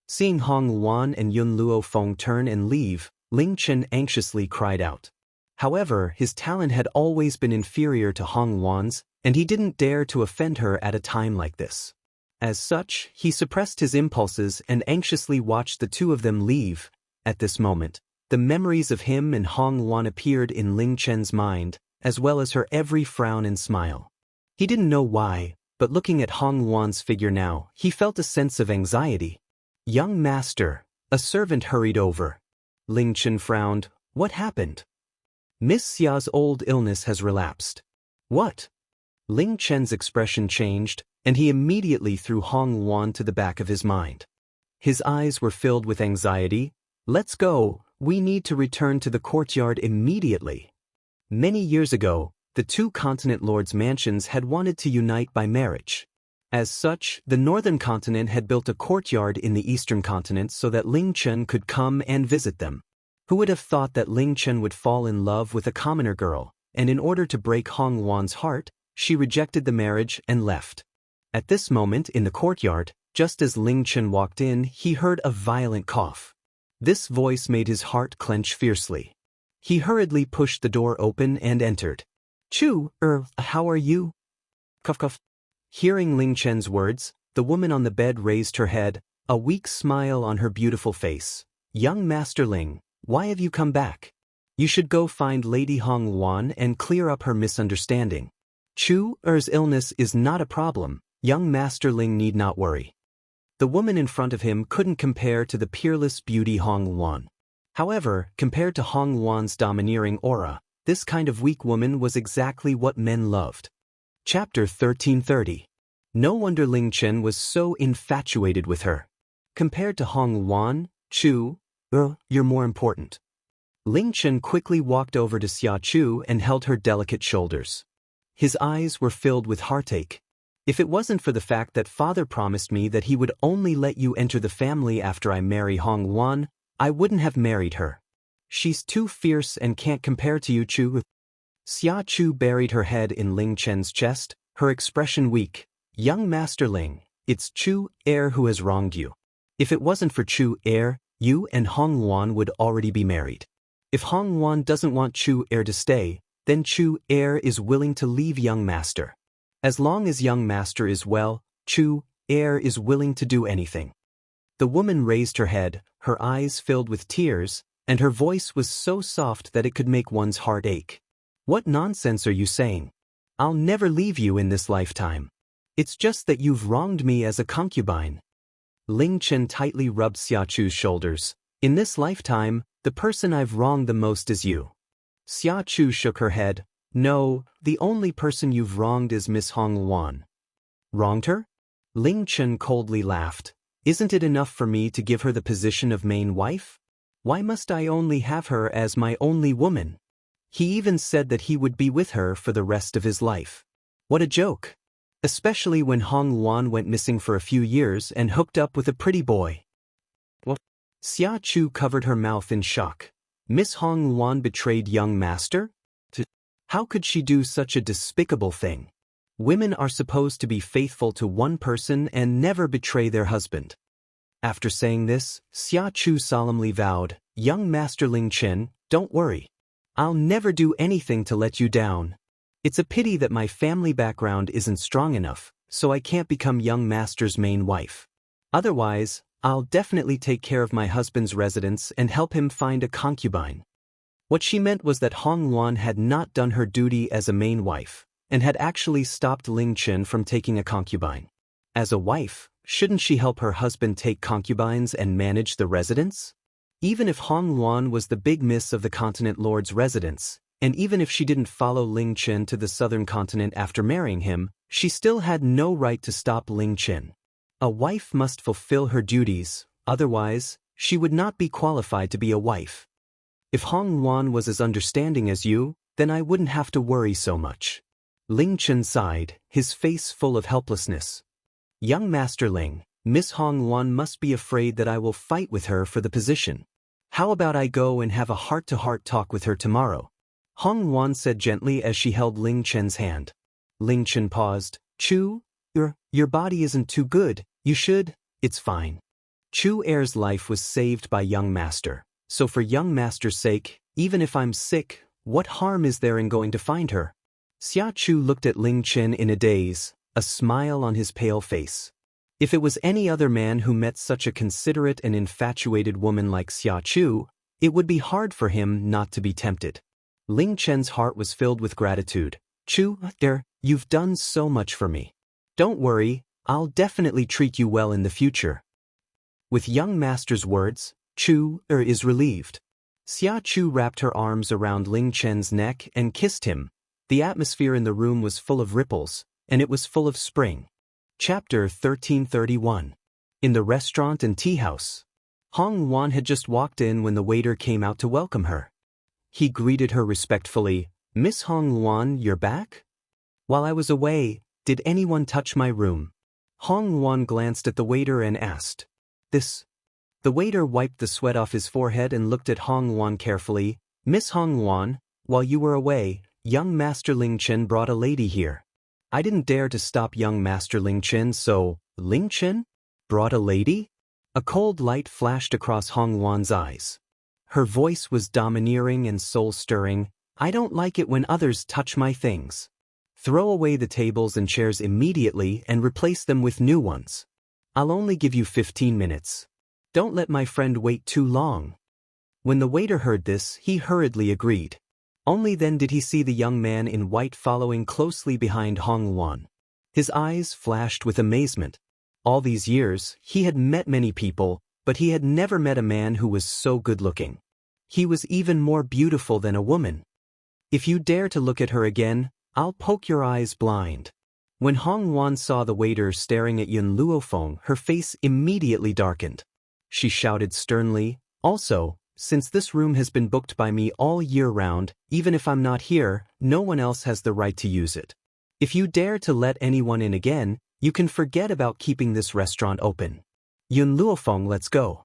Seeing Hong Wan and Yun Luo Feng turn and leave, Ling Chen anxiously cried out. However, his talent had always been inferior to Hong Wan's, and he didn't dare to offend her at a time like this. As such, he suppressed his impulses and anxiously watched the two of them leave. At this moment, the memories of him and Hong Wan appeared in Ling Chen's mind, as well as her every frown and smile. He didn't know why, but looking at Hong Wan's figure now, he felt a sense of anxiety. Young master, a servant hurried over. Ling Chen frowned. What happened? Miss Xia's old illness has relapsed. What? Ling Chen's expression changed, and he immediately threw Hong Wan to the back of his mind. His eyes were filled with anxiety. Let's go, we need to return to the courtyard immediately. Many years ago, the two continent lords' mansions had wanted to unite by marriage. As such, the northern continent had built a courtyard in the eastern continent so that Ling Chen could come and visit them. Who would have thought that Ling Chen would fall in love with a commoner girl, and in order to break Hong Wan's heart, she rejected the marriage and left. At this moment in the courtyard, just as Ling Chen walked in, he heard a violent cough. This voice made his heart clench fiercely. He hurriedly pushed the door open and entered. Chu, how are you? Cough cough. Hearing Ling Chen's words, the woman on the bed raised her head, a weak smile on her beautiful face. Young Master Ling, why have you come back? You should go find Lady Hong Wan and clear up her misunderstanding. Chu's illness is not a problem. Young Master Ling need not worry. The woman in front of him couldn't compare to the peerless beauty Hong Wan. However, compared to Hong Wan's domineering aura, this kind of weak woman was exactly what men loved. Chapter 1330. No wonder Ling Chen was so infatuated with her. Compared to Hong Wan, Chu, You're more important. Ling Chen quickly walked over to Xia Chu and held her delicate shoulders. His eyes were filled with heartache. If it wasn't for the fact that father promised me that he would only let you enter the family after I marry Hong Wan, I wouldn't have married her. She's too fierce and can't compare to you, Chu. Xia Chu buried her head in Ling Chen's chest, her expression weak. Young Master Ling, it's Chu Heir who has wronged you. If it wasn't for Chu Heir, you and Hong Wan would already be married. If Hong Wan doesn't want Chu Heir to stay, then Chu Heir is willing to leave Young Master. As long as Young Master is well, Chu Heir is willing to do anything. The woman raised her head, her eyes filled with tears, and her voice was so soft that it could make one's heart ache. What nonsense are you saying? I'll never leave you in this lifetime. It's just that you've wronged me as a concubine. Ling Chen tightly rubbed Xia Chu's shoulders. In this lifetime, the person I've wronged the most is you. Xia Chu shook her head. No, the only person you've wronged is Miss Hong Wan. Wronged her? Ling Chen coldly laughed. Isn't it enough for me to give her the position of main wife? Why must I only have her as my only woman? He even said that he would be with her for the rest of his life. What a joke! Especially when Hong Wan went missing for a few years and hooked up with a pretty boy. What? Xia Chu covered her mouth in shock. Miss Hong Wan betrayed Young Master? How could she do such a despicable thing? Women are supposed to be faithful to one person and never betray their husband. After saying this, Xia Chu solemnly vowed, Young Master Ling Chen, don't worry. I'll never do anything to let you down. It's a pity that my family background isn't strong enough, so I can't become Young Master's main wife. Otherwise, I'll definitely take care of my husband's residence and help him find a concubine. What she meant was that Hong Wan had not done her duty as a main wife, and had actually stopped Ling Chen from taking a concubine. As a wife, shouldn't she help her husband take concubines and manage the residence? Even if Hong Wan was the big miss of the continent lord's residence, and even if she didn't follow Ling Chen to the southern continent after marrying him, she still had no right to stop Ling Chen. A wife must fulfill her duties, otherwise, she would not be qualified to be a wife. If Hong Wan was as understanding as you, then I wouldn't have to worry so much. Ling Chen sighed, his face full of helplessness. Young Master Ling, Miss Hong Wan must be afraid that I will fight with her for the position. How about I go and have a heart-to-heart talk with her tomorrow? Hong Wan said gently as she held Ling Chen's hand. Ling Chen paused. Chu, your body isn't too good, you should. It's fine. Chu Heir's life was saved by Young Master. So for Young Master's sake, even if I'm sick, what harm is there in going to find her? Xia Chu looked at Ling Chen in a daze, a smile on his pale face. If it was any other man who met such a considerate and infatuated woman like Xia Chu, it would be hard for him not to be tempted. Ling Chen's heart was filled with gratitude. Chu, you've done so much for me. Don't worry, I'll definitely treat you well in the future. With Young Master's words, Chu is relieved. Xia Chu wrapped her arms around Ling Chen's neck and kissed him. The atmosphere in the room was full of ripples, and it was full of spring. Chapter 1331. In the restaurant and tea house. Hong Wan had just walked in when the waiter came out to welcome her. He greeted her respectfully. Miss Hong Wan, you're back? While I was away, did anyone touch my room? Hong Wan glanced at the waiter and asked. This. The waiter wiped the sweat off his forehead and looked at Hong Wan carefully. Miss Hong Wan, while you were away, Young Master Ling Chen brought a lady here. I didn't dare to stop Young Master Ling Chen, so, Ling Chen? Brought a lady? A cold light flashed across Hong Wan's eyes. Her voice was domineering and soul-stirring. I don't like it when others touch my things. Throw away the tables and chairs immediately and replace them with new ones. I'll only give you 15 minutes. Don't let my friend wait too long. When the waiter heard this, he hurriedly agreed. Only then did he see the young man in white following closely behind Hong Wan. His eyes flashed with amazement. All these years, he had met many people, but he had never met a man who was so good-looking. He was even more beautiful than a woman. If you dare to look at her again, I'll poke your eyes blind. When Hong Wan saw the waiter staring at Yun Luofeng, her face immediately darkened. She shouted sternly, Also, since this room has been booked by me all year round, even if I'm not here, no one else has the right to use it. If you dare to let anyone in again, you can forget about keeping this restaurant open. Yun Luofeng, let's go.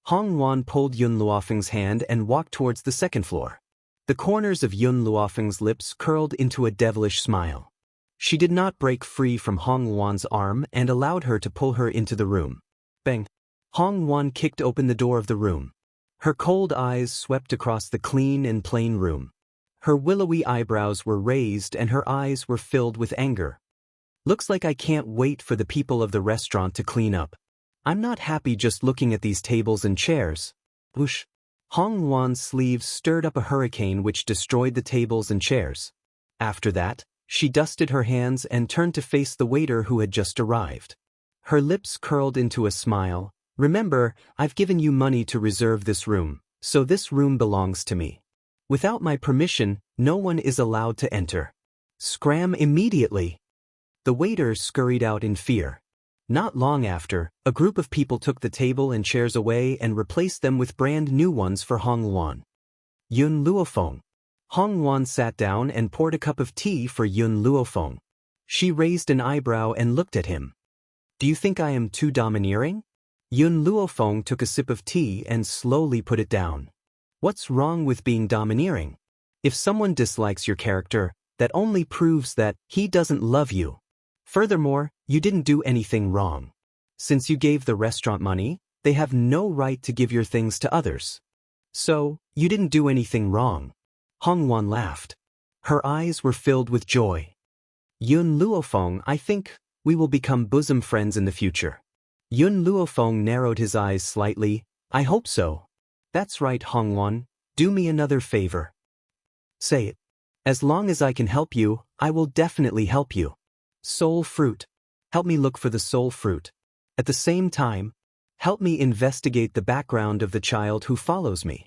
Hong Wan pulled Yun Luofeng's hand and walked towards the second floor. The corners of Yun Luofeng's lips curled into a devilish smile. She did not break free from Hong Wan's arm and allowed her to pull her into the room. Bang! Hong Wan kicked open the door of the room. Her cold eyes swept across the clean and plain room. Her willowy eyebrows were raised and her eyes were filled with anger. Looks like I can't wait for the people of the restaurant to clean up. I'm not happy just looking at these tables and chairs. Whoosh! Hong Wan's sleeves stirred up a hurricane which destroyed the tables and chairs. After that, she dusted her hands and turned to face the waiter who had just arrived. Her lips curled into a smile. Remember, I've given you money to reserve this room, so this room belongs to me. Without my permission, no one is allowed to enter. Scram immediately! The waiter scurried out in fear. Not long after, a group of people took the table and chairs away and replaced them with brand new ones for Hong Wan. Yun Luofeng. Hong Wan sat down and poured a cup of tea for Yun Luofeng. She raised an eyebrow and looked at him. Do you think I am too domineering? Yun Luofeng took a sip of tea and slowly put it down. What's wrong with being domineering? If someone dislikes your character, that only proves that he doesn't love you. Furthermore, you didn't do anything wrong. Since you gave the restaurant money, they have no right to give your things to others. So, you didn't do anything wrong. Hong Wan laughed. Her eyes were filled with joy. Yun Luofeng, I think we will become bosom friends in the future. Yun Luofeng narrowed his eyes slightly. I hope so. That's right, Hong Wan. Do me another favor. Say it. As long as I can help you, I will definitely help you. Soul fruit. Help me look for the soul fruit. At the same time, help me investigate the background of the child who follows me.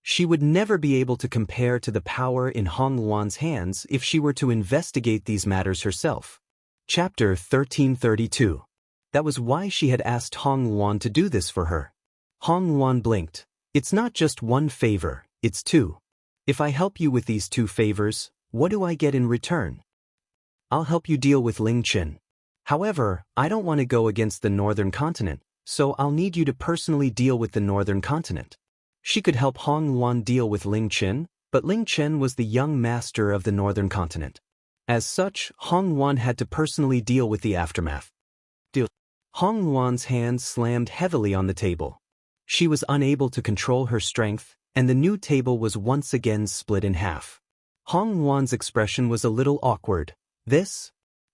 She would never be able to compare to the power in Hong Wan's hands if she were to investigate these matters herself. Chapter 1332. That was why she had asked Hong Wan to do this for her. Hong Wan blinked. It's not just one favor, it's two. If I help you with these two favors, what do I get in return? I'll help you deal with Ling Chen. However, I don't want to go against the Northern Continent, so I'll need you to personally deal with the Northern Continent. She could help Hong Wan deal with Ling Chen, but Ling Chen was the young master of the Northern Continent. As such, Hong Wan had to personally deal with the aftermath. Deal. Hong Wan's hands slammed heavily on the table. She was unable to control her strength, and the new table was once again split in half. Hong Wan's expression was a little awkward.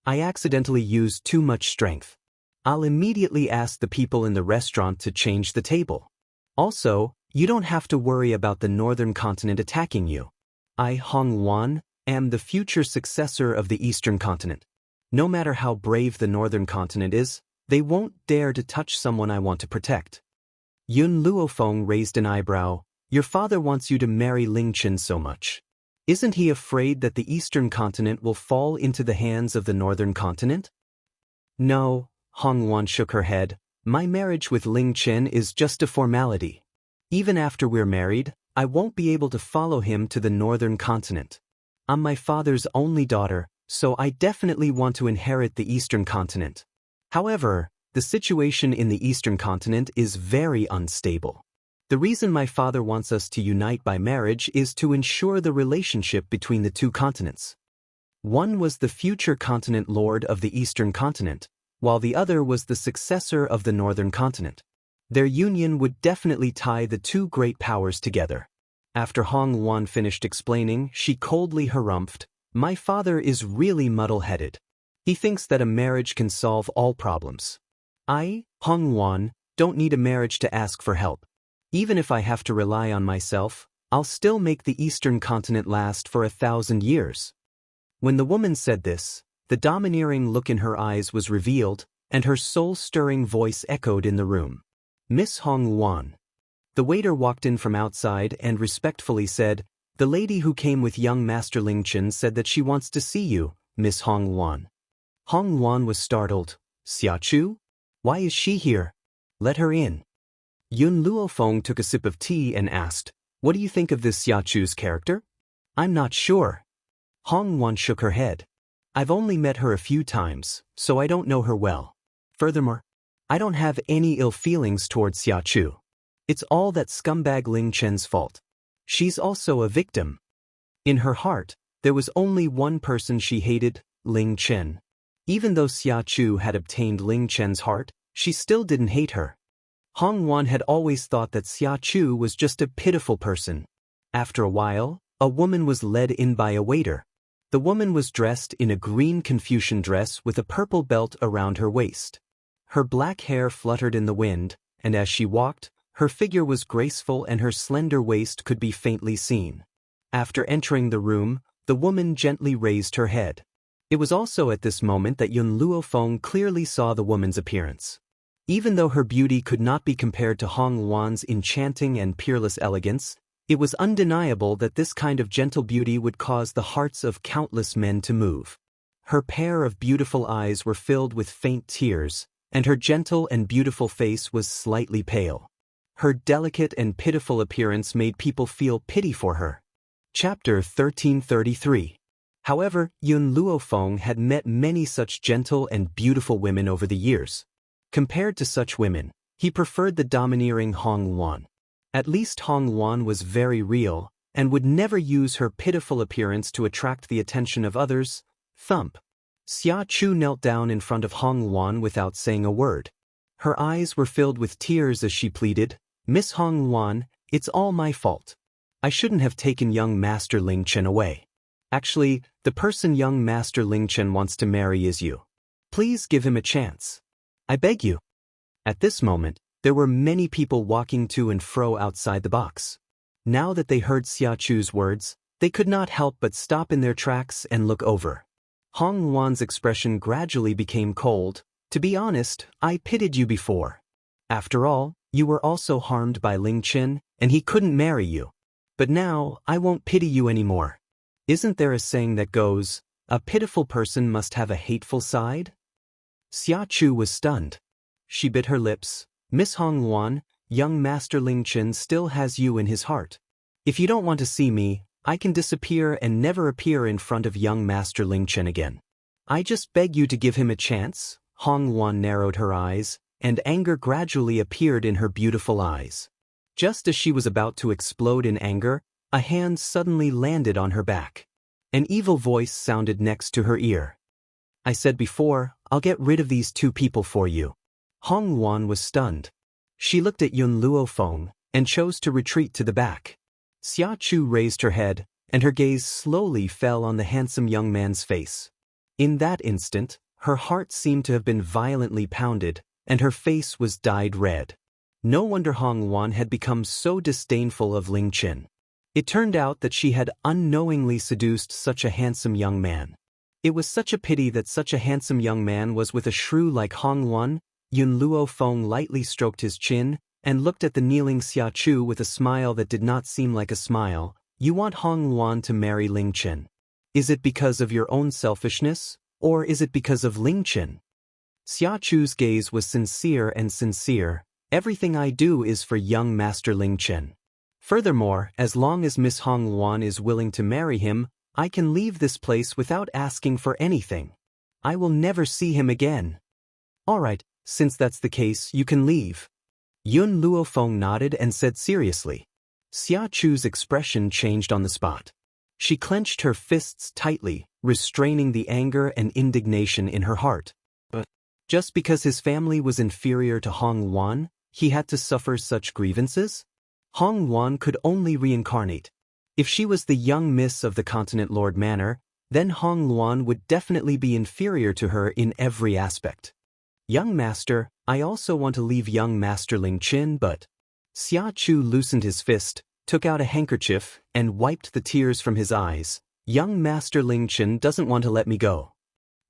I accidentally used too much strength. I'll immediately ask the people in the restaurant to change the table. Also, you don't have to worry about the Northern Continent attacking you. I, Hong Wan, am the future successor of the Eastern Continent. No matter how brave the Northern Continent is, they won't dare to touch someone I want to protect. Yun Luofeng raised an eyebrow. Your father wants you to marry Ling Chen so much. Isn't he afraid that the Eastern Continent will fall into the hands of the Northern Continent? No, Hong Wan shook her head. My marriage with Ling Chen is just a formality. Even after we're married, I won't be able to follow him to the Northern Continent. I'm my father's only daughter, so I definitely want to inherit the Eastern Continent. However, the situation in the Eastern Continent is very unstable. The reason my father wants us to unite by marriage is to ensure the relationship between the two continents. One was the future continent lord of the Eastern Continent, while the other was the successor of the Northern Continent. Their union would definitely tie the two great powers together. After Hong Wan finished explaining, she coldly harumphed, My father is really muddle-headed. He thinks that a marriage can solve all problems. I, Hong Wan, don't need a marriage to ask for help. Even if I have to rely on myself, I'll still make the Eastern Continent last for 1,000 years. When the woman said this, the domineering look in her eyes was revealed, and her soul-stirring voice echoed in the room. Miss Hong Wan. The waiter walked in from outside and respectfully said, The lady who came with young Master Ling Chen said that she wants to see you, Miss Hong Wan. Hong Wan was startled. Xiachu? Why is she here? Let her in. Yun Luofeng took a sip of tea and asked, "What do you think of this Xiachu's character?" "I'm not sure." Hong Wan shook her head. "I've only met her a few times, so I don't know her well. Furthermore, I don't have any ill feelings towards Xiachu. It's all that scumbag Ling Chen's fault. She's also a victim." In her heart, there was only one person she hated, Ling Chen. Even though Xiachu had obtained Ling Chen's heart, she still didn't hate her. Hong Wan had always thought that Xiachu was just a pitiful person. After a while, a woman was led in by a waiter. The woman was dressed in a green Confucian dress with a purple belt around her waist. Her black hair fluttered in the wind, and as she walked, her figure was graceful and her slender waist could be faintly seen. After entering the room, the woman gently raised her head. It was also at this moment that Yun Luofeng clearly saw the woman's appearance. Even though her beauty could not be compared to Hong Wan's enchanting and peerless elegance, it was undeniable that this kind of gentle beauty would cause the hearts of countless men to move. Her pair of beautiful eyes were filled with faint tears, and her gentle and beautiful face was slightly pale. Her delicate and pitiful appearance made people feel pity for her. Chapter 1333. However, Yun Luofeng had met many such gentle and beautiful women over the years. Compared to such women, he preferred the domineering Hong Wan. At least Hong Wan was very real, and would never use her pitiful appearance to attract the attention of others. Thump. Xiachu knelt down in front of Hong Wan without saying a word. Her eyes were filled with tears as she pleaded, "Miss Hong Wan, it's all my fault. I shouldn't have taken young Master Ling Chen away. Actually, the person young Master Ling Chen wants to marry is you. Please give him a chance. I beg you." At this moment, there were many people walking to and fro outside the box. Now that they heard Xiachu's words, they could not help but stop in their tracks and look over. Hong Wan's expression gradually became cold. "To be honest, I pitied you before. After all, you were also harmed by Ling Chen, and he couldn't marry you. But now, I won't pity you anymore. Isn't there a saying that goes, a pitiful person must have a hateful side?" Xiachu was stunned. She bit her lips. "Miss Hong Wan, young Master Ling Chen still has you in his heart. If you don't want to see me, I can disappear and never appear in front of young Master Ling Chen again. I just beg you to give him a chance." Hong Wan narrowed her eyes, and anger gradually appeared in her beautiful eyes. Just as she was about to explode in anger, a hand suddenly landed on her back. An evil voice sounded next to her ear. "I said before, I'll get rid of these two people for you." Hong Wan was stunned. She looked at Yun Luofeng and chose to retreat to the back. Xiachu raised her head, and her gaze slowly fell on the handsome young man's face. In that instant, her heart seemed to have been violently pounded, and her face was dyed red. No wonder Hong Wan had become so disdainful of Ling Chen. It turned out that she had unknowingly seduced such a handsome young man. It was such a pity that such a handsome young man was with a shrew like Hong Wan. Yun Luofeng lightly stroked his chin, and looked at the kneeling Xiachu with a smile that did not seem like a smile. "You want Hong Wan to marry Ling Chen. Is it because of your own selfishness, or is it because of Ling Chen?" Xiachu's gaze was sincere and sincere. "Everything I do is for young Master Ling Chen. Furthermore, as long as Miss Hong Wan is willing to marry him, I can leave this place without asking for anything. I will never see him again." "All right, since that's the case, you can leave." Yun Luofeng nodded and said seriously. Xiachu's expression changed on the spot. She clenched her fists tightly, restraining the anger and indignation in her heart. But just because his family was inferior to Hong Wan, he had to suffer such grievances? Hong Wan could only reincarnate. If she was the young miss of the Continent Lord Manor, then Hong Wan would definitely be inferior to her in every aspect. "Young Master, I also want to leave young Master Ling Chen, but..." Xiachu loosened his fist, took out a handkerchief, and wiped the tears from his eyes. "Young Master Ling Chen doesn't want to let me go."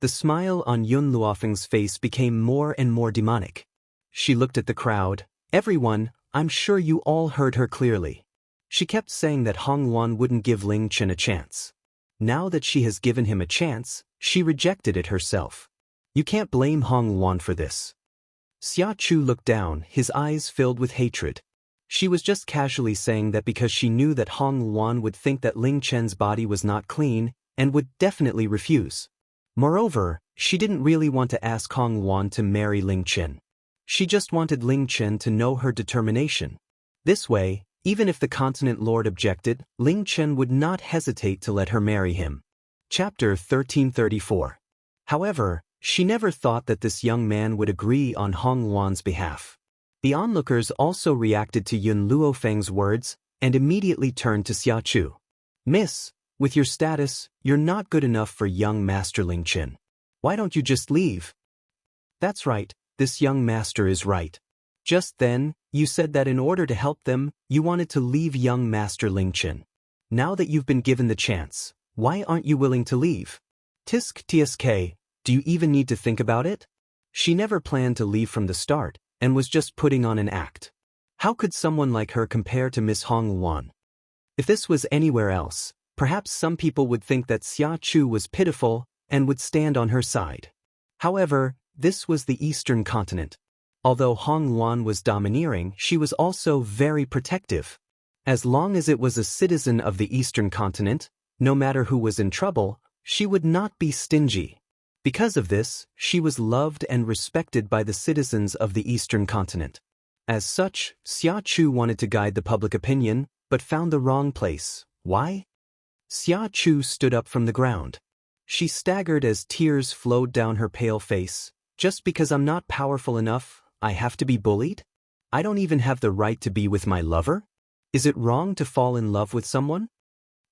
The smile on Yun Luofeng's face became more and more demonic. She looked at the crowd. "Everyone, I'm sure you all heard her clearly. She kept saying that Hong Wan wouldn't give Ling Chen a chance. Now that she has given him a chance, she rejected it herself. You can't blame Hong Wan for this." Xia Chu looked down, his eyes filled with hatred. She was just casually saying that because she knew that Hong Luan would think that Ling Chen's body was not clean, and would definitely refuse. Moreover, she didn't really want to ask Hong Luan to marry Ling Chen. She just wanted Ling Chen to know her determination. This way, even if the Continent Lord objected, Ling Chen would not hesitate to let her marry him. Chapter 1334. However, she never thought that this young man would agree on Hong Luan's behalf. The onlookers also reacted to Yun Luofeng's words, and immediately turned to Xia Chu. "Miss, with your status, you're not good enough for young Master Ling Chen. Why don't you just leave?" "That's right, this young master is right. Just then, you said that in order to help them, you wanted to leave young Master Ling Chen. Now that you've been given the chance, why aren't you willing to leave? Tisk tsk, do you even need to think about it?" She never planned to leave from the start, and was just putting on an act. How could someone like her compare to Miss Hong Luan? If this was anywhere else, perhaps some people would think that Xia Chu was pitiful, and would stand on her side. However, this was the Eastern Continent. Although Hong Luan was domineering, she was also very protective. As long as it was a citizen of the Eastern Continent, no matter who was in trouble, she would not be stingy. Because of this, she was loved and respected by the citizens of the Eastern Continent. As such, Xia Chu wanted to guide the public opinion, but found the wrong place. Why? Xia Chu stood up from the ground. She staggered as tears flowed down her pale face. "Just because I'm not powerful enough, I have to be bullied? I don't even have the right to be with my lover? Is it wrong to fall in love with someone?"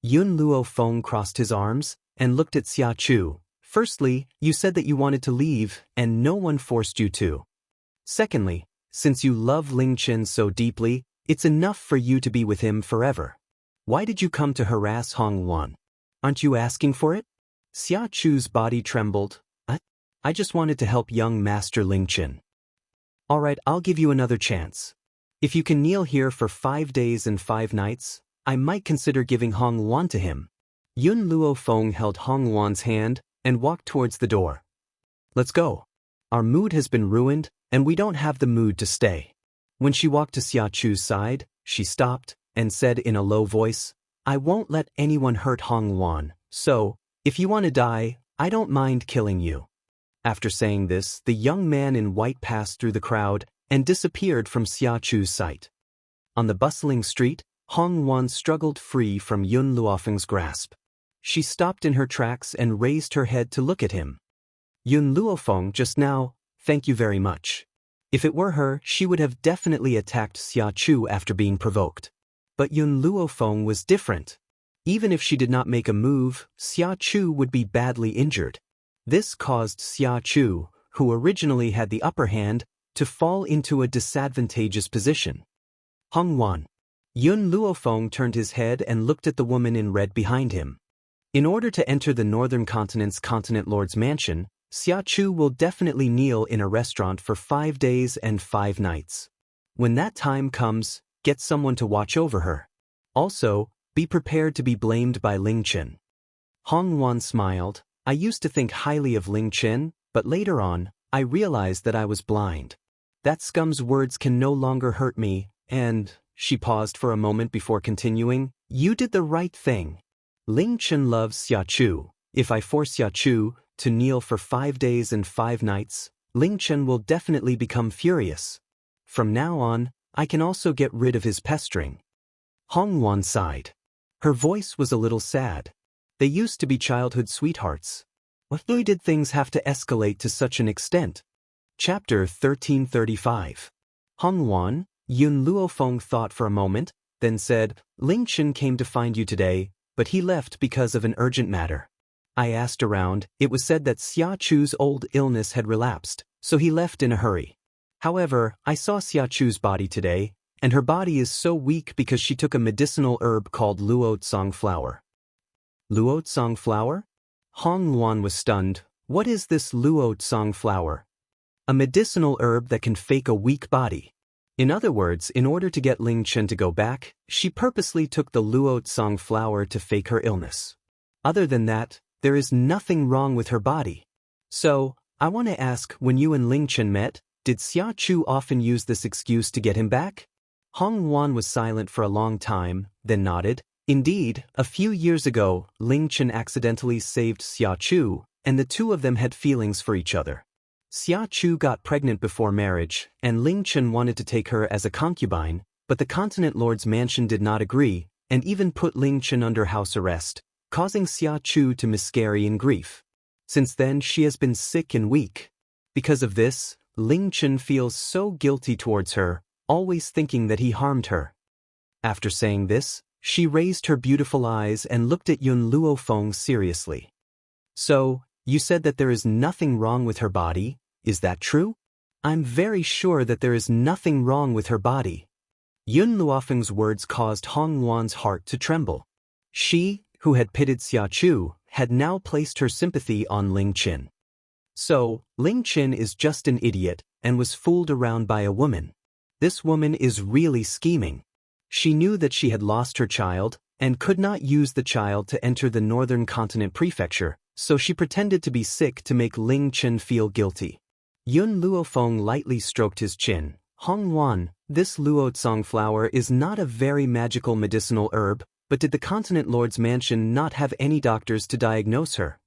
Yun Luofeng crossed his arms, and looked at Xia Chu. "Firstly, you said that you wanted to leave, and no one forced you to. Secondly, since you love Ling Chen so deeply, it's enough for you to be with him forever. Why did you come to harass Hong Luan? Aren't you asking for it?" Xia Chu's body trembled. I just wanted to help young Master Ling Chen." "Alright, I'll give you another chance. If you can kneel here for 5 days and 5 nights, I might consider giving Hong Luan to him." Yun Luofeng held Hong Luan's hand, and walked towards the door. "Let's go. Our mood has been ruined, and we don't have the mood to stay." When she walked to Xia Chu's side, she stopped, and said in a low voice, "I won't let anyone hurt Hong Luan, so, if you want to die, I don't mind killing you." After saying this, the young man in white passed through the crowd, and disappeared from Xia Chu's sight. On the bustling street, Hong Luan struggled free from Yun Luofeng's grasp. She stopped in her tracks and raised her head to look at him. "Yun Luofeng just now, thank you very much." If it were her, she would have definitely attacked Xia Chu after being provoked. But Yun Luofeng was different. Even if she did not make a move, Xia Chu would be badly injured. This caused Xia Chu, who originally had the upper hand, to fall into a disadvantageous position. "Hong Luan." Yun Luofeng turned his head and looked at the woman in red behind him. In order to enter the Northern Continent's Continent Lord's mansion, Xia Chu will definitely kneel in a restaurant for 5 days and 5 nights. When that time comes, get someone to watch over her. Also, be prepared to be blamed by Ling Chen. Hong Luan smiled. "I used to think highly of Ling Chen, but later on, I realized that I was blind. That scum's words can no longer hurt me, and..." She paused for a moment before continuing, "You did the right thing. Ling Chen loves Xia Chu. If I force Xia Chu to kneel for 5 days and 5 nights, Ling Chen will definitely become furious. From now on, I can also get rid of his pestering." Hong Luan sighed. Her voice was a little sad. They used to be childhood sweethearts. Why did things have to escalate to such an extent? Chapter 1335. Hong Luan, Yun Luofeng thought for a moment, then said, "Ling Chen came to find you today, but he left because of an urgent matter. I asked around, it was said that Xia Chu's old illness had relapsed, so he left in a hurry. However, I saw Xia Chu's body today, and her body is so weak because she took a medicinal herb called luotsang flower." Luotsang flower? Hong Luan was stunned. What is this luotsang flower? A medicinal herb that can fake a weak body. In other words, in order to get Ling Chen to go back, she purposely took the luotsang flower to fake her illness. Other than that, there is nothing wrong with her body. So, I want to ask, when you and Ling Chen met, Did Xia Chu often use this excuse to get him back? Hong Wan was silent for a long time, then nodded. Indeed, a few years ago, Ling Chen accidentally saved Xia Chu, and the two of them had feelings for each other. Xia Chu got pregnant before marriage, and Ling Chen wanted to take her as a concubine, but the Continent Lord's mansion did not agree, and even put Ling Chen under house arrest, causing Xia Chu to miscarry in grief. Since then she has been sick and weak. Because of this, Ling Chen feels so guilty towards her, always thinking that he harmed her. After saying this, she raised her beautiful eyes and looked at Yun Luofeng seriously. So, you said that there is nothing wrong with her body, is that true? I'm very sure that there is nothing wrong with her body. Yun Luofeng's words caused Hong Wan's heart to tremble. She, who had pitied Xia Chu, had now placed her sympathy on Ling Chen. So, Ling Chen is just an idiot, and was fooled around by a woman. This woman is really scheming. She knew that she had lost her child, and could not use the child to enter the Northern Continent Prefecture, so she pretended to be sick to make Ling Chen feel guilty. Yun Luofeng lightly stroked his chin. Hong Wan, this luotsong flower is not a very magical medicinal herb, but did the Continent Lord's mansion not have any doctors to diagnose her?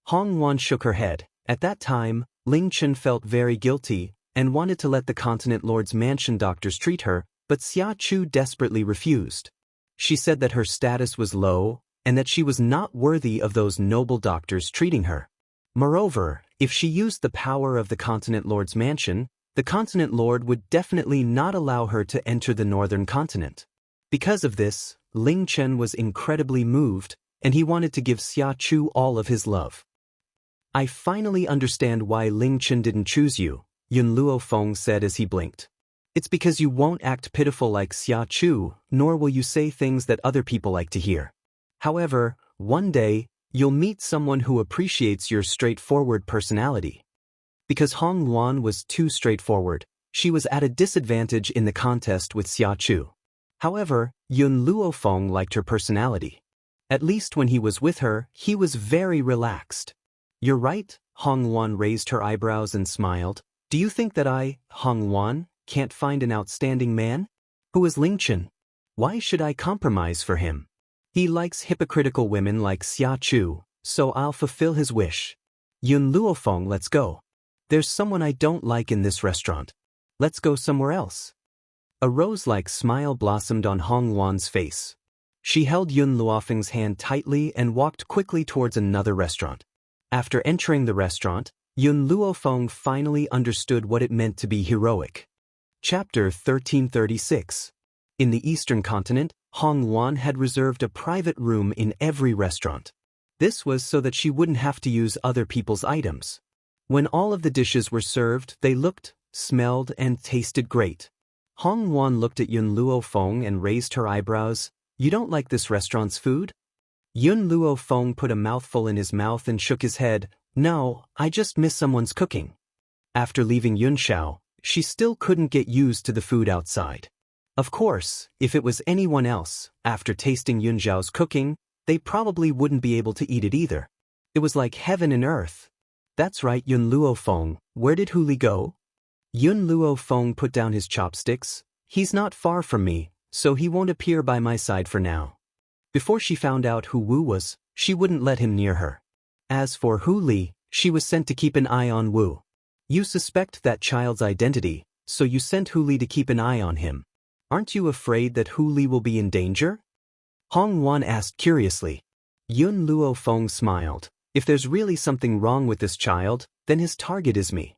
Hong Wan shook her head. At that time, Ling Chen felt very guilty, and wanted to let the Continent Lord's mansion doctors treat her, but Xia Chu desperately refused. She said that her status was low, and that she was not worthy of those noble doctors treating her. Moreover, if she used the power of the Continent Lord's mansion, the Continent Lord would definitely not allow her to enter the Northern Continent. Because of this, Ling Chen was incredibly moved, and he wanted to give Xia Chu all of his love. I finally understand why Ling Chen didn't choose you, Yun Luofeng said as he blinked. It's because you won't act pitiful like Xia Chu, nor will you say things that other people like to hear. However, one day, you'll meet someone who appreciates your straightforward personality. Because Hong Wan was too straightforward, she was at a disadvantage in the contest with Xia Chu. However, Yun Luofeng liked her personality. At least when he was with her, he was very relaxed. You're right, Hong Wan raised her eyebrows and smiled. Do you think that I, Hong Wan, can't find an outstanding man? Who is Ling Chen? Why should I compromise for him? He likes hypocritical women like Xia Chu, so I'll fulfill his wish. Yun Luofeng, let's go. There's someone I don't like in this restaurant. Let's go somewhere else. A rose-like smile blossomed on Hong Wan's face. She held Yun Luofeng's hand tightly and walked quickly towards another restaurant. After entering the restaurant, Yun Luofeng finally understood what it meant to be heroic. Chapter 1336. In the Eastern Continent, Hong Wan had reserved a private room in every restaurant. This was so that she wouldn't have to use other people's items. When all of the dishes were served, they looked, smelled, and tasted great. Hong Wan looked at Yun Luofeng and raised her eyebrows. You don't like this restaurant's food? Yun Luofeng put a mouthful in his mouth and shook his head. No, I just miss someone's cooking. After leaving Yunxiao, she still couldn't get used to the food outside. Of course, if it was anyone else, after tasting Yunxiao's cooking, they probably wouldn't be able to eat it either. It was like heaven and earth. That's right, Yun Luofeng, where did Hu Li go? Yun Luofeng put down his chopsticks. He's not far from me, so he won't appear by my side for now. Before she found out who Wu was, she wouldn't let him near her. As for Hu Li, she was sent to keep an eye on Wu. You suspect that child's identity, so you sent Hu Li to keep an eye on him. Aren't you afraid that Hu Li will be in danger? Hong Wan asked curiously. Yun Luofeng smiled. If there's really something wrong with this child, then his target is me.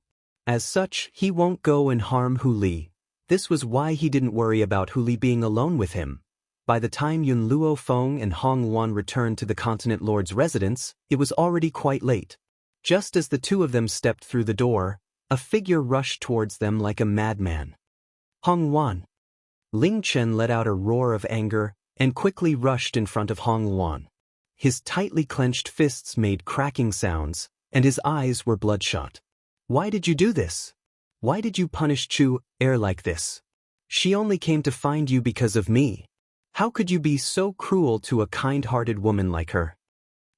As such, he won't go and harm Hu Li. This was why he didn't worry about Hu Li being alone with him. By the time Yun Luofeng and Hong Wan returned to the Continent Lord's residence, it was already quite late. Just as the two of them stepped through the door, a figure rushed towards them like a madman. Hong Wan. Ling Chen let out a roar of anger and quickly rushed in front of Hong Wan. His tightly clenched fists made cracking sounds, and his eyes were bloodshot. Why did you do this? Why did you punish Chu Er like this? She only came to find you because of me. How could you be so cruel to a kind-hearted woman like her?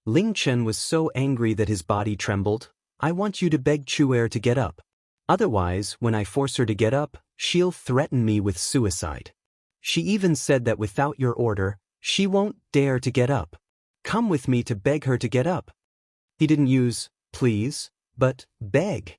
Ling Chen was so angry that his body trembled. I want you to beg Chu Er to get up. Otherwise, when I force her to get up, she'll threaten me with suicide. She even said that without your order, she won't dare to get up. Come with me to beg her to get up." He didn't use please, but beg.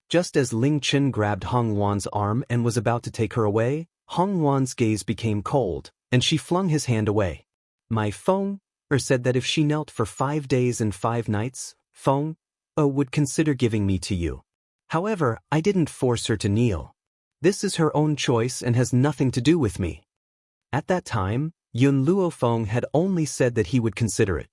Just as Ling Chen grabbed Hong Wan's arm and was about to take her away, Hong Wan's gaze became cold, and she flung his hand away. My Feng said that if she knelt for 5 days and 5 nights, Feng would consider giving me to you. However, I didn't force her to kneel. This is her own choice and has nothing to do with me. At that time, Yun Luofeng had only said that he would consider it.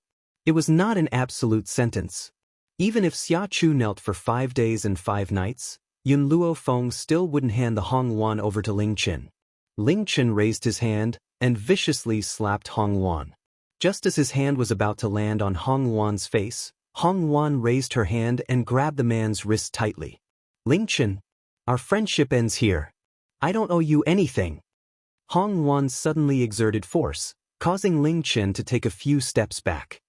It was not an absolute sentence. Even if Xia Chu knelt for 5 days and 5 nights, Yun Luofeng still wouldn't hand the Hong Wan over to Ling Chen. Ling Chen raised his hand and viciously slapped Hong Wan. Just as his hand was about to land on Hong Wan's face, Hong Wan raised her hand and grabbed the man's wrist tightly. "Ling Chen, our friendship ends here. I don't owe you anything." Hong Wan suddenly exerted force, causing Ling Chen to take a few steps back.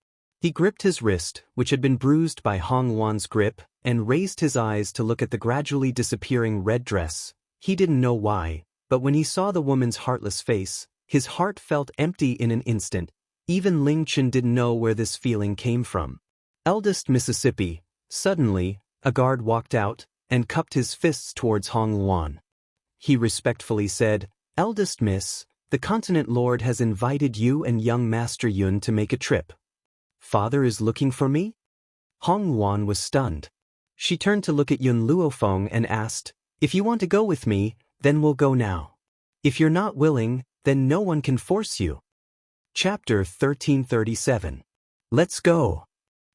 He gripped his wrist, which had been bruised by Hong Wan's grip, and raised his eyes to look at the gradually disappearing red dress. He didn't know why, but when he saw the woman's heartless face, his heart felt empty in an instant. Even Ling Chen didn't know where this feeling came from. Eldest Mississippi. Suddenly, a guard walked out and cupped his fists towards Hong Wan. He respectfully said, "Eldest Miss, the Continent Lord has invited you and young Master Yun to make a trip." "Father is looking for me?" Hong Wan was stunned. She turned to look at Yun Luofeng and asked, "If you want to go with me, then we'll go now. If you're not willing, then no one can force you." Chapter 1337. Let's go.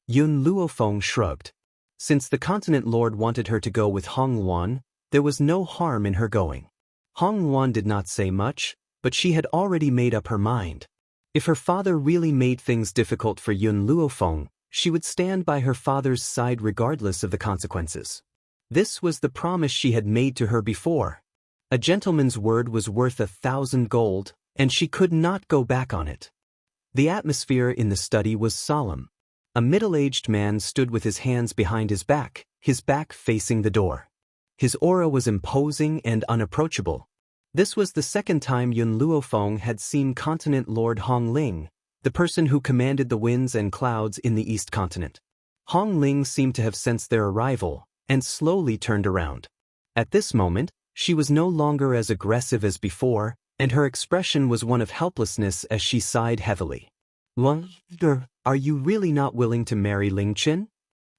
Yun Luofeng shrugged. Since the Continent Lord wanted her to go with Hong Wan, there was no harm in her going. Hong Wan did not say much, but she had already made up her mind. If her father really made things difficult for Yun Luofeng, she would stand by her father's side regardless of the consequences. This was the promise she had made to her before. A gentleman's word was worth 1,000 gold, and she could not go back on it. The atmosphere in the study was solemn. A middle-aged man stood with his hands behind his back facing the door. His aura was imposing and unapproachable. This was the second time Yun Luofeng had seen Continent Lord Hong Ling, the person who commanded the winds and clouds in the East Continent. Hong Ling seemed to have sensed their arrival, and slowly turned around. At this moment, she was no longer as aggressive as before, and her expression was one of helplessness as she sighed heavily. "Wonder, are you really not willing to marry Ling Chen?"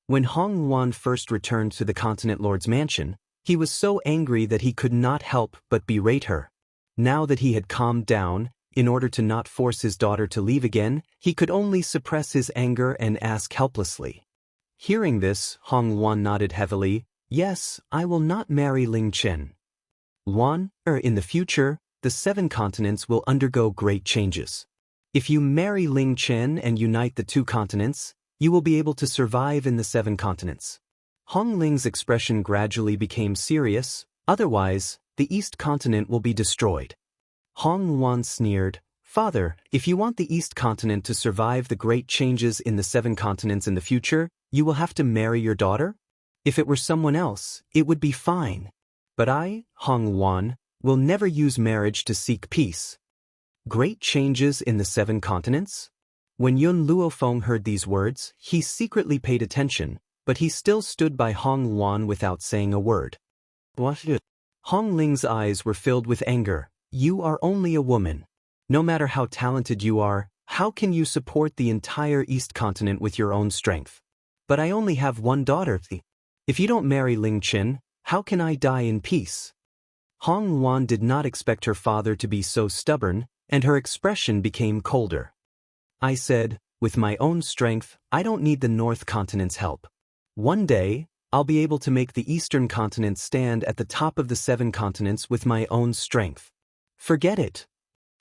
When Hong Wan first returned to the Continent Lord's mansion, he was so angry that he could not help but berate her. Now that he had calmed down, in order to not force his daughter to leave again, he could only suppress his anger and ask helplessly. Hearing this, Hong Wan nodded heavily. "Yes, I will not marry Ling Chen. In the future, the 7 continents will undergo great changes. If you marry Ling Chen and unite the 2 continents, you will be able to survive in the 7 continents." Hong Ling's expression gradually became serious. "Otherwise, the East Continent will be destroyed." Hong Wan sneered, "Father, if you want the East Continent to survive the great changes in the 7 continents in the future, you will have to marry your daughter? If it were someone else, it would be fine. But I, Hong Wan, will never use marriage to seek peace." Great changes in the 7 continents? When Yun Luofeng heard these words, he secretly paid attention, but he still stood by Hong Wan without saying a word. "What?" Hong Ling's eyes were filled with anger. "You are only a woman. No matter how talented you are, how can you support the entire East Continent with your own strength? But I only have one daughter. If you don't marry Ling Chen, how can I die in peace?" Hong Wan did not expect her father to be so stubborn, and her expression became colder. "I said, with my own strength, I don't need the North Continent's help. One day, I'll be able to make the Eastern Continent stand at the top of the 7 continents with my own strength. Forget it."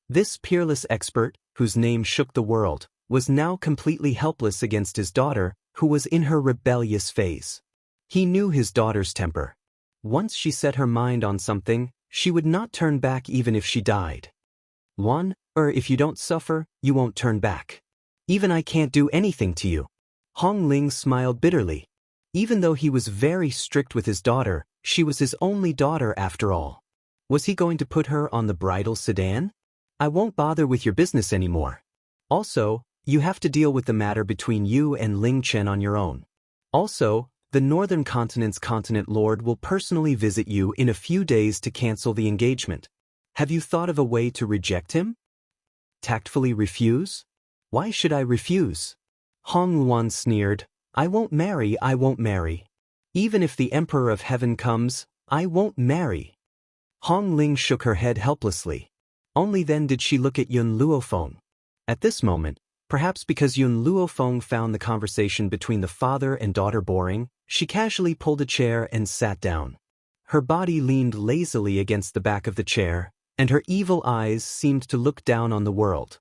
This peerless expert, whose name shook the world, was now completely helpless against his daughter, who was in her rebellious phase. He knew his daughter's temper. Once she set her mind on something, she would not turn back even if she died. If you don't suffer, you won't turn back. Even I can't do anything to you." Hong Ling smiled bitterly. Even though he was very strict with his daughter, She was his only daughter after all. Was he going to put her on the bridal sedan? I won't bother with your business anymore. Also, you have to deal with the matter between you and Ling Chen on your own. Also, the Northern Continent's Continent Lord will personally visit you in a few days to cancel the engagement. Have you thought of a way to reject him? Tactfully refuse? Why should I refuse? Hong Luan sneered. I won't marry, I won't marry. Even if the Emperor of Heaven comes, I won't marry. Hong Ling shook her head helplessly. Only then did she look at Yun Luofeng. At this moment, perhaps because Yun Luofeng found the conversation between the father and daughter boring, she casually pulled a chair and sat down. Her body leaned lazily against the back of the chair, and her evil eyes seemed to look down on the world.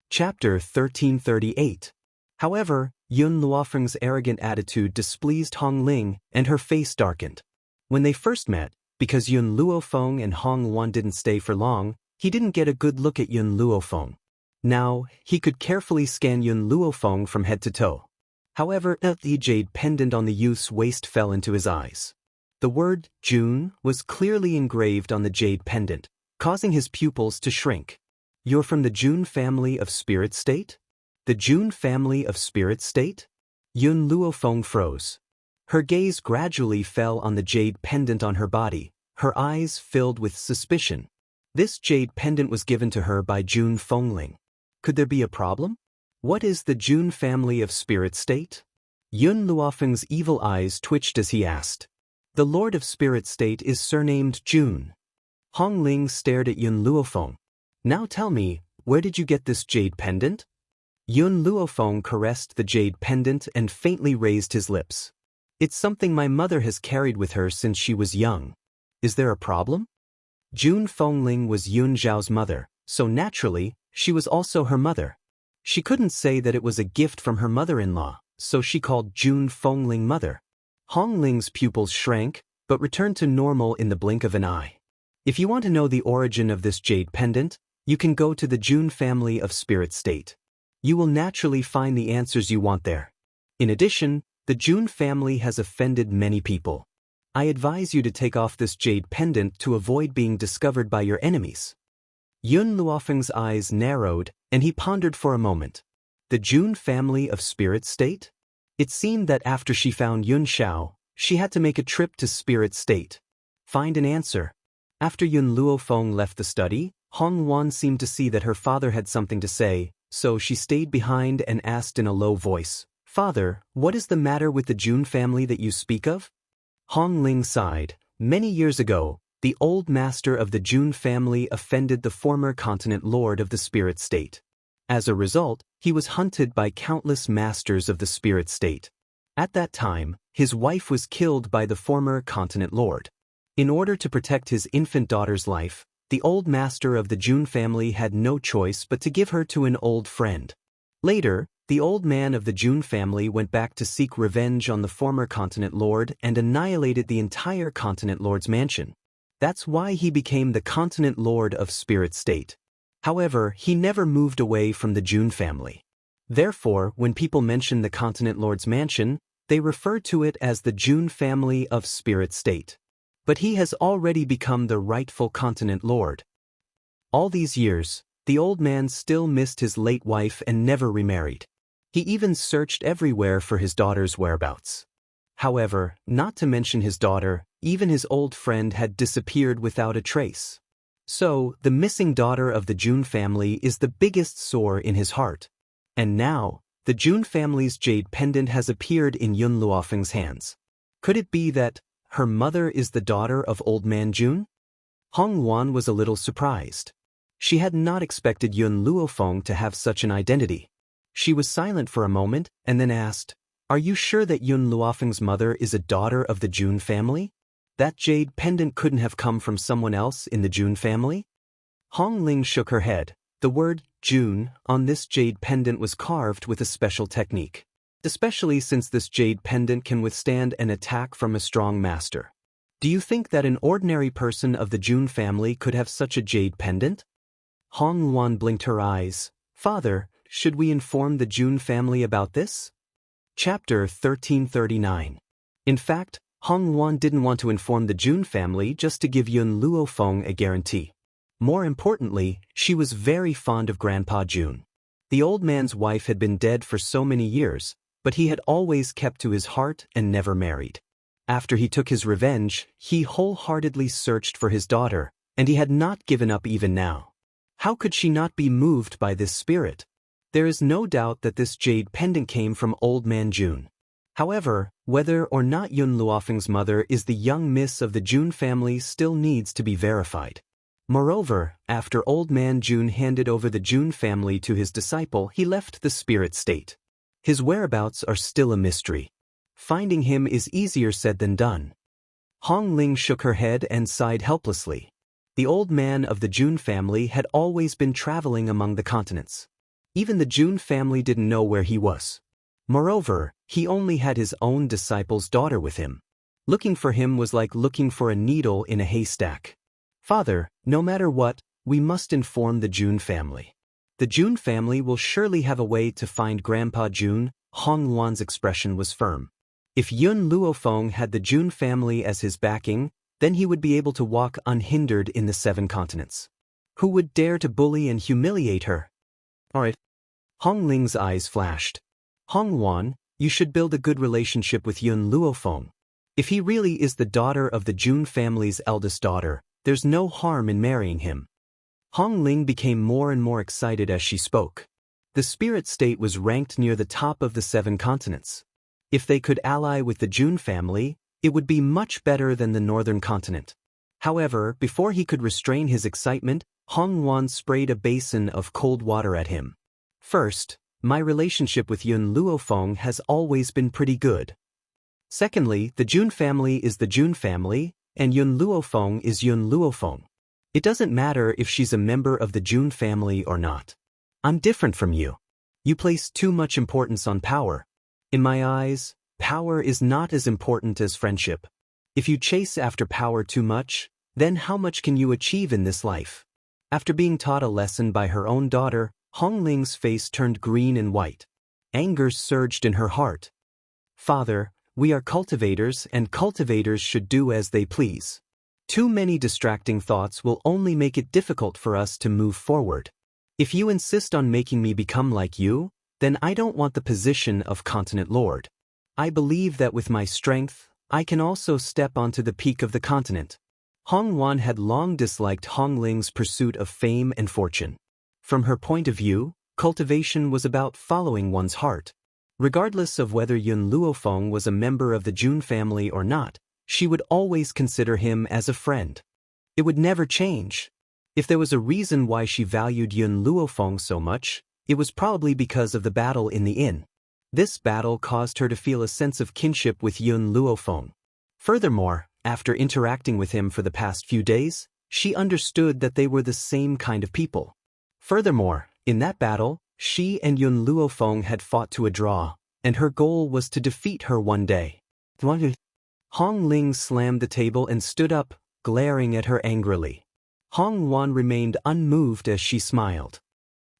Chapter 1338. However, Yun Luofeng's arrogant attitude displeased Hong Ling, and her face darkened. When they first met, because Yun Luofeng and Hong Luan didn't stay for long, he didn't get a good look at Yun Luofeng. Now, he could carefully scan Yun Luofeng from head to toe. However, the jade pendant on the youth's waist fell into his eyes. The word June was clearly engraved on the jade pendant, causing his pupils to shrink. You're from the June family of Spirit State? The June family of Spirit State? Yun Luofeng froze. Her gaze gradually fell on the jade pendant on her body, her eyes filled with suspicion. This jade pendant was given to her by June Fengling. Could there be a problem? What is the June family of Spirit State? Yun Luofeng's evil eyes twitched as he asked. The Lord of Spirit State is surnamed June. Hong Ling stared at Yun Luofeng. Now tell me, where did you get this jade pendant? Yun Luofeng caressed the jade pendant and faintly raised his lips. It's something my mother has carried with her since she was young. Is there a problem? June Fengling was Yun Zhao's mother, so naturally, she was also her mother. She couldn't say that it was a gift from her mother-in-law, so she called June Fengling mother. Hong Ling's pupils shrank, but returned to normal in the blink of an eye. If you want to know the origin of this jade pendant, you can go to the June family of Spirit State. You will naturally find the answers you want there. In addition, the June family has offended many people. I advise you to take off this jade pendant to avoid being discovered by your enemies. Yun Luofeng's eyes narrowed, and he pondered for a moment. The June family of Spirit State? It seemed that after she found Yun Xiao, she had to make a trip to Spirit State. Find an answer. After Yun Luofeng left the study, Hong Luan seemed to see that her father had something to say, so she stayed behind and asked in a low voice, Father, what is the matter with the June family that you speak of? Hong Ling sighed. Many years ago, the old master of the June family offended the former continent lord of the Spirit State. As a result, he was hunted by countless masters of the Spirit State. At that time, his wife was killed by the former continent lord. In order to protect his infant daughter's life, the old master of the June family had no choice but to give her to an old friend. Later, the old man of the June family went back to seek revenge on the former continent lord and annihilated the entire continent lord's mansion. That's why he became the continent lord of Spirit State. However, he never moved away from the June family. Therefore, when people mention the continent lord's mansion, they refer to it as the June family of Spirit State. But he has already become the rightful continent lord. All these years, the old man still missed his late wife and never remarried. He even searched everywhere for his daughter's whereabouts. However, not to mention his daughter, even his old friend had disappeared without a trace. So, the missing daughter of the June family is the biggest sore in his heart. And now, the June family's jade pendant has appeared in Yun Luofeng's hands. Could it be that her mother is the daughter of Old Man June? Hong Luan was a little surprised. She had not expected Yun Luofeng to have such an identity. She was silent for a moment and then asked, Are you sure that Yun Luofeng's mother is a daughter of the June family? That jade pendant couldn't have come from someone else in the June family? Hong Ling shook her head. The word June on this jade pendant was carved with a special technique, especially since this jade pendant can withstand an attack from a strong master. Do you think that an ordinary person of the June family could have such a jade pendant? Hong Luan blinked her eyes. Father, should we inform the June family about this? Chapter 1339. In fact, Hong Wan didn't want to inform the Jun family just to give Yun Luofeng a guarantee. More importantly, she was very fond of Grandpa Jun. The old man's wife had been dead for so many years, but he had always kept to his heart and never married. After he took his revenge, he wholeheartedly searched for his daughter, and he had not given up even now. How could she not be moved by this spirit? There is no doubt that this jade pendant came from Old Man Jun. However, whether or not Yun Luofeng's mother is the young miss of the Jun family still needs to be verified. Moreover, after Old Man Jun handed over the Jun family to his disciple, he left the spirit state. His whereabouts are still a mystery. Finding him is easier said than done. Hong Ling shook her head and sighed helplessly. The old man of the Jun family had always been traveling among the continents. Even the Jun family didn't know where he was. Moreover, he only had his own disciple's daughter with him. Looking for him was like looking for a needle in a haystack. Father, no matter what, we must inform the Jun family. The Jun family will surely have a way to find Grandpa Jun. Hong Wan's expression was firm. If Yun Luofeng had the Jun family as his backing, then he would be able to walk unhindered in the 7 continents. Who would dare to bully and humiliate her? Alright. Hong Ling's eyes flashed. Hong Wan, you should build a good relationship with Yun Luofeng. If he really is the daughter of the Jun family's eldest daughter, there's no harm in marrying him. Hong Ling became more and more excited as she spoke. The spirit state was ranked near the top of the 7 continents. If they could ally with the Jun family, it would be much better than the northern continent. However, before he could restrain his excitement, Hong Wan sprayed a basin of cold water at him. First, my relationship with Yun Luofeng has always been pretty good. Secondly, the Jun family is the Jun family, and Yun Luofeng is Yun Luofeng. It doesn't matter if she's a member of the Jun family or not. I'm different from you. You place too much importance on power. In my eyes, power is not as important as friendship. If you chase after power too much, then how much can you achieve in this life? After being taught a lesson by her own daughter, Hong Ling's face turned green and white. Anger surged in her heart. Father, we are cultivators, and cultivators should do as they please. Too many distracting thoughts will only make it difficult for us to move forward. If you insist on making me become like you, then I don't want the position of Continent Lord. I believe that with my strength, I can also step onto the peak of the continent. Hong Wan had long disliked Hong Ling's pursuit of fame and fortune. From her point of view, cultivation was about following one's heart. Regardless of whether Yun Luofeng was a member of the Jun family or not, she would always consider him as a friend. It would never change. If there was a reason why she valued Yun Luofeng so much, it was probably because of the battle in the inn. This battle caused her to feel a sense of kinship with Yun Luofeng. Furthermore, after interacting with him for the past few days, she understood that they were the same kind of people. Furthermore, in that battle, she and Yun Luofeng had fought to a draw, and her goal was to defeat her one day. Hong Ling slammed the table and stood up, glaring at her angrily. Hong Wan remained unmoved as she smiled.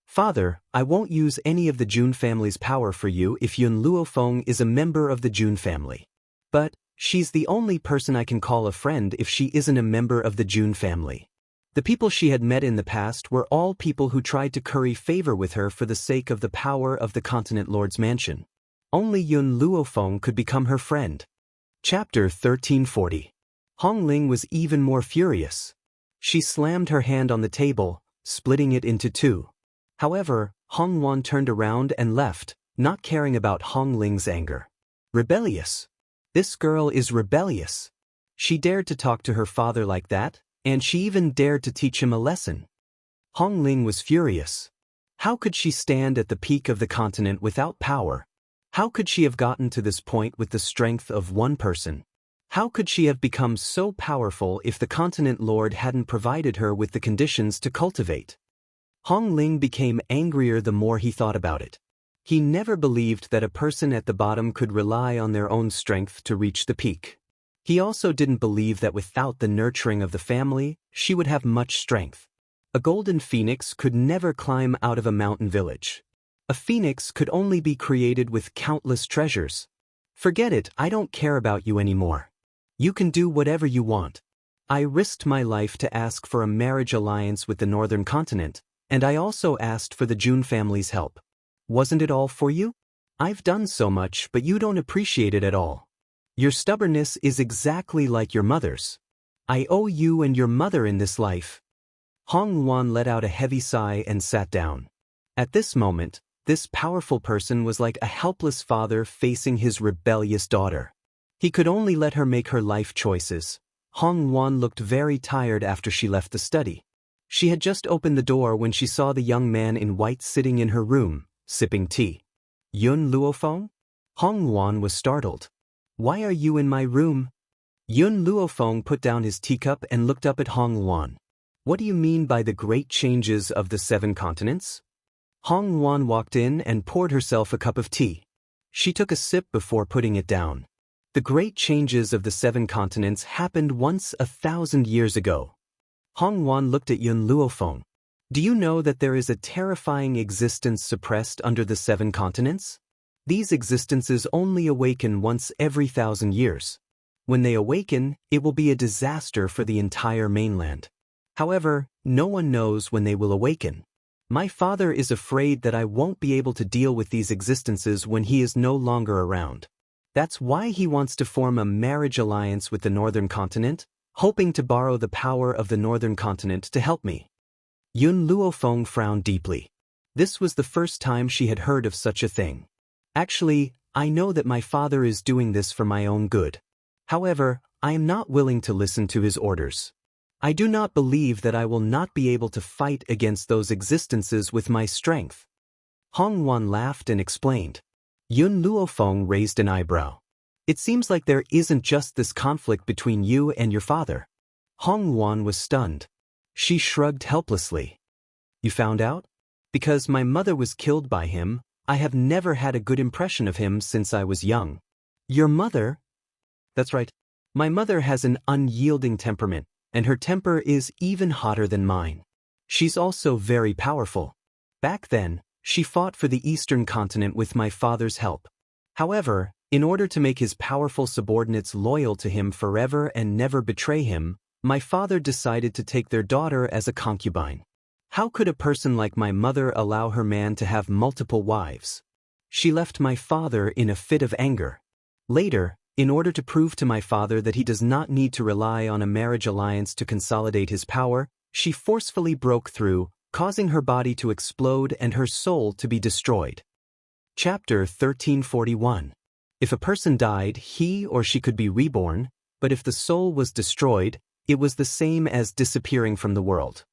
Father, I won't use any of the Jun family's power for you if Yun Luofeng is a member of the Jun family. But, she's the only person I can call a friend if she isn't a member of the Jun family. The people she had met in the past were all people who tried to curry favor with her for the sake of the power of the Continent Lord's mansion. Only Yun Luofeng could become her friend. Chapter 1340. Hong Ling was even more furious. She slammed her hand on the table, splitting it into 2. However, Hong Wan turned around and left, not caring about Hong Ling's anger. Rebellious. This girl is rebellious. She dared to talk to her father like that, and she even dared to teach him a lesson. Hong Ling was furious. How could she stand at the peak of the continent without power? How could she have gotten to this point with the strength of one person? How could she have become so powerful if the Continent Lord hadn't provided her with the conditions to cultivate? Hong Ling became angrier the more he thought about it. He never believed that a person at the bottom could rely on their own strength to reach the peak. He also didn't believe that without the nurturing of the family, she would have much strength. A golden phoenix could never climb out of a mountain village. A phoenix could only be created with countless treasures. Forget it, I don't care about you anymore. You can do whatever you want. I risked my life to ask for a marriage alliance with the northern continent, and I also asked for the Jun family's help. Wasn't it all for you? I've done so much, but you don't appreciate it at all. Your stubbornness is exactly like your mother's. I owe you and your mother in this life. Hong Luan let out a heavy sigh and sat down. At this moment, this powerful person was like a helpless father facing his rebellious daughter. He could only let her make her life choices. Hong Luan looked very tired after she left the study. She had just opened the door when she saw the young man in white sitting in her room, sipping tea. Yun Luofeng? Hong Luan was startled. Why are you in my room? Yun Luofeng put down his teacup and looked up at Hong Luan. What do you mean by the great changes of the 7 continents? Hong Luan walked in and poured herself a cup of tea. She took a sip before putting it down. The great changes of the 7 continents happened once 1,000 years ago. Hong Luan looked at Yun Luofeng. Do you know that there is a terrifying existence suppressed under the 7 continents? These existences only awaken once every 1,000 years. When they awaken, it will be a disaster for the entire mainland. However, no one knows when they will awaken. My father is afraid that I won't be able to deal with these existences when he is no longer around. That's why he wants to form a marriage alliance with the northern continent, hoping to borrow the power of the northern continent to help me. Yun Luofeng frowned deeply. This was the first time she had heard of such a thing. Actually, I know that my father is doing this for my own good. However, I am not willing to listen to his orders. I do not believe that I will not be able to fight against those existences with my strength. Hong Luan laughed and explained. Yun Luofeng raised an eyebrow. It seems like there isn't just this conflict between you and your father. Hong Luan was stunned. She shrugged helplessly. You found out? Because my mother was killed by him, I have never had a good impression of him since I was young. Your mother? That's right. My mother has an unyielding temperament, and her temper is even hotter than mine. She's also very powerful. Back then, she fought for the Eastern continent with my father's help. However, in order to make his powerful subordinates loyal to him forever and never betray him, my father decided to take their daughter as a concubine. How could a person like my mother allow her man to have multiple wives? She left my father in a fit of anger. Later, in order to prove to my father that he does not need to rely on a marriage alliance to consolidate his power, she forcefully broke through, causing her body to explode and her soul to be destroyed. Chapter 1341. If a person died, he or she could be reborn, but if the soul was destroyed, it was the same as disappearing from the world.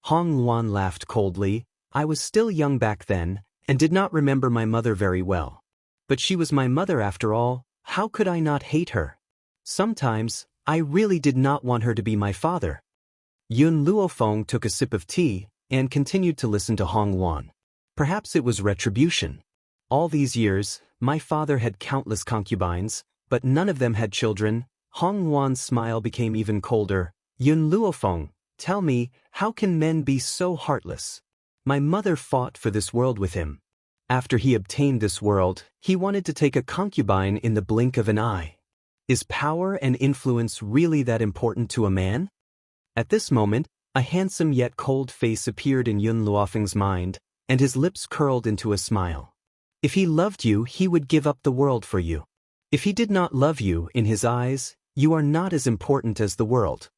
Hong Luan laughed coldly. I was still young back then, and did not remember my mother very well. But she was my mother after all. How could I not hate her? Sometimes, I really did not want her to be my father. Yun Luofeng took a sip of tea, and continued to listen to Hong Luan. Perhaps it was retribution. All these years, my father had countless concubines, but none of them had children. Hong Luan's smile became even colder. Yun Luofeng, tell me, how can men be so heartless? My mother fought for this world with him. After he obtained this world, he wanted to take a concubine in the blink of an eye. Is power and influence really that important to a man? At this moment, a handsome yet cold face appeared in Yun Luofeng's mind, and his lips curled into a smile. If he loved you, he would give up the world for you. If he did not love you, in his eyes, you are not as important as the world.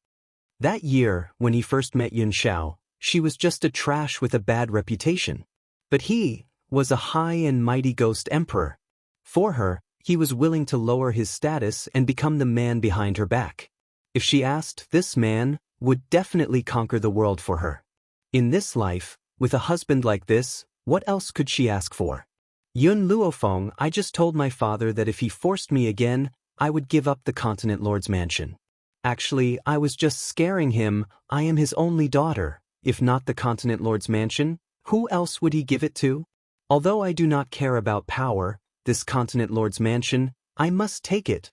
That year, when he first met Yun Xiao, she was just a trash with a bad reputation. But he was a high and mighty ghost emperor. For her, he was willing to lower his status and become the man behind her back. If she asked, this man would definitely conquer the world for her. In this life, with a husband like this, what else could she ask for? Yun Luofeng, I just told my father that if he forced me again, I would give up the Continent Lord's mansion. Actually, I was just scaring him. I am his only daughter. If not the Continent Lord's mansion, who else would he give it to? Although I do not care about power, this Continent Lord's mansion, I must take it.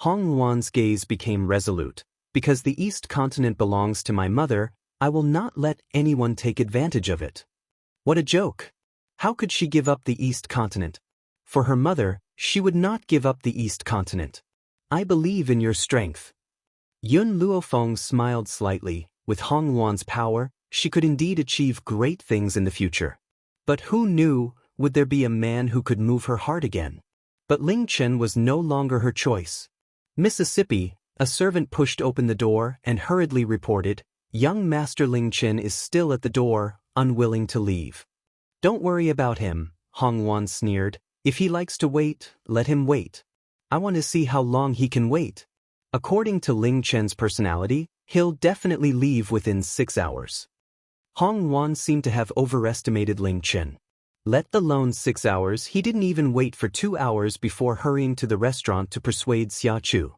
Hong Luan's gaze became resolute. Because the East Continent belongs to my mother, I will not let anyone take advantage of it. What a joke! How could she give up the East Continent? For her mother, she would not give up the East Continent. I believe in your strength. Yun Luofeng smiled slightly. With Hong Wan's power, she could indeed achieve great things in the future. But who knew, would there be a man who could move her heart again? But Ling Chen was no longer her choice. Mississippi, a servant pushed open the door and hurriedly reported, "Young Master Ling Chen is still at the door, unwilling to leave." "Don't worry about him," Hong Wan sneered. "If he likes to wait, let him wait. I want to see how long he can wait. According to Ling Chen's personality, he'll definitely leave within 6 hours." Hong Wan seemed to have overestimated Ling Chen. Let alone 6 hours, he didn't even wait for 2 hours before hurrying to the restaurant to persuade Xia Chu.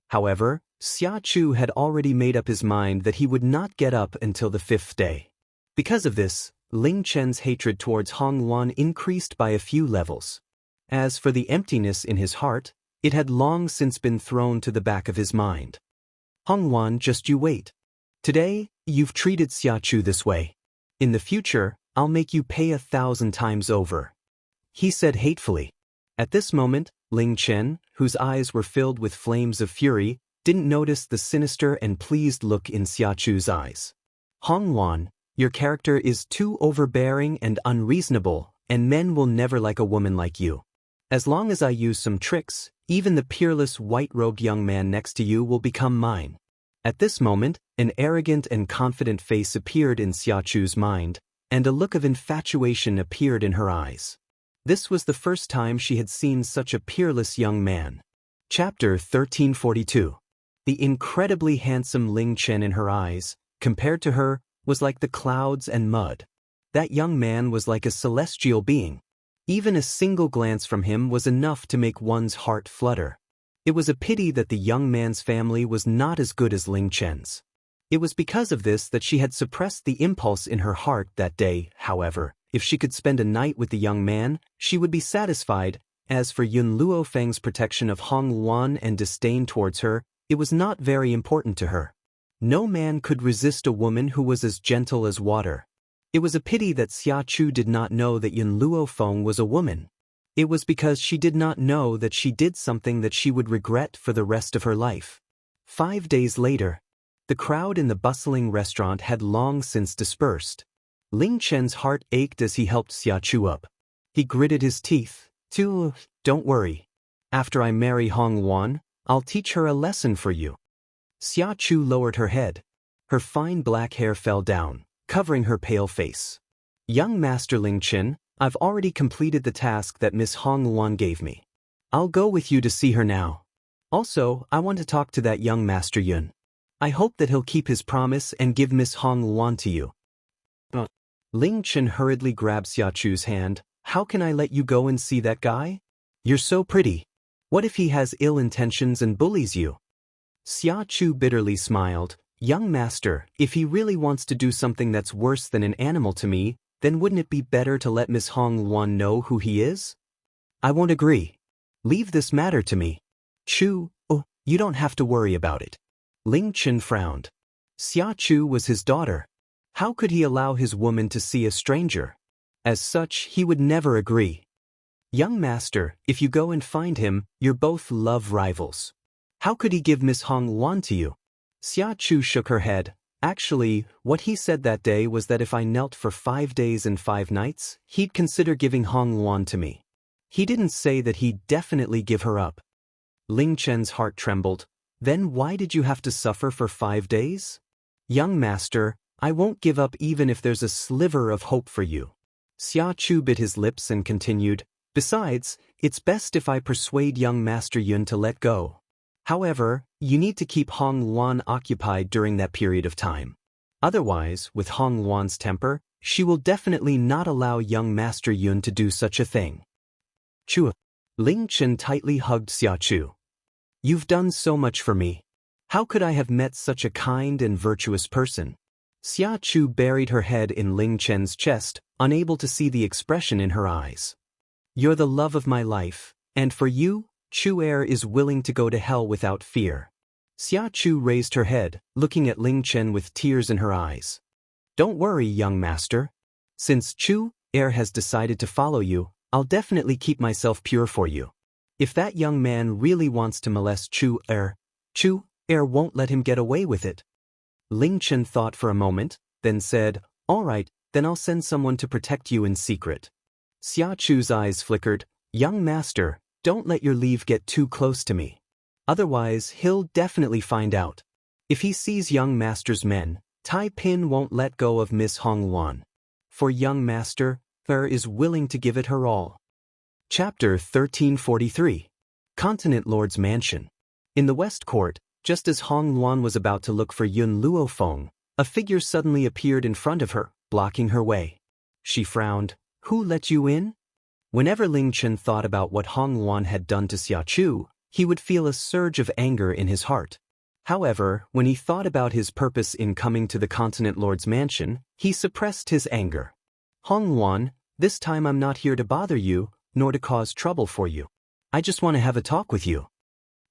However, Xia Chu had already made up his mind that he would not get up until the 5th day. Because of this, Ling Chen's hatred towards Hong Wan increased by a few levels. As for the emptiness in his heart, it had long since been thrown to the back of his mind. "Hong Wan, just you wait. Today, you've treated Xia Chu this way. In the future, I'll make you pay 1,000 times over," he said hatefully. At this moment, Ling Chen, whose eyes were filled with flames of fury, didn't notice the sinister and pleased look in Xia Chu's eyes. "Hong Wan, your character is too overbearing and unreasonable, and men will never like a woman like you. As long as I use some tricks, even the peerless white-robed young man next to you will become mine." At this moment, an arrogant and confident face appeared in Xia Chu's mind, and a look of infatuation appeared in her eyes. This was the first time she had seen such a peerless young man. Chapter 1342. The incredibly handsome Ling Chen in her eyes, compared to her, was like the clouds and mud. That young man was like a celestial being. Even a single glance from him was enough to make one's heart flutter. It was a pity that the young man's family was not as good as Ling Chen's. It was because of this that she had suppressed the impulse in her heart that day. However, if she could spend a night with the young man, she would be satisfied. As for Yun Luofeng's protection of Hong Wan and disdain towards her, it was not very important to her. No man could resist a woman who was as gentle as water. It was a pity that Xia Chu did not know that Yun Luofeng was a woman. It was because she did not know that she did something that she would regret for the rest of her life. 5 days later, the crowd in the bustling restaurant had long since dispersed. Ling Chen's heart ached as he helped Xia Chu up. He gritted his teeth. Don't worry. After I marry Hong Wan, I'll teach her a lesson for you." Xia Chu lowered her head. Her fine black hair fell down, covering her pale face. "Young Master Ling Chen, I've already completed the task that Miss Hong Wan gave me. I'll go with you to see her now. Also, I want to talk to that young Master Yun. I hope that he'll keep his promise and give Miss Hong Wan to you." Ling Chen hurriedly grabbed Xia Chu's hand. "How can I let you go and see that guy? You're so pretty. What if he has ill intentions and bullies you?" Xia Chu bitterly smiled. "Young master, if he really wants to do something that's worse than an animal to me, then wouldn't it be better to let Miss Hong Wan know who he is?" "I won't agree. Leave this matter to me." "Chu, you don't have to worry about it." Ling Chen frowned. Xia Chu was his daughter. How could he allow his woman to see a stranger? As such, he would never agree. "Young master, if you go and find him, you're both love rivals. How could he give Miss Hong Wan to you?" Xia Chu shook her head. "Actually, what he said that day was that if I knelt for 5 days and 5 nights, he'd consider giving Hong Wan to me. He didn't say that he'd definitely give her up." Ling Chen's heart trembled. "Then why did you have to suffer for 5 days?" "Young master, I won't give up even if there's a sliver of hope for you." Xia Chu bit his lips and continued, "Besides, it's best if I persuade young Master Yun to let go. However, you need to keep Hong Wan occupied during that period of time. Otherwise, with Hong Wan's temper, she will definitely not allow young Master Yun to do such a thing." "Chu." Ling Chen tightly hugged Xia Chu. "You've done so much for me. How could I have met such a kind and virtuous person?" Xia Chu buried her head in Ling Chen's chest, unable to see the expression in her eyes. "You're the love of my life, and for you, Chu Er is willing to go to hell without fear." Xia Chu raised her head, looking at Ling Chen with tears in her eyes. "Don't worry, young master. Since Chu Er has decided to follow you, I'll definitely keep myself pure for you. If that young man really wants to molest Chu Er won't let him get away with it. Ling Chen thought for a moment, then said, "All right, then I'll send someone to protect you in secret." Xia Chu's eyes flickered. "Young master, don't let your leave get too close to me. Otherwise, he'll definitely find out. If he sees young master's men, Tai Pin won't let go of Miss Hong Luan. For young master, is willing to give it her all." Chapter 1343. Continent Lord's Mansion. In the West Court, just as Hong Luan was about to look for Yun Luofeng, a figure suddenly appeared in front of her, blocking her way. She frowned. "Who let you in?" Whenever Ling Chen thought about what Hong Luan had done to Xia Chu, he would feel a surge of anger in his heart. However, when he thought about his purpose in coming to the Continent Lord's mansion, he suppressed his anger. "Hong Luan, this time I'm not here to bother you, nor to cause trouble for you. I just want to have a talk with you."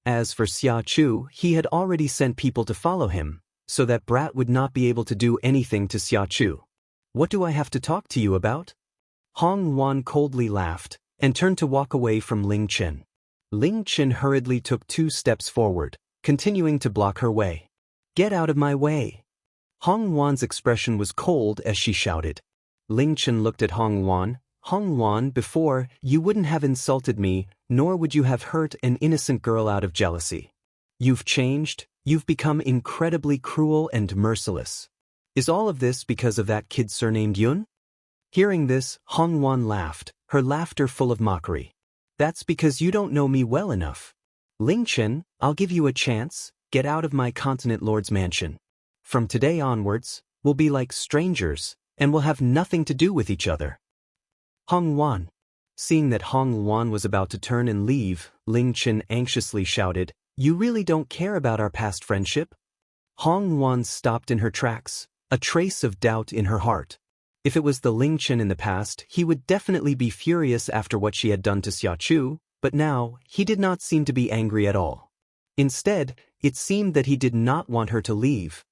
As for Xia Chu, he had already sent people to follow him, so that brat would not be able to do anything to Xia Chu. "What do I have to talk to you about?" Hong Luan coldly laughed, and turned to walk away from Ling Chen. Ling Chen hurriedly took 2 steps forward, continuing to block her way. "Get out of my way!" Hong Luan's expression was cold as she shouted. Ling Chen looked at Hong Luan. "Hong Luan, before, you wouldn't have insulted me, nor would you have hurt an innocent girl out of jealousy. You've changed, you've become incredibly cruel and merciless. Is all of this because of that kid surnamed Yun?" Hearing this, Hong Luan laughed, her laughter full of mockery. "That's because you don't know me well enough. Ling Chen, I'll give you a chance, get out of my Continent Lord's mansion. From today onwards, we'll be like strangers, and we'll have nothing to do with each other." Hong Luan. Seeing that Hong Luan was about to turn and leave, Ling Chen anxiously shouted, "You really don't care about our past friendship?" Hong Luan stopped in her tracks, a trace of doubt in her heart. If it was the Ling Chen in the past, he would definitely be furious after what she had done to Xia Chu, but now, he did not seem to be angry at all. Instead, it seemed that he did not want her to leave.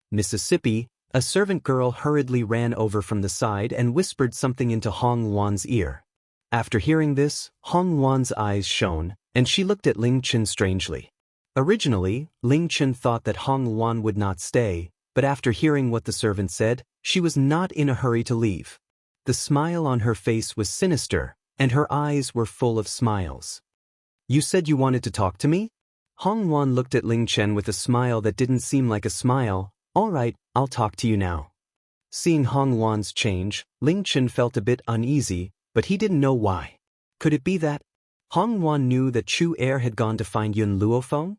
Mississippi, a servant girl hurriedly ran over from the side and whispered something into Hong Luan's ear. After hearing this, Hong Luan's eyes shone, and she looked at Ling Chen strangely. Originally, Ling Chen thought that Hong Luan would not stay, but after hearing what the servant said, she was not in a hurry to leave. The smile on her face was sinister, and her eyes were full of smiles. "You said you wanted to talk to me?" Hong Luan looked at Ling Chen with a smile that didn't seem like a smile. "All right, I'll talk to you now." Seeing Hong Luan's change, Ling Chen felt a bit uneasy, but he didn't know why. Could it be that Hong Luan knew that Chu Er had gone to find Yun Luofeng?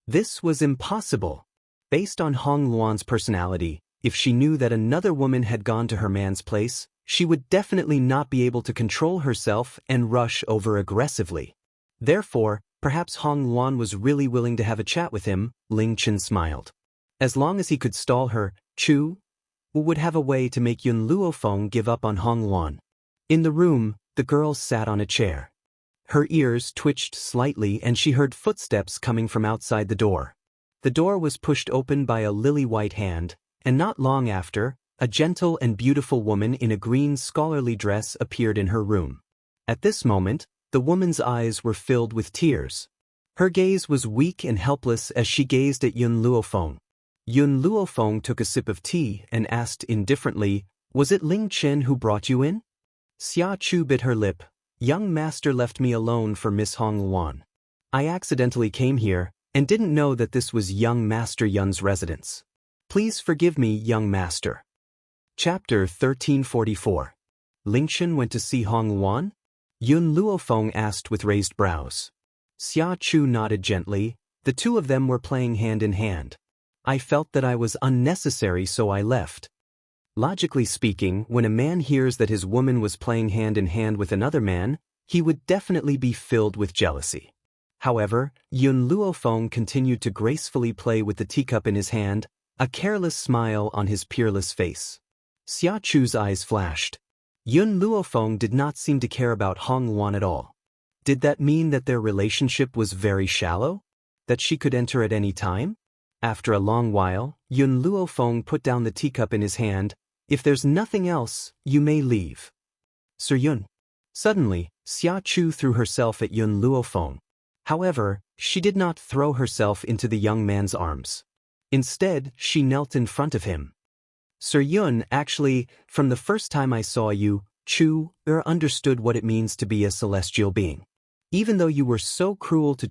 This was impossible. Based on Hong Luan's personality, if she knew that another woman had gone to her man's place, she would definitely not be able to control herself and rush over aggressively. Therefore, perhaps Hong Luan was really willing to have a chat with him. Ling Chen smiled. As long as he could stall her, Chu would have a way to make Yun Luofeng give up on Hong Luan. In the room, the girl sat on a chair. Her ears twitched slightly and she heard footsteps coming from outside the door. The door was pushed open by a lily-white hand, and not long after, a gentle and beautiful woman in a green scholarly dress appeared in her room. At this moment, the woman's eyes were filled with tears. Her gaze was weak and helpless as she gazed at Yun Luofeng. Yun Luofeng took a sip of tea and asked indifferently, "Was it Ling Chen who brought you in?" Xia Chu bit her lip. "Young master left me alone for Miss Hong Luan. I accidentally came here, and didn't know that this was young master Yun's residence. Please forgive me, young master." Chapter 1344. Ling Chen went to see Hong Luan? Yun Luofeng asked with raised brows. Xia Chu nodded gently. The two of them were playing hand in hand. "I felt that I was unnecessary, so I left." Logically speaking, when a man hears that his woman was playing hand in hand with another man, he would definitely be filled with jealousy. However, Yun Luofeng continued to gracefully play with the teacup in his hand, a careless smile on his peerless face. Xia Chu's eyes flashed. Yun Luofeng did not seem to care about Hong Luan at all. Did that mean that their relationship was very shallow? That she could enter at any time? After a long while, Yun Luofeng put down the teacup in his hand. "If there's nothing else, you may leave." "Sir Yun." Suddenly, Xia Chu threw herself at Yun Luofeng. However, she did not throw herself into the young man's arms. Instead, she knelt in front of him. Sir Yun, actually, from the first time I saw you, Chu understood what it means to be a celestial being. Even though you were so cruel to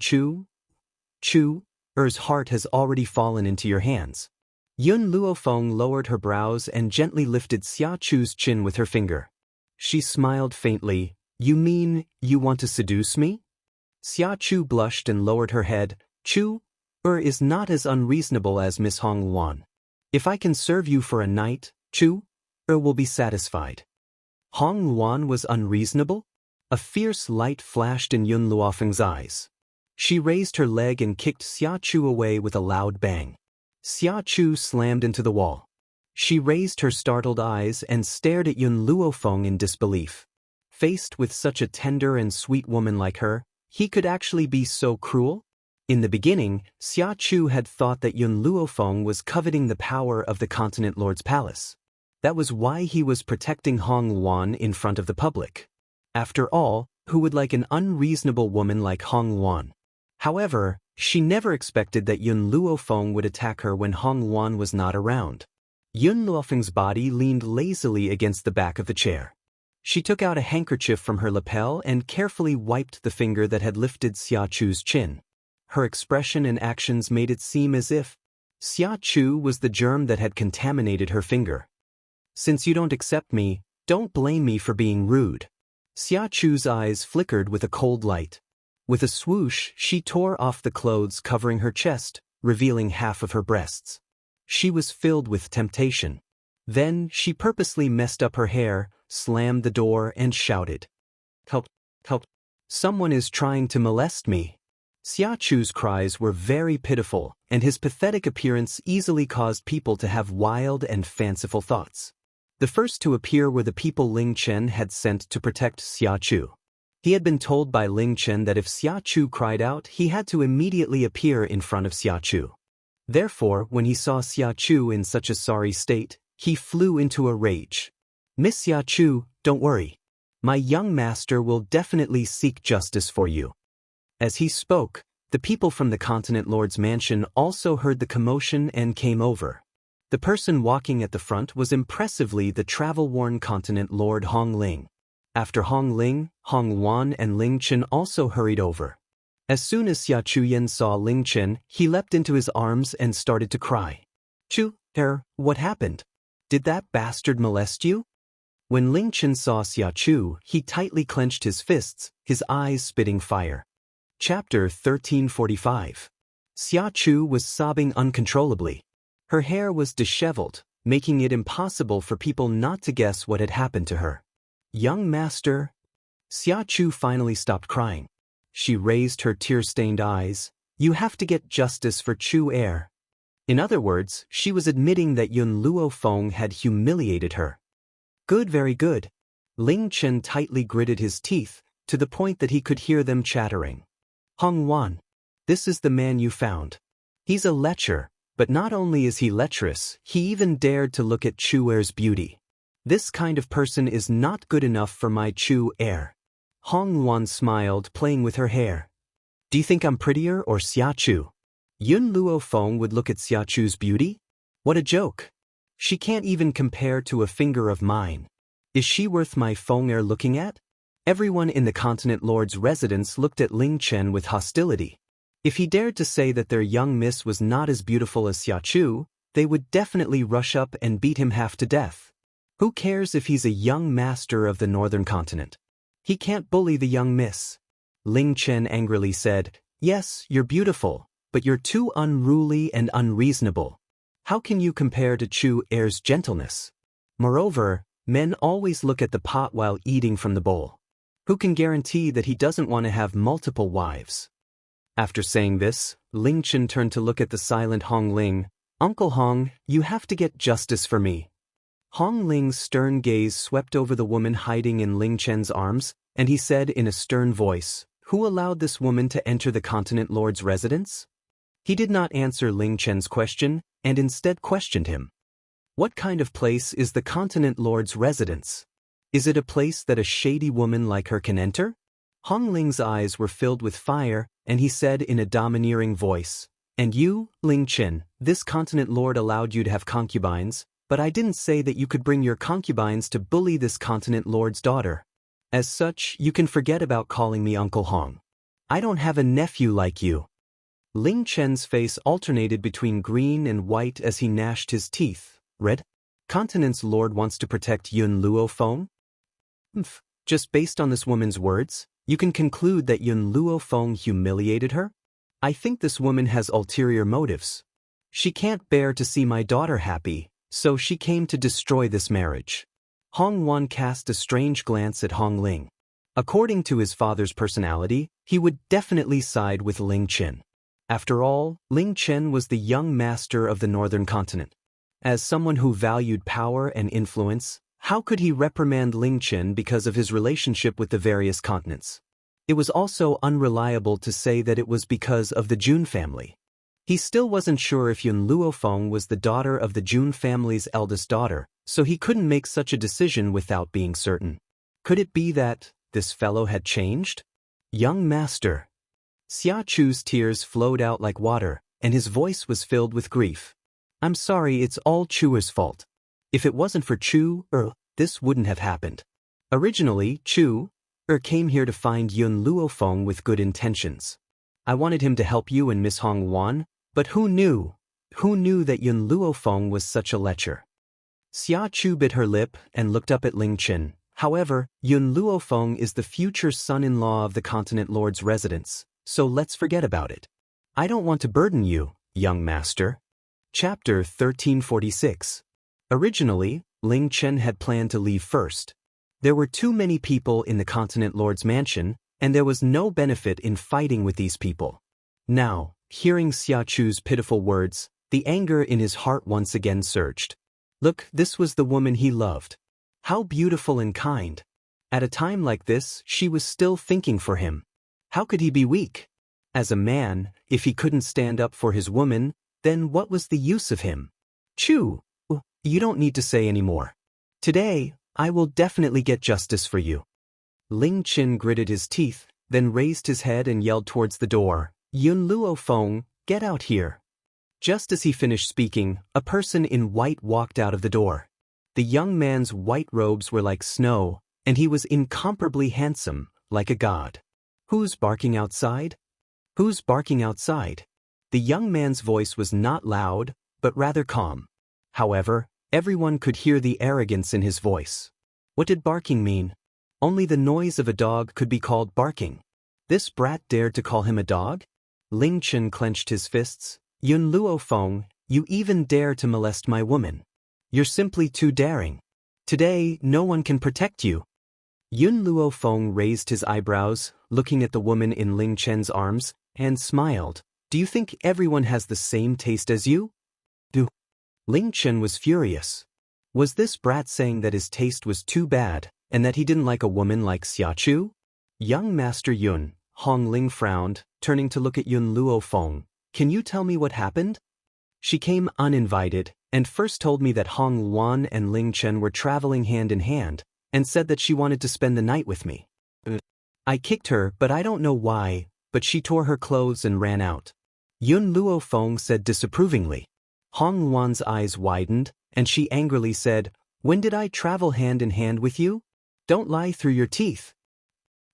Chu's heart has already fallen into your hands. Yun Luofeng lowered her brows and gently lifted Xia Chu's chin with her finger. She smiled faintly. You mean, you want to seduce me? Xia Chu blushed and lowered her head. Chu is not as unreasonable as Miss Hong Luan. If I can serve you for a night, Chu will be satisfied. Hong Luan was unreasonable? A fierce light flashed in Yun Luofeng's eyes. She raised her leg and kicked Xia Chu away with a loud bang. Xia Chu slammed into the wall. She raised her startled eyes and stared at Yun Luofeng in disbelief. Faced with such a tender and sweet woman like her, he could actually be so cruel? In the beginning, Xia Chu had thought that Yun Luofeng was coveting the power of the Continent Lord's palace. That was why he was protecting Hong Luan in front of the public. After all, who would like an unreasonable woman like Hong Luan? However, she never expected that Yun Luofeng would attack her when Hong Luan was not around. Yun Luofeng's body leaned lazily against the back of the chair. She took out a handkerchief from her lapel and carefully wiped the finger that had lifted Xia Chu's chin. Her expression and actions made it seem as if Xia Chu was the germ that had contaminated her finger. Since you don't accept me, don't blame me for being rude. Xia Chu's eyes flickered with a cold light. With a swoosh, she tore off the clothes covering her chest, revealing half of her breasts. She was filled with temptation. Then, she purposely messed up her hair, slammed the door and shouted, "Help! Help! Someone is trying to molest me." Xia Chu's cries were very pitiful, and his pathetic appearance easily caused people to have wild and fanciful thoughts. The first to appear were the people Ling Chen had sent to protect Xia Chu. He had been told by Ling Chen that if Xia Chu cried out, he had to immediately appear in front of Xia Chu. Therefore, when he saw Xia Chu in such a sorry state, he flew into a rage. "Miss Xia Chu, don't worry. My young master will definitely seek justice for you." As he spoke, the people from the Continent Lord's mansion also heard the commotion and came over. The person walking at the front was impressively the travel-worn Continent Lord Hong Ling. After Hong Ling, Hong Luan and Ling Chen also hurried over. As soon as Xia Chuyan saw Ling Chen, he leapt into his arms and started to cry. What happened? Did that bastard molest you?" When Ling Chen saw Xia Chu, he tightly clenched his fists, his eyes spitting fire. Chapter 1345. Xia Chu was sobbing uncontrollably. Her hair was disheveled, making it impossible for people not to guess what had happened to her. "Young master." Xia Chu finally stopped crying. She raised her tear-stained eyes. "You have to get justice for Chu heir." In other words, she was admitting that Yun Luofeng had humiliated her. "Good, very good." Ling Chen tightly gritted his teeth, to the point that he could hear them chattering. "Hong Wan, this is the man you found. He's a lecher, but not only is he lecherous, he even dared to look at Chu heir's beauty. This kind of person is not good enough for my Chu heir." Hong Luan smiled, playing with her hair. "Do you think I'm prettier or Xia Chu?" Yun Luofeng would look at Xia Chu's beauty? What a joke. She can't even compare to a finger of mine. Is she worth my Feng heir looking at? Everyone in the Continent Lord's residence looked at Ling Chen with hostility. If he dared to say that their young miss was not as beautiful as Xia Chu, they would definitely rush up and beat him half to death. Who cares if he's a young master of the northern continent? He can't bully the young miss. Ling Chen angrily said, "Yes, you're beautiful, but you're too unruly and unreasonable. How can you compare to Chu heir's gentleness? Moreover, men always look at the pot while eating from the bowl. Who can guarantee that he doesn't want to have multiple wives?" After saying this, Ling Chen turned to look at the silent Hong Ling. "Uncle Hong, you have to get justice for me." Hong Ling's stern gaze swept over the woman hiding in Ling Chen's arms, and he said in a stern voice, "Who allowed this woman to enter the Continent Lord's residence?" He did not answer Ling Chen's question, and instead questioned him. "What kind of place is the Continent Lord's residence?" Is it a place that a shady woman like her can enter? Hong Ling's eyes were filled with fire, and he said in a domineering voice, "And you, Ling Chen, this continent lord allowed you to have concubines, but I didn't say that you could bring your concubines to bully this continent lord's daughter. As such, you can forget about calling me Uncle Hong. I don't have a nephew like you." Ling Chen's face alternated between green and white as he gnashed his teeth. Red? Continent's lord wants to protect Yun Luo Feng? Just based on this woman's words, you can conclude that Yun Luo Feng humiliated her? I think this woman has ulterior motives. She can't bear to see my daughter happy, so she came to destroy this marriage. Hong Wan cast a strange glance at Hong Ling. According to his father's personality, he would definitely side with Ling Chen. After all, Ling Chen was the young master of the northern continent. As someone who valued power and influence, how could he reprimand Ling Chen because of his relationship with the various continents? It was also unreliable to say that it was because of the Jun family. He still wasn't sure if Yun Luo Feng was the daughter of the Jun family's eldest daughter, so he couldn't make such a decision without being certain. Could it be that this fellow had changed? Young master. Xia Chu's tears flowed out like water, and his voice was filled with grief. I'm sorry, it's all Chu's fault. If it wasn't for Chu, this wouldn't have happened. Originally, Chu came here to find Yun Luo Feng with good intentions. I wanted him to help you and Miss Hong Wan, but who knew that Yun Luo Feng was such a lecher? Xia Chu bit her lip and looked up at Ling Chen. However, Yun Luo Feng is the future son-in-law of the continent lord's residence, so let's forget about it. I don't want to burden you, young master. Chapter 1346. Originally, Ling Chen had planned to leave first. There were too many people in the continent lord's mansion, and there was no benefit in fighting with these people. Now, hearing Xia Chu's pitiful words, the anger in his heart once again surged. Look, this was the woman he loved. How beautiful and kind. At a time like this, she was still thinking for him. How could he be weak? As a man, if he couldn't stand up for his woman, then what was the use of him? Chu, you don't need to say any more. Today, I will definitely get justice for you. Ling Chen gritted his teeth, then raised his head and yelled towards the door, Yun Luo Feng, get out here. Just as he finished speaking, a person in white walked out of the door. The young man's white robes were like snow, and he was incomparably handsome, like a god. Who's barking outside? Who's barking outside? The young man's voice was not loud, but rather calm. However, everyone could hear the arrogance in his voice. What did barking mean? Only the noise of a dog could be called barking. This brat dared to call him a dog? Ling Chen clenched his fists. Yun Luo Feng, you even dare to molest my woman. You're simply too daring. Today, no one can protect you. Yun Luo Feng raised his eyebrows, looking at the woman in Ling Chen's arms, and smiled. Do you think everyone has the same taste as you? Ling Chen was furious. Was this brat saying that his taste was too bad, and that he didn't like a woman like Xia Chu? Young Master Yun, Hong Ling frowned, turning to look at Yun Luo Feng. Can you tell me what happened? She came uninvited, and first told me that Hong Wan and Ling Chen were traveling hand in hand, and said that she wanted to spend the night with me. I kicked her, but I don't know why, but she tore her clothes and ran out. Yun Luo Feng said disapprovingly. Hong Wan's eyes widened, and she angrily said, When did I travel hand in hand with you? Don't lie through your teeth.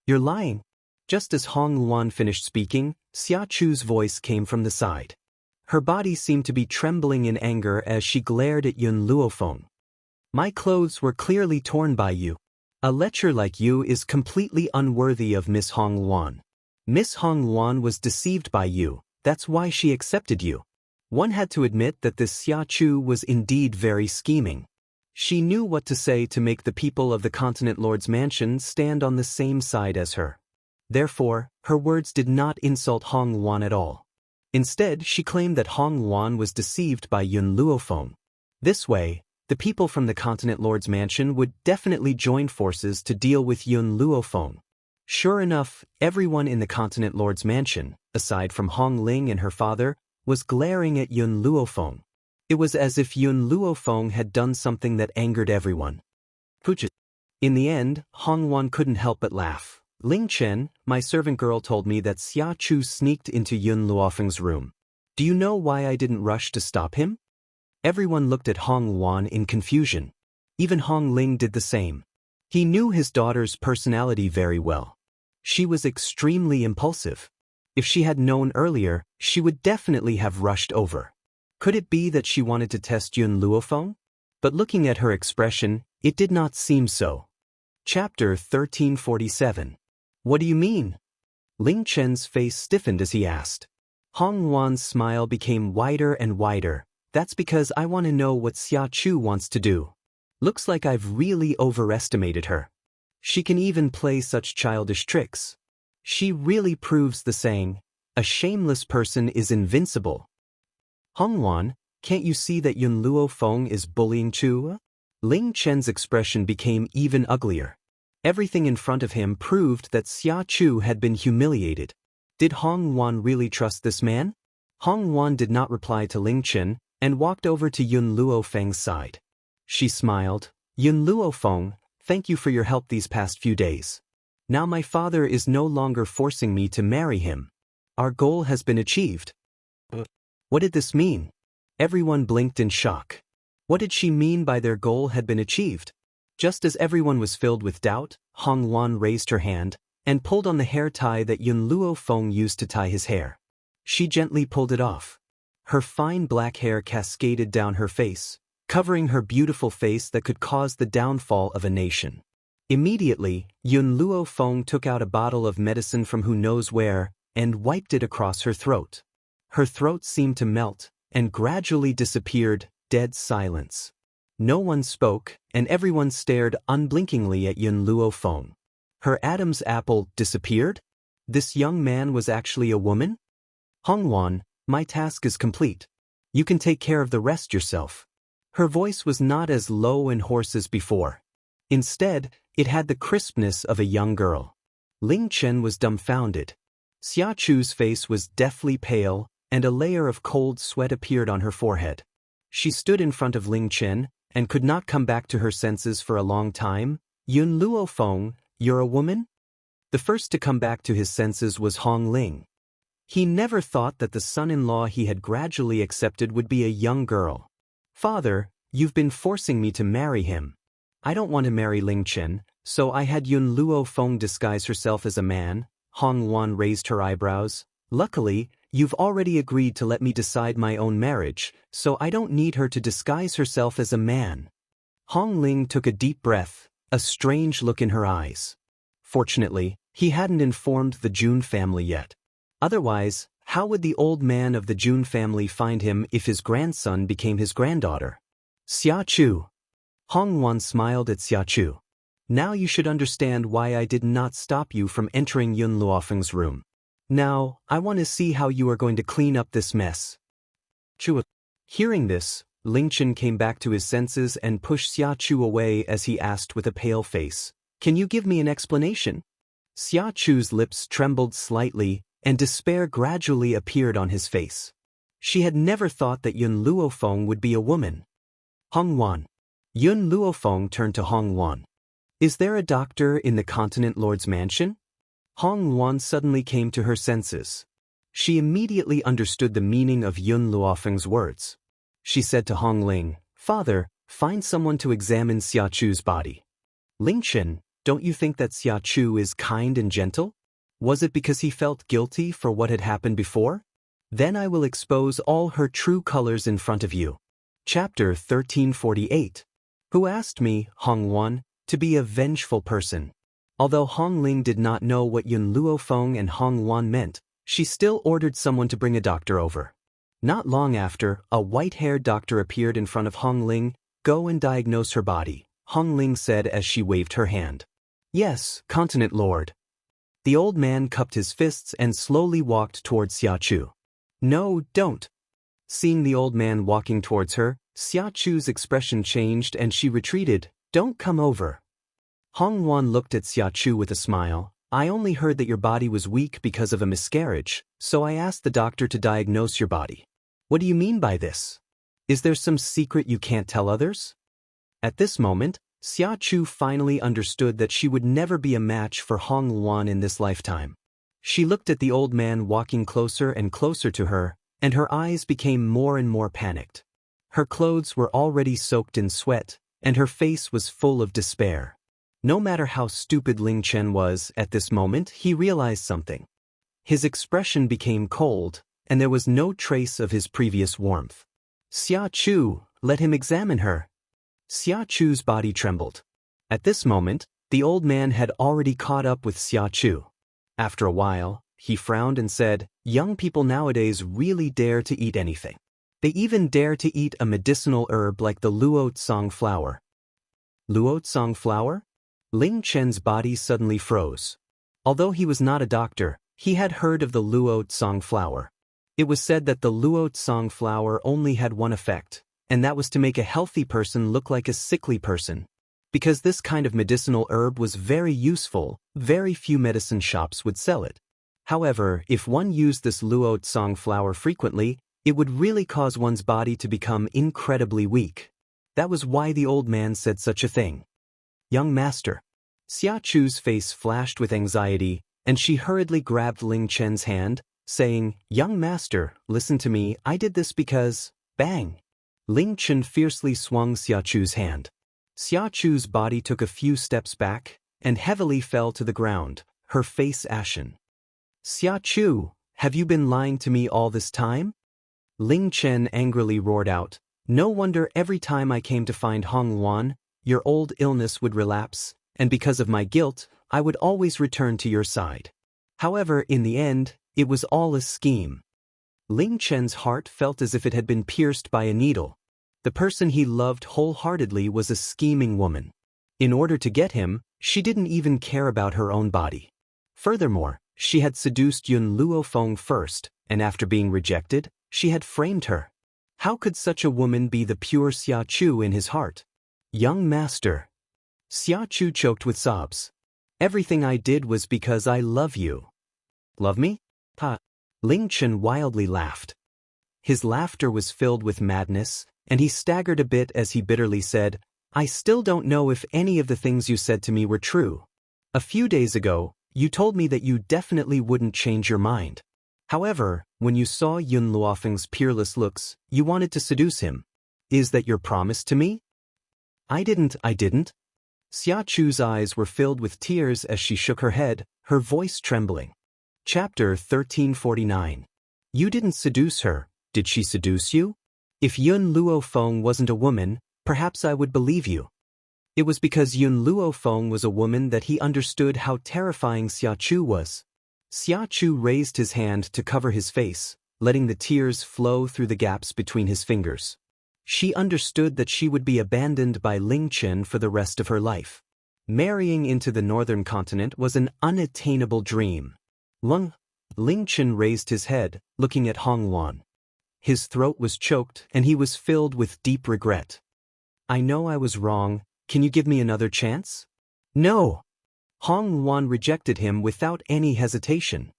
You're lying. Just as Hong Wan finished speaking, Xia Chu's voice came from the side. Her body seemed to be trembling in anger as she glared at Yun Luo Feng. My clothes were clearly torn by you. A lecher like you is completely unworthy of Miss Hong Wan. Miss Hong Wan was deceived by you, that's why she accepted you. One had to admit that this Xia Chu was indeed very scheming. She knew what to say to make the people of the Continent Lord's mansion stand on the same side as her. Therefore, her words did not insult Hong Wan at all. Instead, she claimed that Hong Wan was deceived by Yun Luo Feng. This way, the people from the Continent Lord's mansion would definitely join forces to deal with Yun Luo Feng. Sure enough, everyone in the Continent Lord's mansion, aside from Hong Ling and her father, was glaring at Yun Luo Feng. It was as if Yun Luo Feng had done something that angered everyone. In the end, Hongwan couldn't help but laugh. Ling Chen, my servant girl, told me that Xia Chu sneaked into Yun Luofeng's room. Do you know why I didn't rush to stop him? Everyone looked at Hongwan in confusion. Even Hong Ling did the same. He knew his daughter's personality very well. She was extremely impulsive. If she had known earlier, she would definitely have rushed over. Could it be that she wanted to test Yun Luofeng? But looking at her expression, it did not seem so. Chapter 1347. What do you mean? Ling Chen's face stiffened as he asked. Hongwan's smile became wider and wider. That's because I want to know what Xia Chu wants to do. Looks like I've really overestimated her. She can even play such childish tricks. She really proves the saying, a shameless person is invincible. Hongwan, can't you see that Yun Luofeng is bullying Chu? Ling Chen's expression became even uglier. Everything in front of him proved that Xia Chu had been humiliated. Did Hongwan really trust this man? Hongwan did not reply to Ling Chen and walked over to Yun Luofeng's side. She smiled. Yun Luofeng, thank you for your help these past few days. Now my father is no longer forcing me to marry him. Our goal has been achieved. What did this mean? Everyone blinked in shock. What did she mean by their goal had been achieved? Just as everyone was filled with doubt, Hongwan raised her hand and pulled on the hair tie that Yun Luofeng used to tie his hair. She gently pulled it off. Her fine black hair cascaded down her face, covering her beautiful face that could cause the downfall of a nation. Immediately, Yun Luofeng took out a bottle of medicine from who knows where and wiped it across her throat. Her throat seemed to melt and gradually disappeared, dead silence. No one spoke, and everyone stared unblinkingly at Yun Luofeng. Her Adam's apple disappeared? This young man was actually a woman? Hongwan, my task is complete. You can take care of the rest yourself. Her voice was not as low and hoarse as before. Instead, it had the crispness of a young girl. Ling Chen was dumbfounded. Xia Chu's face was deathly pale, and a layer of cold sweat appeared on her forehead. She stood in front of Ling Chen and could not come back to her senses for a long time. Yun Luofeng, you're a woman? The first to come back to his senses was Hong Ling. He never thought that the son-in-law he had gradually accepted would be a young girl. Father, you've been forcing me to marry him. I don't want to marry Ling Chen, so I had Yun Luofeng disguise herself as a man. Hongwan raised her eyebrows. Luckily, you've already agreed to let me decide my own marriage, so I don't need her to disguise herself as a man. Hong Ling took a deep breath, a strange look in her eyes. Fortunately, he hadn't informed the Jun family yet. Otherwise, how would the old man of the Jun family find him if his grandson became his granddaughter? Xia Chu. Hongwan smiled at Xia Chu. Now you should understand why I did not stop you from entering Yun Luofeng's room. Now, I want to see how you are going to clean up this mess. Chu. Hearing this, Ling Chen came back to his senses and pushed Xia Chu away as he asked with a pale face, "Can you give me an explanation?" Xia Chu's lips trembled slightly, and despair gradually appeared on his face. She had never thought that Yun Luofeng would be a woman. Hongwan. Yun Luofeng turned to Hongwan. Is there a doctor in the Continent Lord's mansion? Hongwan suddenly came to her senses. She immediately understood the meaning of Yun Luofeng's words. She said to Hong Ling, "Father, find someone to examine Xia Chu's body." Ling Chen, don't you think that Xia Chu is kind and gentle? Was it because he felt guilty for what had happened before? Then I will expose all her true colors in front of you. Chapter 1348. Who asked me, Hongwan, to be a vengeful person? Although Hong Ling did not know what Yun Luofeng and Hongwan meant, she still ordered someone to bring a doctor over. Not long after, a white-haired doctor appeared in front of Hong Ling. Go and diagnose her body, Hong Ling said as she waved her hand. Yes, Continent Lord. The old man cupped his fists and slowly walked towards Xia Chu. No, don't. Seeing the old man walking towards her, Xia Chu's expression changed and she retreated. Don't come over. Hongwan looked at Xia Chu with a smile. I only heard that your body was weak because of a miscarriage, so I asked the doctor to diagnose your body. What do you mean by this? Is there some secret you can't tell others? At this moment, Xiachu finally understood that she would never be a match for Hong Luan in this lifetime. She looked at the old man walking closer and closer to her, and her eyes became more and more panicked. Her clothes were already soaked in sweat, and her face was full of despair. No matter how stupid Ling Chen was at this moment, he realized something. His expression became cold, and there was no trace of his previous warmth. Xiachu, let him examine her. Xiachu's body trembled. At this moment, the old man had already caught up with Xiachu. After a while, he frowned and said, "Young people nowadays really dare to eat anything. They even dare to eat a medicinal herb like the luotsang flower." Luotsang flower? Ling Chen's body suddenly froze. Although he was not a doctor, he had heard of the luotsang flower. It was said that the luotsang flower only had one effect, and that was to make a healthy person look like a sickly person. Because this kind of medicinal herb was very useful, very few medicine shops would sell it. However, if one used this luotsang flower frequently, it would really cause one's body to become incredibly weak. That was why the old man said such a thing. "Young master." Xiachu's face flashed with anxiety, and she hurriedly grabbed Ling Chen's hand, saying, "Young master, listen to me, I did this because..." Bang! Ling Chen fiercely swung Xiachu's hand. Xiachu's body took a few steps back, and heavily fell to the ground, her face ashen. "Xiachu, have you been lying to me all this time?" Ling Chen angrily roared out, "No wonder every time I came to find Hong Luan, your old illness would relapse, and because of my guilt, I would always return to your side. However, in the end, it was all a scheme." Ling Chen's heart felt as if it had been pierced by a needle. The person he loved wholeheartedly was a scheming woman. In order to get him, she didn't even care about her own body. Furthermore, she had seduced Yun Luofeng first, and after being rejected, she had framed her. How could such a woman be the pure Xiachu in his heart? "Young master." Xiachu choked with sobs. "Everything I did was because I love you." "Love me? Ha!" Ling Chen wildly laughed. His laughter was filled with madness, and he staggered a bit as he bitterly said, "I still don't know if any of the things you said to me were true. A few days ago, you told me that you definitely wouldn't change your mind. However, when you saw Yun Luofeng's peerless looks, you wanted to seduce him. Is that your promise to me?" I didn't. Xiachu's eyes were filled with tears as she shook her head, her voice trembling. Chapter 1349. You didn't seduce her, did she seduce you? If Yun Luofeng wasn't a woman, perhaps I would believe you. It was because Yun Luofeng was a woman that he understood how terrifying Xiachu was. Xiachu raised his hand to cover his face, letting the tears flow through the gaps between his fingers. She understood that she would be abandoned by Ling Chen for the rest of her life. Marrying into the northern continent was an unattainable dream. Ling Chen raised his head, looking at Hong Luan. His throat was choked, and he was filled with deep regret. "I know I was wrong. Can you give me another chance?" "No!" Hong Luan rejected him without any hesitation.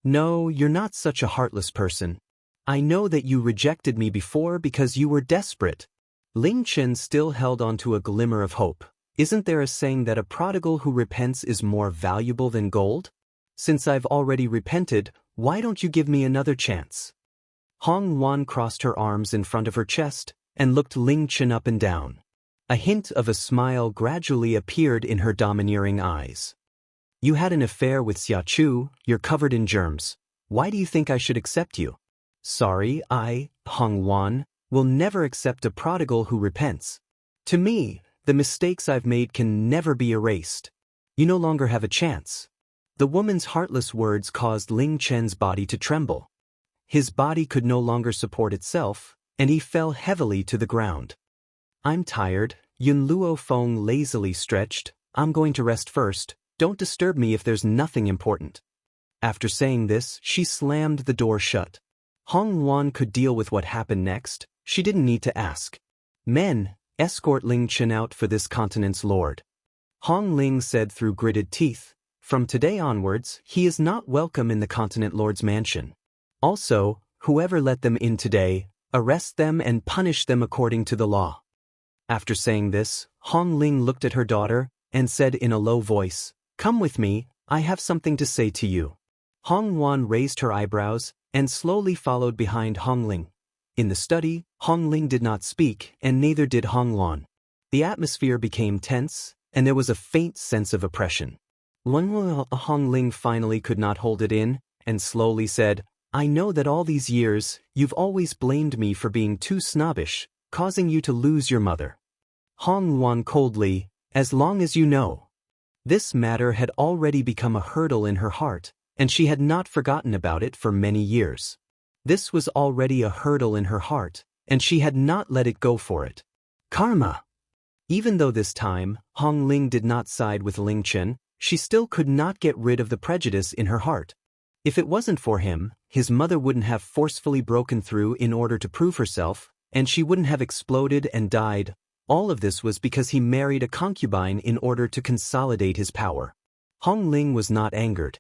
"No, you're not such a heartless person. I know that you rejected me before because you were desperate." Ling Chen still held on to a glimmer of hope. "Isn't there a saying that a prodigal who repents is more valuable than gold? Since I've already repented, why don't you give me another chance?" Hong Luan crossed her arms in front of her chest and looked Ling Chen up and down. A hint of a smile gradually appeared in her domineering eyes. "You had an affair with Xiachu, you're covered in germs. Why do you think I should accept you?" "Sorry, Hong Luan, will never accept a prodigal who repents. To me, the mistakes I've made can never be erased. You no longer have a chance." The woman's heartless words caused Ling Chen's body to tremble. His body could no longer support itself, and he fell heavily to the ground. "I'm tired," Yun Luofeng lazily stretched. "I'm going to rest first. Don't disturb me if there's nothing important." After saying this, she slammed the door shut. Hong Luan could deal with what happened next. She didn't need to ask. "Men, escort Ling Chen out for this continent's lord." Hong Ling said through gritted teeth. "From today onwards, he is not welcome in the continent lord's mansion. Also, whoever let them in today, arrest them and punish them according to the law." After saying this, Hong Ling looked at her daughter and said in a low voice, "Come with me, I have something to say to you." Hong Wan raised her eyebrows and slowly followed behind Hong Ling. In the study, Hong Ling did not speak and neither did Hong Wan. The atmosphere became tense and there was a faint sense of oppression. Hong Ling finally could not hold it in and slowly said, "I know that all these years, you've always blamed me for being too snobbish, causing you to lose your mother." Hong Wan coldly, "As long as you know." This matter had already become a hurdle in her heart, and she had not forgotten about it for many years. This was already a hurdle in her heart, and she had not let it go for it. Karma! Even though this time, Hong Ling did not side with Ling Chen, she still could not get rid of the prejudice in her heart. If it wasn't for him, his mother wouldn't have forcefully broken through in order to prove herself, and she wouldn't have exploded and died. All of this was because he married a concubine in order to consolidate his power. Hong Ling was not angered.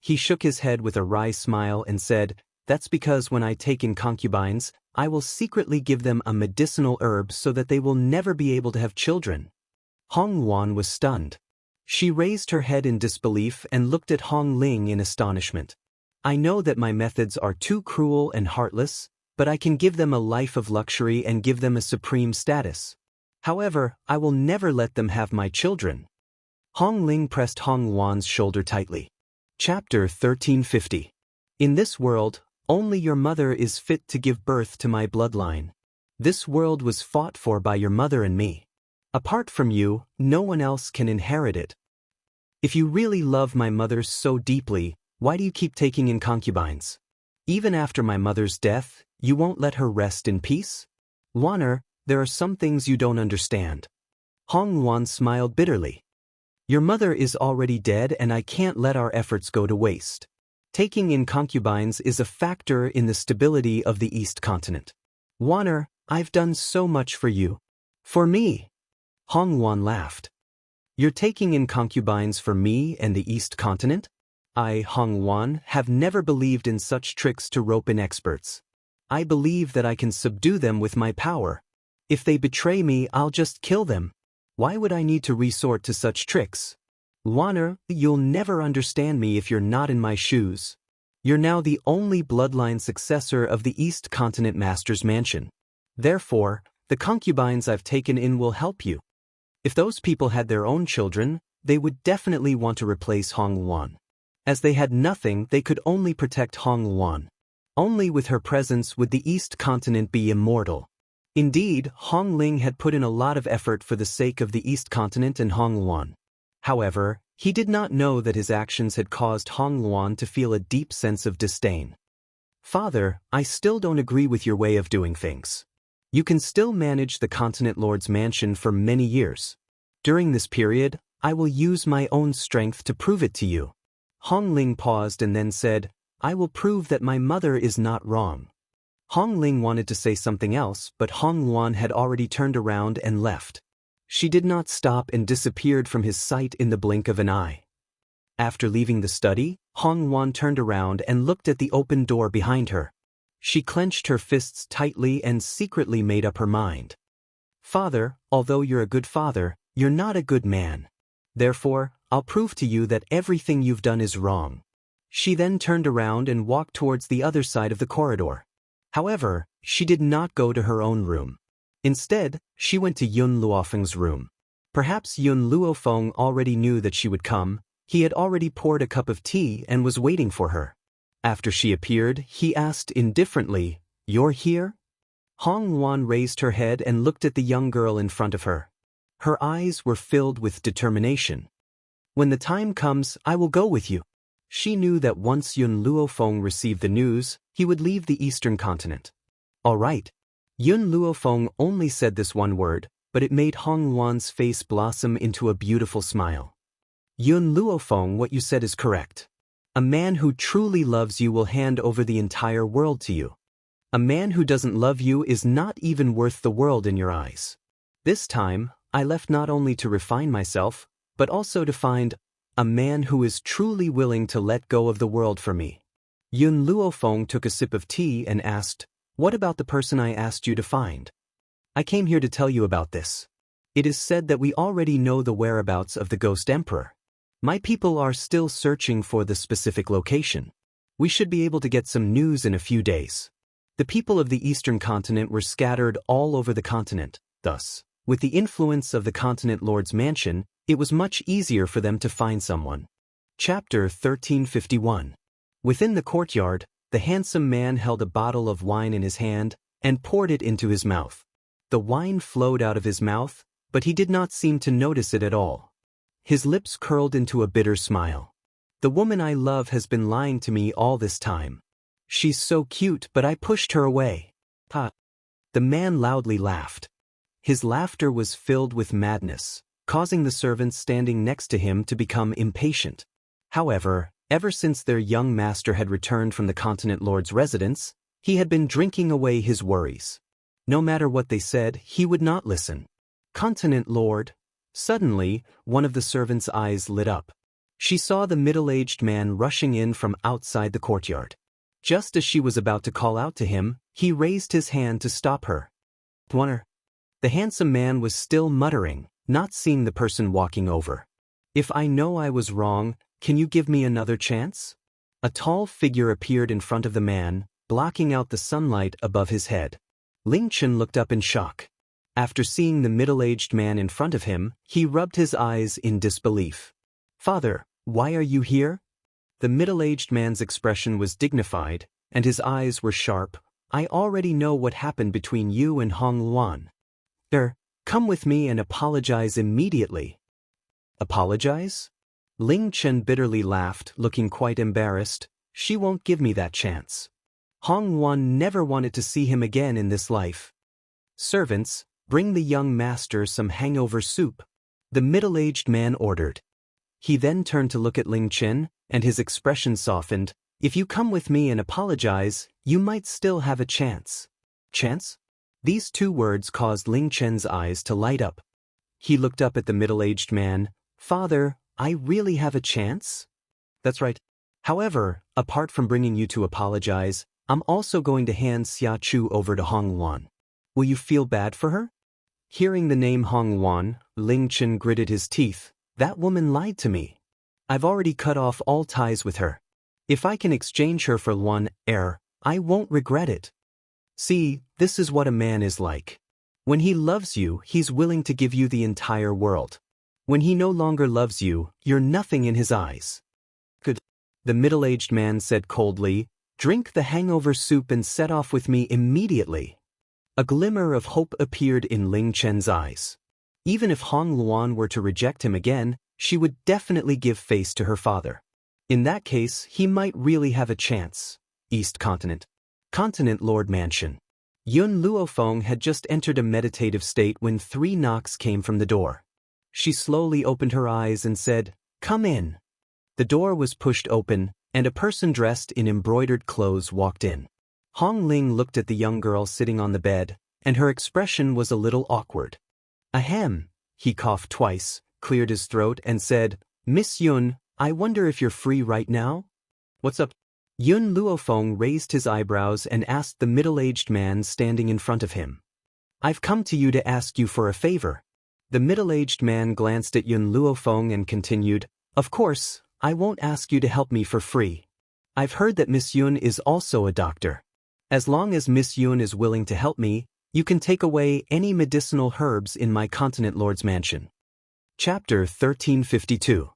He shook his head with a wry smile and said, "That's because when I take in concubines, I will secretly give them a medicinal herb so that they will never be able to have children." Hong Wan was stunned. She raised her head in disbelief and looked at Hong Ling in astonishment. "I know that my methods are too cruel and heartless, but I can give them a life of luxury and give them a supreme status. However, I will never let them have my children." Hong Ling pressed Hong Wan's shoulder tightly. Chapter 1350. In this world, only your mother is fit to give birth to my bloodline. This world was fought for by your mother and me. Apart from you, no one else can inherit it. If you really love my mother so deeply, why do you keep taking in concubines? Even after my mother's death, you won't let her rest in peace? Wanner, there are some things you don't understand. Hong Wan smiled bitterly. Your mother is already dead and I can't let our efforts go to waste. Taking in concubines is a factor in the stability of the East Continent. Wanner, I've done so much for you. For me. Hong Wan laughed. You're taking in concubines for me and the East Continent? I, Hong Wan, have never believed in such tricks to rope in experts. I believe that I can subdue them with my power. If they betray me, I'll just kill them. Why would I need to resort to such tricks? Wanner, you'll never understand me if you're not in my shoes. You're now the only bloodline successor of the East Continent Master's mansion. Therefore, the concubines I've taken in will help you. If those people had their own children, they would definitely want to replace Hong Wan. As they had nothing, they could only protect Hong Wan. Only with her presence would the East Continent be immortal. Indeed, Hong Ling had put in a lot of effort for the sake of the East Continent and Hong Wan. However, he did not know that his actions had caused Hong Wan to feel a deep sense of disdain. Father, I still don't agree with your way of doing things. You can still manage the Continent Lord's mansion for many years. During this period, I will use my own strength to prove it to you. Hong Ling paused and then said, I will prove that my mother is not wrong. Hong Ling wanted to say something else, but Hong Wan had already turned around and left. She did not stop and disappeared from his sight in the blink of an eye. After leaving the study, Hong Wan turned around and looked at the open door behind her. She clenched her fists tightly and secretly made up her mind. Father, although you're a good father, you're not a good man. Therefore, I'll prove to you that everything you've done is wrong. She then turned around and walked towards the other side of the corridor. However, she did not go to her own room. Instead, she went to Yun Luofeng's room. Perhaps Yun Luofeng already knew that she would come. He had already poured a cup of tea and was waiting for her. After she appeared, he asked indifferently, You're here? Hong Wan raised her head and looked at the young girl in front of her. Her eyes were filled with determination. When the time comes, I will go with you. She knew that once Yun Luofeng received the news, he would leave the Eastern Continent. All right. Yun Luofeng only said this one word, but it made Hong Wan's face blossom into a beautiful smile. Yun Luofeng, what you said is correct. A man who truly loves you will hand over the entire world to you. A man who doesn't love you is not even worth the world in your eyes. This time, I left not only to refine myself, but also to find a man who is truly willing to let go of the world for me. Yun Luofeng took a sip of tea and asked, What about the person I asked you to find? I came here to tell you about this. It is said that we already know the whereabouts of the Ghost Emperor. My people are still searching for the specific location. We should be able to get some news in a few days. The people of the Eastern continent were scattered all over the continent. Thus, with the influence of the Continent Lord's mansion, it was much easier for them to find someone. Chapter 1351. Within the courtyard, the handsome man held a bottle of wine in his hand and poured it into his mouth. The wine flowed out of his mouth, but he did not seem to notice it at all. His lips curled into a bitter smile. The woman I love has been lying to me all this time. She's so cute, but I pushed her away. Ha! The man loudly laughed. His laughter was filled with madness, causing the servants standing next to him to become impatient. However, ever since their young master had returned from the Continent Lord's residence, he had been drinking away his worries. No matter what they said, he would not listen. Continent Lord. Suddenly, one of the servants' eyes lit up. She saw the middle-aged man rushing in from outside the courtyard. Just as she was about to call out to him, he raised his hand to stop her. Dwener. The handsome man was still muttering, not seeing the person walking over. If I know I was wrong, can you give me another chance? A tall figure appeared in front of the man, blocking out the sunlight above his head. Ling Chen looked up in shock. After seeing the middle-aged man in front of him, he rubbed his eyes in disbelief. Father, why are you here? The middle-aged man's expression was dignified, and his eyes were sharp. I already know what happened between you and Hong Luan. Come with me and apologize immediately. Apologize? Ling Chen bitterly laughed, looking quite embarrassed. She won't give me that chance. Hong Luan never wanted to see him again in this life. Servants, bring the young master some hangover soup. The middle-aged man ordered. He then turned to look at Ling Chen, and his expression softened. If you come with me and apologize, you might still have a chance. Chance? These two words caused Ling Chen's eyes to light up. He looked up at the middle-aged man. Father, I really have a chance? That's right. However, apart from bringing you to apologize, I'm also going to hand Xia Chu over to Hong Luan. Will you feel bad for her? Hearing the name Hong Luan, Ling Chen gritted his teeth. That woman lied to me. I've already cut off all ties with her. If I can exchange her for Luan heir, I won't regret it. See, this is what a man is like. When he loves you, he's willing to give you the entire world. When he no longer loves you, you're nothing in his eyes. Good. The middle-aged man said coldly, drink the hangover soup and set off with me immediately. A glimmer of hope appeared in Ling Chen's eyes. Even if Hong Luan were to reject him again, she would definitely give face to her father. In that case, he might really have a chance. East Continent. Continent Lord Mansion. Yun Luofeng had just entered a meditative state when 3 knocks came from the door. She slowly opened her eyes and said, "Come in." The door was pushed open, and a person dressed in embroidered clothes walked in. Hong Ling looked at the young girl sitting on the bed, and her expression was a little awkward. Ahem, he coughed twice, cleared his throat and said, Miss Yun, I wonder if you're free right now? What's up? Yun Luofeng raised his eyebrows and asked the middle-aged man standing in front of him. I've come to you to ask you for a favor. The middle-aged man glanced at Yun Luofeng and continued, Of course, I won't ask you to help me for free. I've heard that Miss Yun is also a doctor. As long as Miss Yun is willing to help me, you can take away any medicinal herbs in my Continent Lord's mansion. Chapter 1352.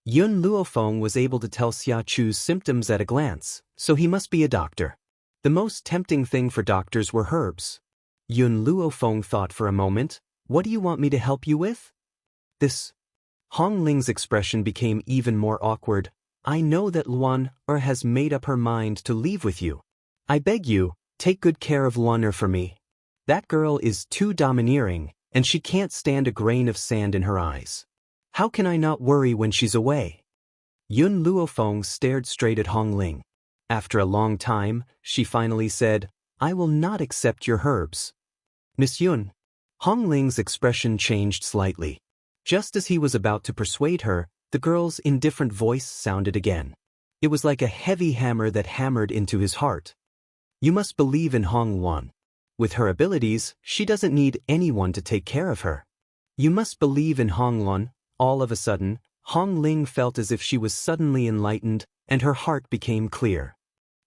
Yun Luofeng was able to tell Xia Chu's symptoms at a glance, so he must be a doctor. The most tempting thing for doctors were herbs. Yun Luofeng thought for a moment, what do you want me to help you with? This. Hong Ling's expression became even more awkward. I know that Luan has made up her mind to leave with you. I beg you, take good care of Luan for me. That girl is too domineering, and she can't stand a grain of sand in her eyes. How can I not worry when she's away? Yun Luofeng stared straight at Hong Ling. After a long time, she finally said, I will not accept your herbs. Miss Yun. Hong Ling's expression changed slightly. Just as he was about to persuade her, the girl's indifferent voice sounded again. It was like a heavy hammer that hammered into his heart. You must believe in Hong Luan. With her abilities, she doesn't need anyone to take care of her. You must believe in Hong Lun. All of a sudden, Hong Ling felt as if she was suddenly enlightened, and her heart became clear.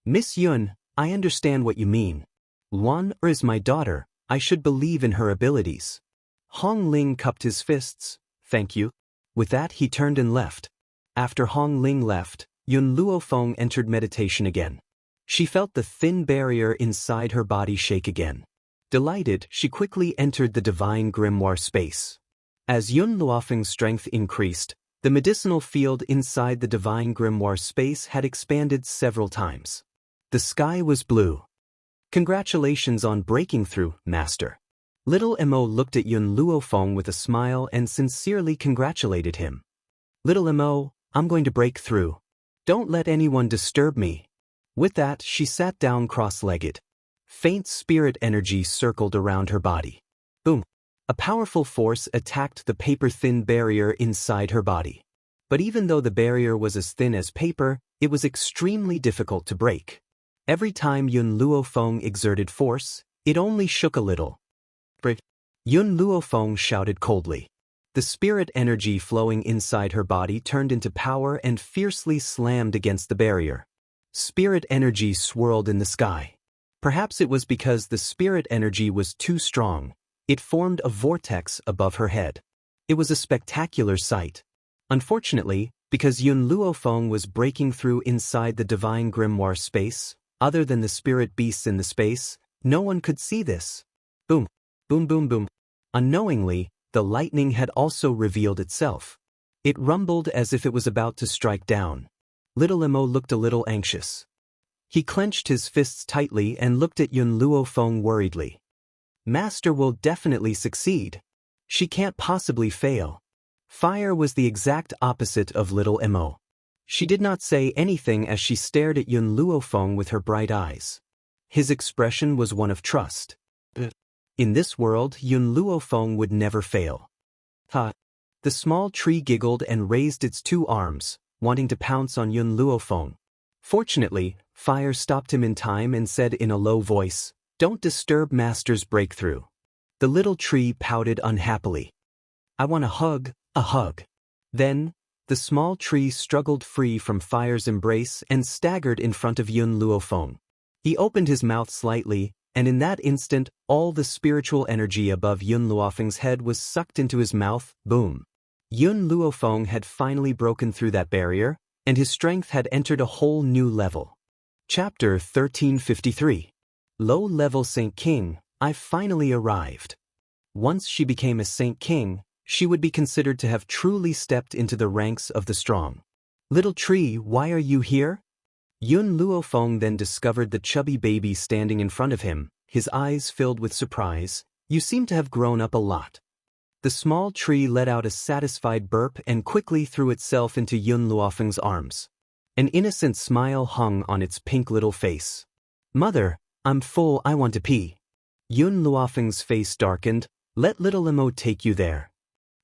Miss Yun, I understand what you mean. Luan is my daughter, I should believe in her abilities. Hong Ling cupped his fists. Thank you. With that he turned and left. After Hong Ling left, Yun Luofeng entered meditation again. She felt the thin barrier inside her body shake again. Delighted, she quickly entered the divine grimoire space. As Yun Luofeng's strength increased, the medicinal field inside the divine grimoire space had expanded several times. The sky was blue. Congratulations on breaking through, Master. Little Mo looked at Yun Luofeng with a smile and sincerely congratulated him. Little Mo, I'm going to break through. Don't let anyone disturb me. With that, she sat down cross-legged. Faint spirit energy circled around her body. Boom! A powerful force attacked the paper-thin barrier inside her body. But even though the barrier was as thin as paper, it was extremely difficult to break. Every time Yun Luofeng exerted force, it only shook a little. Break! Yun Luofeng shouted coldly. The spirit energy flowing inside her body turned into power and fiercely slammed against the barrier. Spirit energy swirled in the sky. Perhaps it was because the spirit energy was too strong. It formed a vortex above her head. It was a spectacular sight. Unfortunately, because Yun Luofeng was breaking through inside the divine grimoire space, other than the spirit beasts in the space, no one could see this. Boom, boom, boom, boom. Unknowingly, the lightning had also revealed itself. It rumbled as if it was about to strike down. Little Mo looked a little anxious. He clenched his fists tightly and looked at Yun Luofeng worriedly. Master will definitely succeed. She can't possibly fail. Fire was the exact opposite of Little Mo. She did not say anything as she stared at Yun Luofeng with her bright eyes. His expression was one of trust. In this world, Yun Luofeng would never fail. Ha! The small tree giggled and raised its two arms, wanting to pounce on Yun Luofeng. Fortunately, Fire stopped him in time and said in a low voice, "Don't disturb Master's breakthrough." The little tree pouted unhappily. "I want a hug, a hug." Then, the small tree struggled free from Fire's embrace and staggered in front of Yun Luofeng. He opened his mouth slightly, and in that instant, all the spiritual energy above Yun Luofeng's head was sucked into his mouth. Boom! Yun Luofeng had finally broken through that barrier, and his strength had entered a whole new level. Chapter 1353. Low-level Saint King, I've finally arrived. Once she became a Saint King, she would be considered to have truly stepped into the ranks of the strong. Little tree, why are you here? Yun Luofeng then discovered the chubby baby standing in front of him, his eyes filled with surprise. You seem to have grown up a lot. The small tree let out a satisfied burp and quickly threw itself into Yun Luofeng's arms. An innocent smile hung on its pink little face. Mother, I'm full, I want to pee. Yun Luofeng's face darkened. Let little Mo take you there.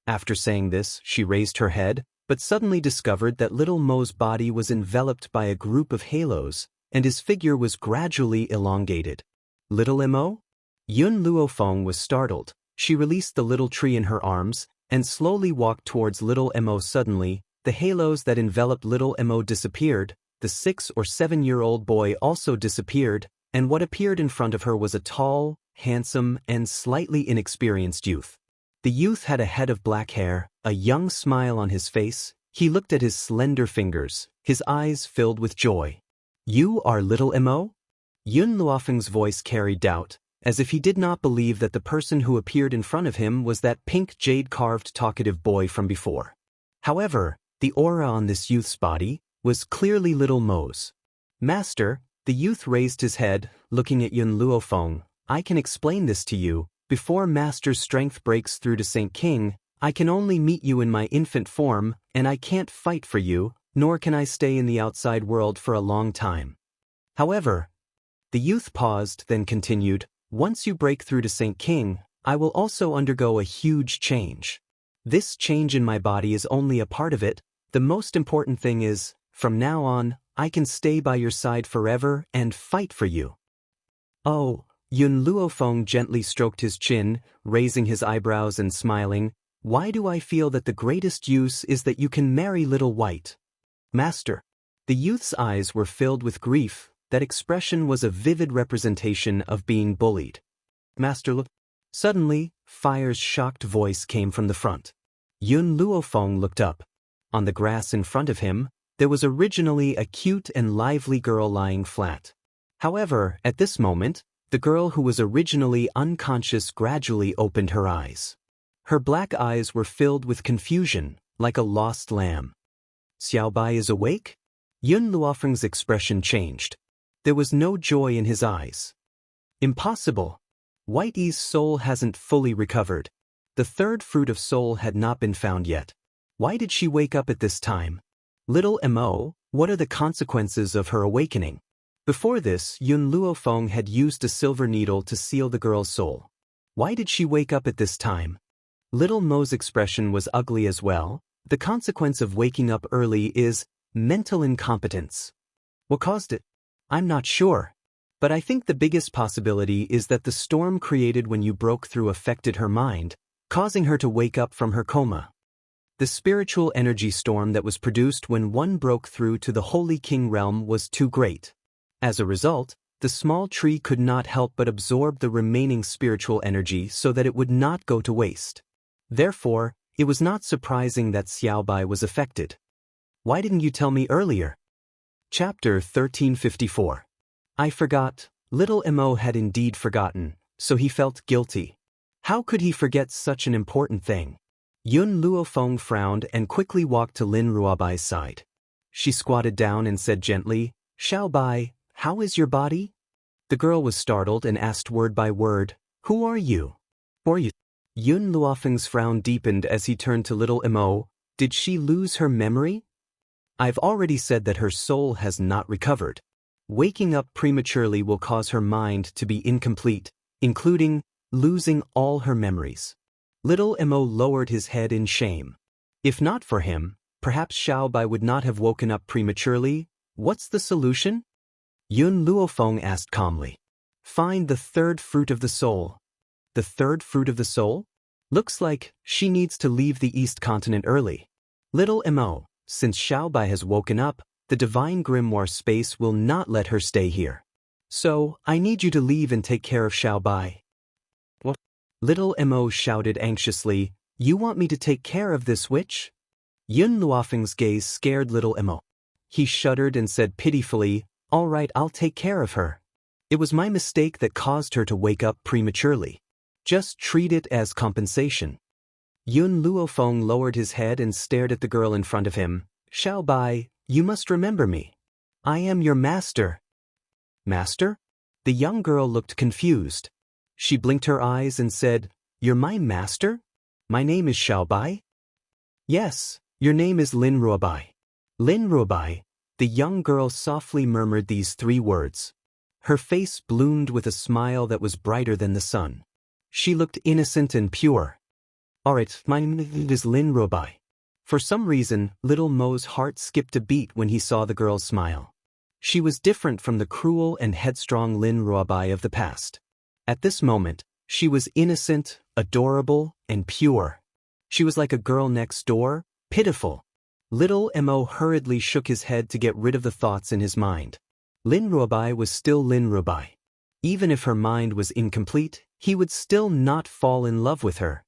After saying this, she raised her head, but suddenly discovered that little Mo's body was enveloped by a group of halos, and his figure was gradually elongated. Little Mo? Yun Luofeng was startled. She released the little tree in her arms, and slowly walked towards little Mo. Suddenly, the halos that enveloped little Mo disappeared, the 6 or 7-year-old boy also disappeared, and what appeared in front of her was a tall, handsome, and slightly inexperienced youth. The youth had a head of black hair, a young smile on his face. He looked at his slender fingers, his eyes filled with joy. You are little Mo? Yun Luofeng's voice carried doubt, as if he did not believe that the person who appeared in front of him was that pink jade-carved talkative boy from before. However, the aura on this youth's body was clearly little Mo's. Master, the youth raised his head, looking at Yun Luofeng. I can explain this to you. Before Master's strength breaks through to Saint King, I can only meet you in my infant form, and I can't fight for you, nor can I stay in the outside world for a long time. However, the youth paused, then continued, once you break through to Saint King, I will also undergo a huge change. This change in my body is only a part of it. The most important thing is, from now on, I can stay by your side forever and fight for you. Oh, Yun Luofeng gently stroked his chin, raising his eyebrows and smiling. Why do I feel that the greatest use is that you can marry little white? Master. The youth's eyes were filled with grief. That expression was a vivid representation of being bullied. Master looked. Suddenly, Fire's shocked voice came from the front. Yun Luofeng looked up. On the grass in front of him, there was originally a cute and lively girl lying flat. However, at this moment, the girl who was originally unconscious gradually opened her eyes. Her black eyes were filled with confusion, like a lost lamb. Xiaobai is awake? Yun Luofeng's expression changed. There was no joy in his eyes. Impossible. White Yi's soul hasn't fully recovered. The third fruit of soul had not been found yet. Why did she wake up at this time? Little Mo, what are the consequences of her awakening? Before this, Yun Luofeng had used a silver needle to seal the girl's soul. Why did she wake up at this time? Little Mo's expression was ugly as well. The consequence of waking up early is mental incompetence. What caused it? I'm not sure. But I think the biggest possibility is that the storm created when you broke through affected her mind, causing her to wake up from her coma. The spiritual energy storm that was produced when one broke through to the Holy King realm was too great. As a result, the small tree could not help but absorb the remaining spiritual energy so that it would not go to waste. Therefore, it was not surprising that Xiaobai was affected. Why didn't you tell me earlier? Chapter 1354. I forgot. Little Mo had indeed forgotten, so he felt guilty. How could he forget such an important thing? Yun Luofeng frowned and quickly walked to Lin Ruobai's side. She squatted down and said gently, Xiaobai, how is your body? The girl was startled and asked word by word, Who are you? Who are you? Yun Luofeng's frown deepened as he turned to little Mo. Did she lose her memory? I've already said that her soul has not recovered. Waking up prematurely will cause her mind to be incomplete, including losing all her memories. Little Mo lowered his head in shame. If not for him, perhaps Xiaobai would not have woken up prematurely. What's the solution? Yun Luofeng asked calmly. Find the third fruit of the soul. The third fruit of the soul? Looks like she needs to leave the East Continent early. Little Mo, since Xiaobai has woken up, the Divine Grimoire space will not let her stay here. So, I need you to leave and take care of Xiaobai. What? Little Mo shouted anxiously, You want me to take care of this witch? Yun Luofeng's gaze scared little Mo. He shuddered and said pitifully, All right, I'll take care of her. It was my mistake that caused her to wake up prematurely. Just treat it as compensation. Yun Luofeng lowered his head and stared at the girl in front of him. Xiaobai, you must remember me. I am your master. Master? The young girl looked confused. She blinked her eyes and said, You're my master? My name is Xiaobai? Yes, your name is Lin Ruobai. Lin Ruobai. The young girl softly murmured these 3 words. Her face bloomed with a smile that was brighter than the sun. She looked innocent and pure. Alright, my name is Lin Ruobai. For some reason, little Mo's heart skipped a beat when he saw the girl's smile. She was different from the cruel and headstrong Lin Ruobai of the past. At this moment, she was innocent, adorable, and pure. She was like a girl next door, pitiful. Little Mo hurriedly shook his head to get rid of the thoughts in his mind. Lin Ruobai was still Lin Ruobai. Even if her mind was incomplete, he would still not fall in love with her.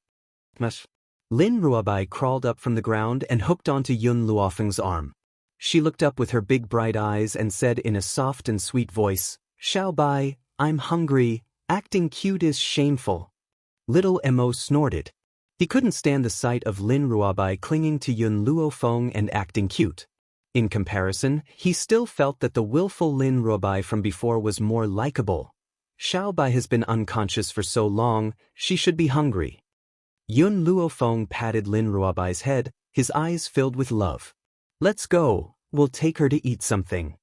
Lin Ruobai crawled up from the ground and hooked onto Yun Luofeng's arm. She looked up with her big bright eyes and said in a soft and sweet voice, Xiaobai, I'm hungry, acting cute is shameful. Little Mo snorted. He couldn't stand the sight of Lin Ruobai clinging to Yun Luofeng and acting cute. In comparison, he still felt that the willful Lin Ruobai from before was more likable. Xiaobai has been unconscious for so long, she should be hungry. Yun Luofeng patted Lin Ruobai's head, his eyes filled with love. Let's go, we'll take her to eat something.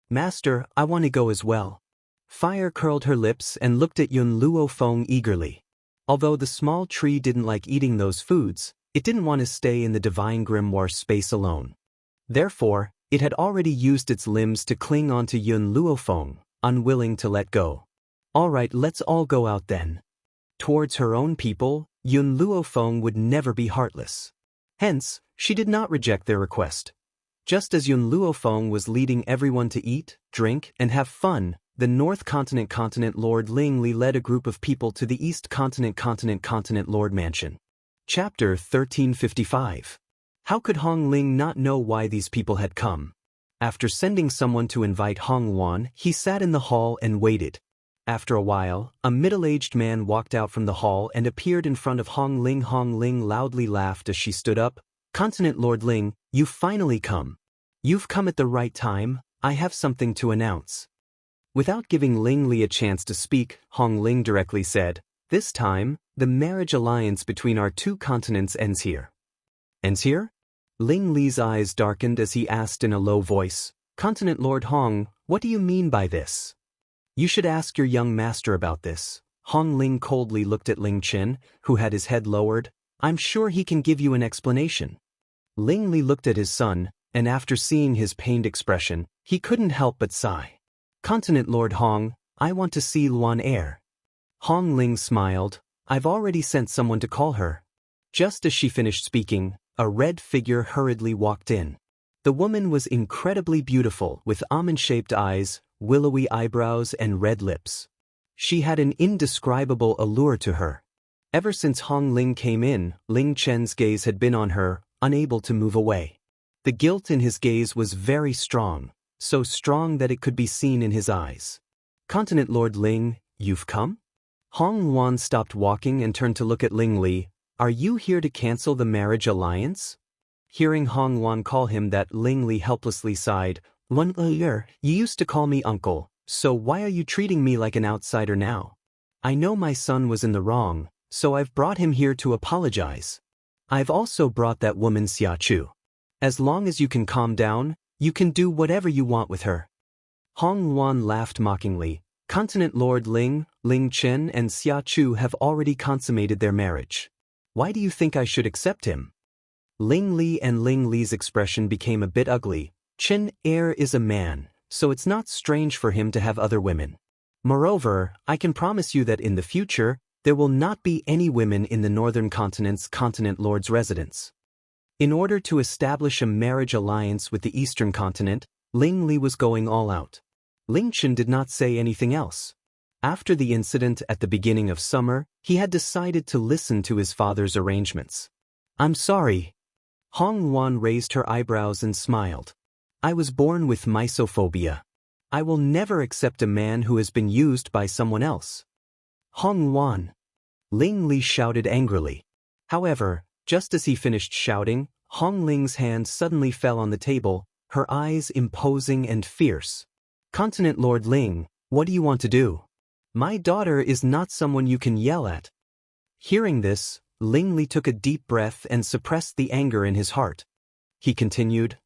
Master, I want to go as well. Fire curled her lips and looked at Yun Luofeng eagerly. Although the small tree didn't like eating those foods, it didn't want to stay in the Divine Grimoire space alone. Therefore, it had already used its limbs to cling onto Yun Luofeng, unwilling to let go. All right, let's all go out then. Towards her own people, Yun Luofeng would never be heartless. Hence, she did not reject their request. Just as Yun Luofeng was leading everyone to eat, drink, and have fun, the North Continent Lord Ling Li led a group of people to the East Continent Lord Mansion. Chapter 1355. How could Hong Ling not know why these people had come? After sending someone to invite Hong Wan, he sat in the hall and waited. After a while, a middle-aged man walked out from the hall and appeared in front of Hong Ling. Hong Ling loudly laughed as she stood up. Continent Lord Ling, you've finally come. You've come at the right time. I have something to announce. Without giving Ling Li a chance to speak, Hong Ling directly said, this time, the marriage alliance between our two continents ends here. Ends here? Ling Li's eyes darkened as he asked in a low voice, Continent Lord Hong, what do you mean by this? You should ask your young master about this. Hong Ling coldly looked at Ling Chen, who had his head lowered. I'm sure he can give you an explanation. Ling Li looked at his son, and after seeing his pained expression, he couldn't help but sigh. Continent Lord Hong, I want to see Luan Heir. Hong Ling smiled. I've already sent someone to call her. Just as she finished speaking, a red figure hurriedly walked in. The woman was incredibly beautiful, with almond-shaped eyes, willowy eyebrows, and red lips. She had an indescribable allure to her. Ever since Hong Ling came in, Ling Chen's gaze had been on her, unable to move away. The guilt in his gaze was very strong, so strong that it could be seen in his eyes. Continent Lord Ling, you've come? Hong Wan stopped walking and turned to look at Ling Li. Are you here to cancel the marriage alliance? Hearing Hong Wan call him that, Ling Li helplessly sighed. One year, you used to call me uncle, so why are you treating me like an outsider now? I know my son was in the wrong, so I've brought him here to apologize. I've also brought that woman Xia Chu. As long as you can calm down, you can do whatever you want with her. Hong Wan laughed mockingly. Continent Lord Ling, Ling Chen and Xia Chu have already consummated their marriage. Why do you think I should accept him? Ling Li and Ling Li's expression became a bit ugly. Chen Heir is a man, so it's not strange for him to have other women. Moreover, I can promise you that in the future, there will not be any women in the Northern Continent's Continent Lord's residence. In order to establish a marriage alliance with the Eastern Continent, Ling Li was going all out. Ling Chen did not say anything else. After the incident at the beginning of summer, he had decided to listen to his father's arrangements. I'm sorry. Hong Wan raised her eyebrows and smiled. I was born with misophobia. I will never accept a man who has been used by someone else. Hong Wan. Ling Li shouted angrily. However, just as he finished shouting, Hong Ling's hand suddenly fell on the table, her eyes imposing and fierce. Continent Lord Ling, what do you want to do? My daughter is not someone you can yell at. Hearing this, Ling Li took a deep breath and suppressed the anger in his heart. He continued,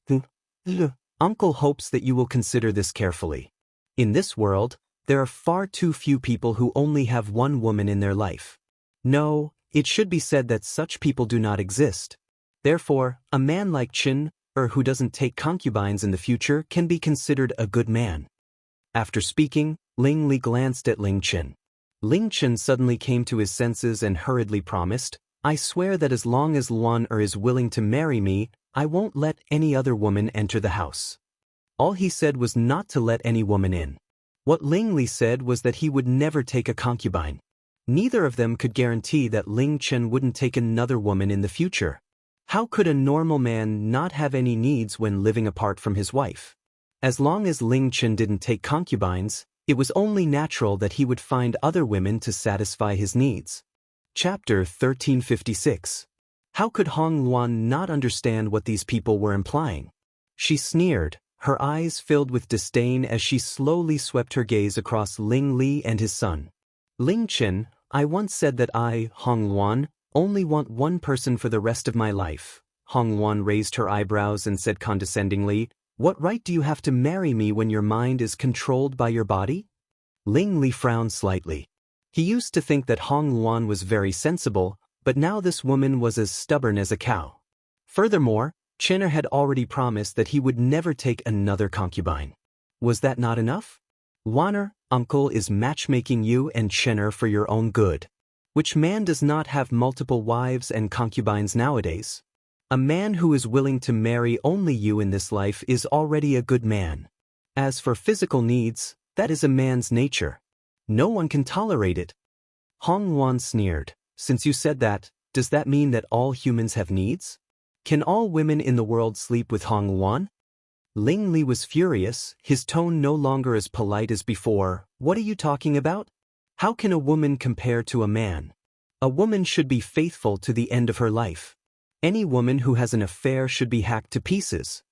Uncle hopes that you will consider this carefully. In this world, there are far too few people who only have one woman in their life. No, it should be said that such people do not exist. Therefore, a man like Chen, who doesn't take concubines in the future, can be considered a good man. After speaking, Ling Li glanced at Ling Chen. Ling Chen suddenly came to his senses and hurriedly promised, I swear that as long as Luan is willing to marry me, I won't let any other woman enter the house. All he said was not to let any woman in. What Ling Li said was that he would never take a concubine. Neither of them could guarantee that Ling Chen wouldn't take another woman in the future. How could a normal man not have any needs when living apart from his wife? As long as Ling Chen didn't take concubines, it was only natural that he would find other women to satisfy his needs. Chapter 1356. How could Hong Luan not understand what these people were implying? She sneered, her eyes filled with disdain as she slowly swept her gaze across Ling Li and his son. Ling Chen, I once said that I, Hong Luan, only want one person for the rest of my life. Hong Luan raised her eyebrows and said condescendingly, What right do you have to marry me when your mind is controlled by your body? Ling Li frowned slightly. He used to think that Hong Luan was very sensible, but now this woman was as stubborn as a cow. Furthermore, Chen had already promised that he would never take another concubine. Was that not enough? Luan, uncle is matchmaking you and Chen for your own good. Which man does not have multiple wives and concubines nowadays? A man who is willing to marry only you in this life is already a good man. As for physical needs, that is a man's nature. No one can tolerate it. Hong Wan sneered. Since you said that, does that mean that all humans have needs? Can all women in the world sleep with Hong Wan? Ling Li was furious, his tone no longer as polite as before. What are you talking about? How can a woman compare to a man? A woman should be faithful to the end of her life. Any woman who has an affair should be hacked to pieces.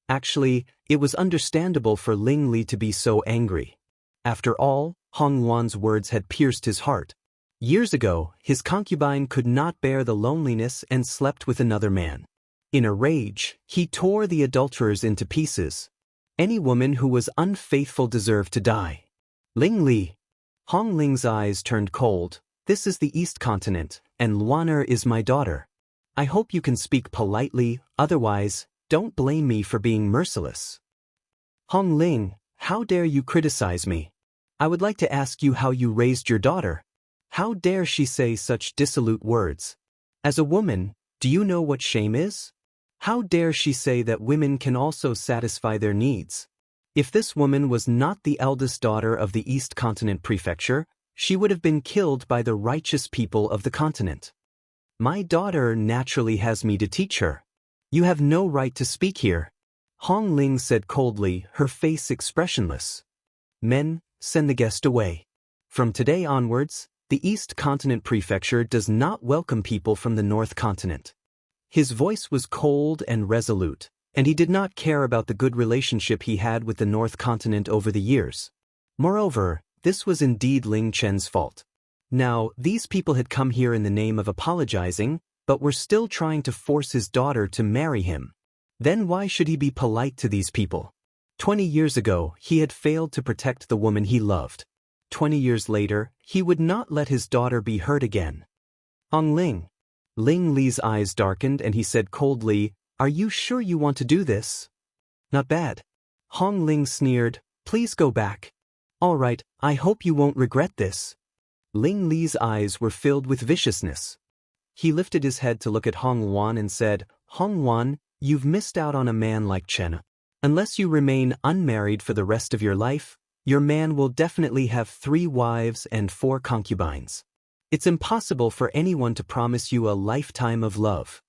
Actually, it was understandable for Ling Li to be so angry. After all, Hong Wan's words had pierced his heart. Years ago, his concubine could not bear the loneliness and slept with another man. In a rage, he tore the adulterers into pieces. Any woman who was unfaithful deserved to die. Ling Li. Hong Ling's eyes turned cold. This is the East Continent, and Luaner is my daughter. I hope you can speak politely, otherwise, don't blame me for being merciless. Hong Ling, how dare you criticize me? I would like to ask you how you raised your daughter. How dare she say such dissolute words? As a woman, do you know what shame is? How dare she say that women can also satisfy their needs? If this woman was not the eldest daughter of the East Continent Prefecture, she would have been killed by the righteous people of the continent. My daughter naturally has me to teach her. You have no right to speak here. Hong Ling said coldly, her face expressionless. Men, send the guest away. From today onwards, the East Continent Prefecture does not welcome people from the North Continent. His voice was cold and resolute, and he did not care about the good relationship he had with the North Continent over the years. Moreover, this was indeed Ling Chen's fault. Now, these people had come here in the name of apologizing, but were still trying to force his daughter to marry him. Then why should he be polite to these people? 20 years ago, he had failed to protect the woman he loved. 20 years later, he would not let his daughter be hurt again. Hong Ling. Ling Li's eyes darkened and he said coldly, "Are you sure you want to do this?" "Not bad." Hong Ling sneered, "Please go back." "All right, I hope you won't regret this." Ling Li's eyes were filled with viciousness. He lifted his head to look at Hong Wan and said, "Hong Wan, you've missed out on a man like Chen. Unless you remain unmarried for the rest of your life, your man will definitely have 3 wives and 4 concubines. It's impossible for anyone to promise you a lifetime of love."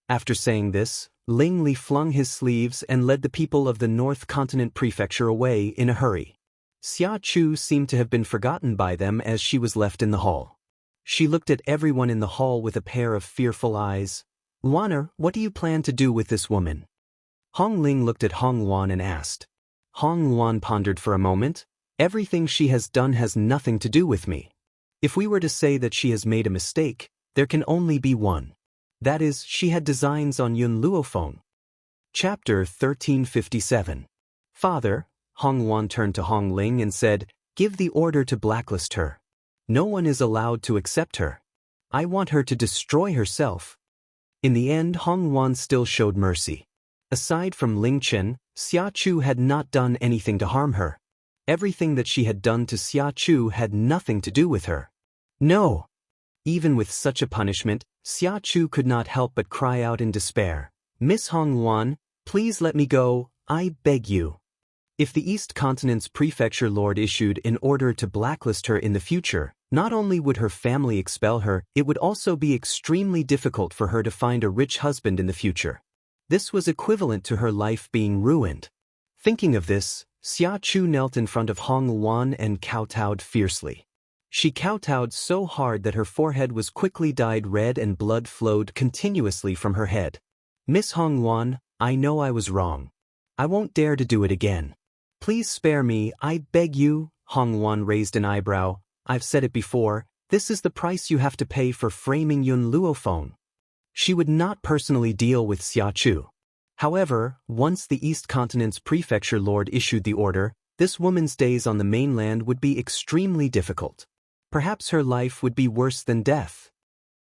After saying this, Ling Li flung his sleeves and led the people of the North Continent Prefecture away in a hurry. Xia Chu seemed to have been forgotten by them as she was left in the hall. She looked at everyone in the hall with a pair of fearful eyes. "Luaner, what do you plan to do with this woman?" Hong Ling looked at Hong Wan and asked. Hong Wan pondered for a moment. "Everything she has done has nothing to do with me. If we were to say that she has made a mistake, there can only be one. That is, she had designs on Yun Luofeng." Chapter 1357. "Father," Hong Wan turned to Hong Ling and said, "Give the order to blacklist her. No one is allowed to accept her. I want her to destroy herself." In the end, Hong Wan still showed mercy. Aside from Ling Chen, Xia Chu had not done anything to harm her. Everything that she had done to Xia Chu had nothing to do with her. No! Even with such a punishment, Xia Chu could not help but cry out in despair. "Miss Hong Wan, please let me go, I beg you." If the East Continent's prefecture lord issued an order to blacklist her in the future, not only would her family expel her, it would also be extremely difficult for her to find a rich husband in the future. This was equivalent to her life being ruined. Thinking of this, Xia Chu knelt in front of Hong Wan and kowtowed fiercely. She kowtowed so hard that her forehead was quickly dyed red and blood flowed continuously from her head. "Miss Hong Wan, I know I was wrong. I won't dare to do it again. Please spare me, I beg you." Hong Wan raised an eyebrow. "I've said it before, this is the price you have to pay for framing Yun Luofeng." She would not personally deal with Xia Chu. However, once the East Continent's prefecture lord issued the order, this woman's days on the mainland would be extremely difficult. Perhaps her life would be worse than death.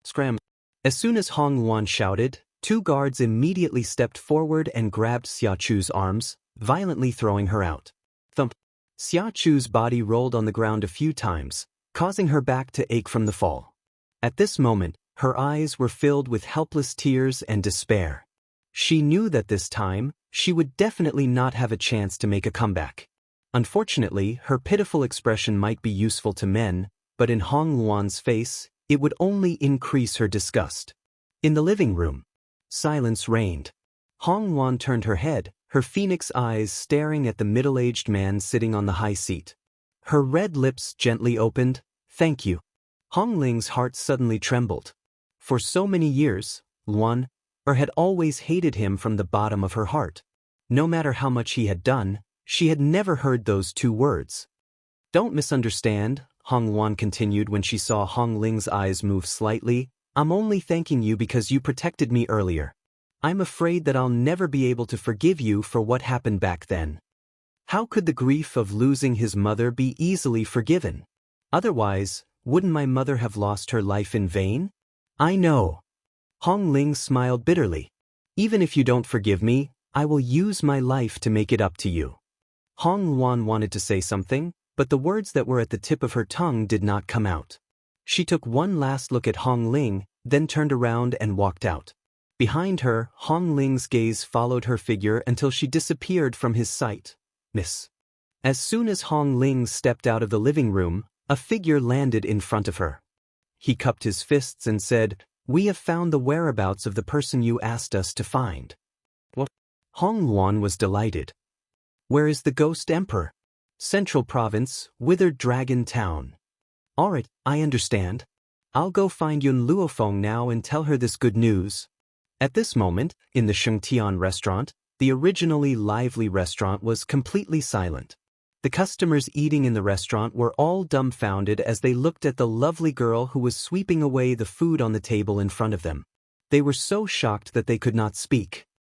Scram! As soon as Hong Wan shouted, 2 guards immediately stepped forward and grabbed Xia Chu's arms, violently throwing her out. Thump! Xia Chu's body rolled on the ground a few times, causing her back to ache from the fall. At this moment, her eyes were filled with helpless tears and despair. She knew that this time, she would definitely not have a chance to make a comeback. Unfortunately, her pitiful expression might be useful to men, but in Hong Luan's face, it would only increase her disgust. In the living room, silence reigned. Hong Luan turned her head, her phoenix eyes staring at the middle-aged man sitting on the high seat. Her red lips gently opened. "Thank you." Hong Ling's heart suddenly trembled. For so many years, Luan had always hated him from the bottom of her heart. No matter how much he had done, she had never heard those two words. "Don't misunderstand," Hong Luan continued when she saw Hong Ling's eyes move slightly. "I'm only thanking you because you protected me earlier. I'm afraid that I'll never be able to forgive you for what happened back then." How could the grief of losing his mother be easily forgiven? Otherwise, wouldn't my mother have lost her life in vain? I know. Hong Ling smiled bitterly. "Even if you don't forgive me, I will use my life to make it up to you." Hong Luan wanted to say something, but the words that were at the tip of her tongue did not come out. She took one last look at Hong Ling, then turned around and walked out. Behind her, Hong Ling's gaze followed her figure until she disappeared from his sight. "Miss." As soon as Hong Ling stepped out of the living room, a figure landed in front of her. He cupped his fists and said, "We have found the whereabouts of the person you asked us to find." What? Hong Luan was delighted. "Where is the Ghost Emperor?" "Central Province, Withered Dragon Town." "Alright, I understand. I'll go find Yun Luofeng now and tell her this good news." At this moment, in the Shengtian restaurant, the originally lively restaurant was completely silent. The customers eating in the restaurant were all dumbfounded as they looked at the lovely girl who was sweeping away the food on the table in front of them. They were so shocked that they could not speak.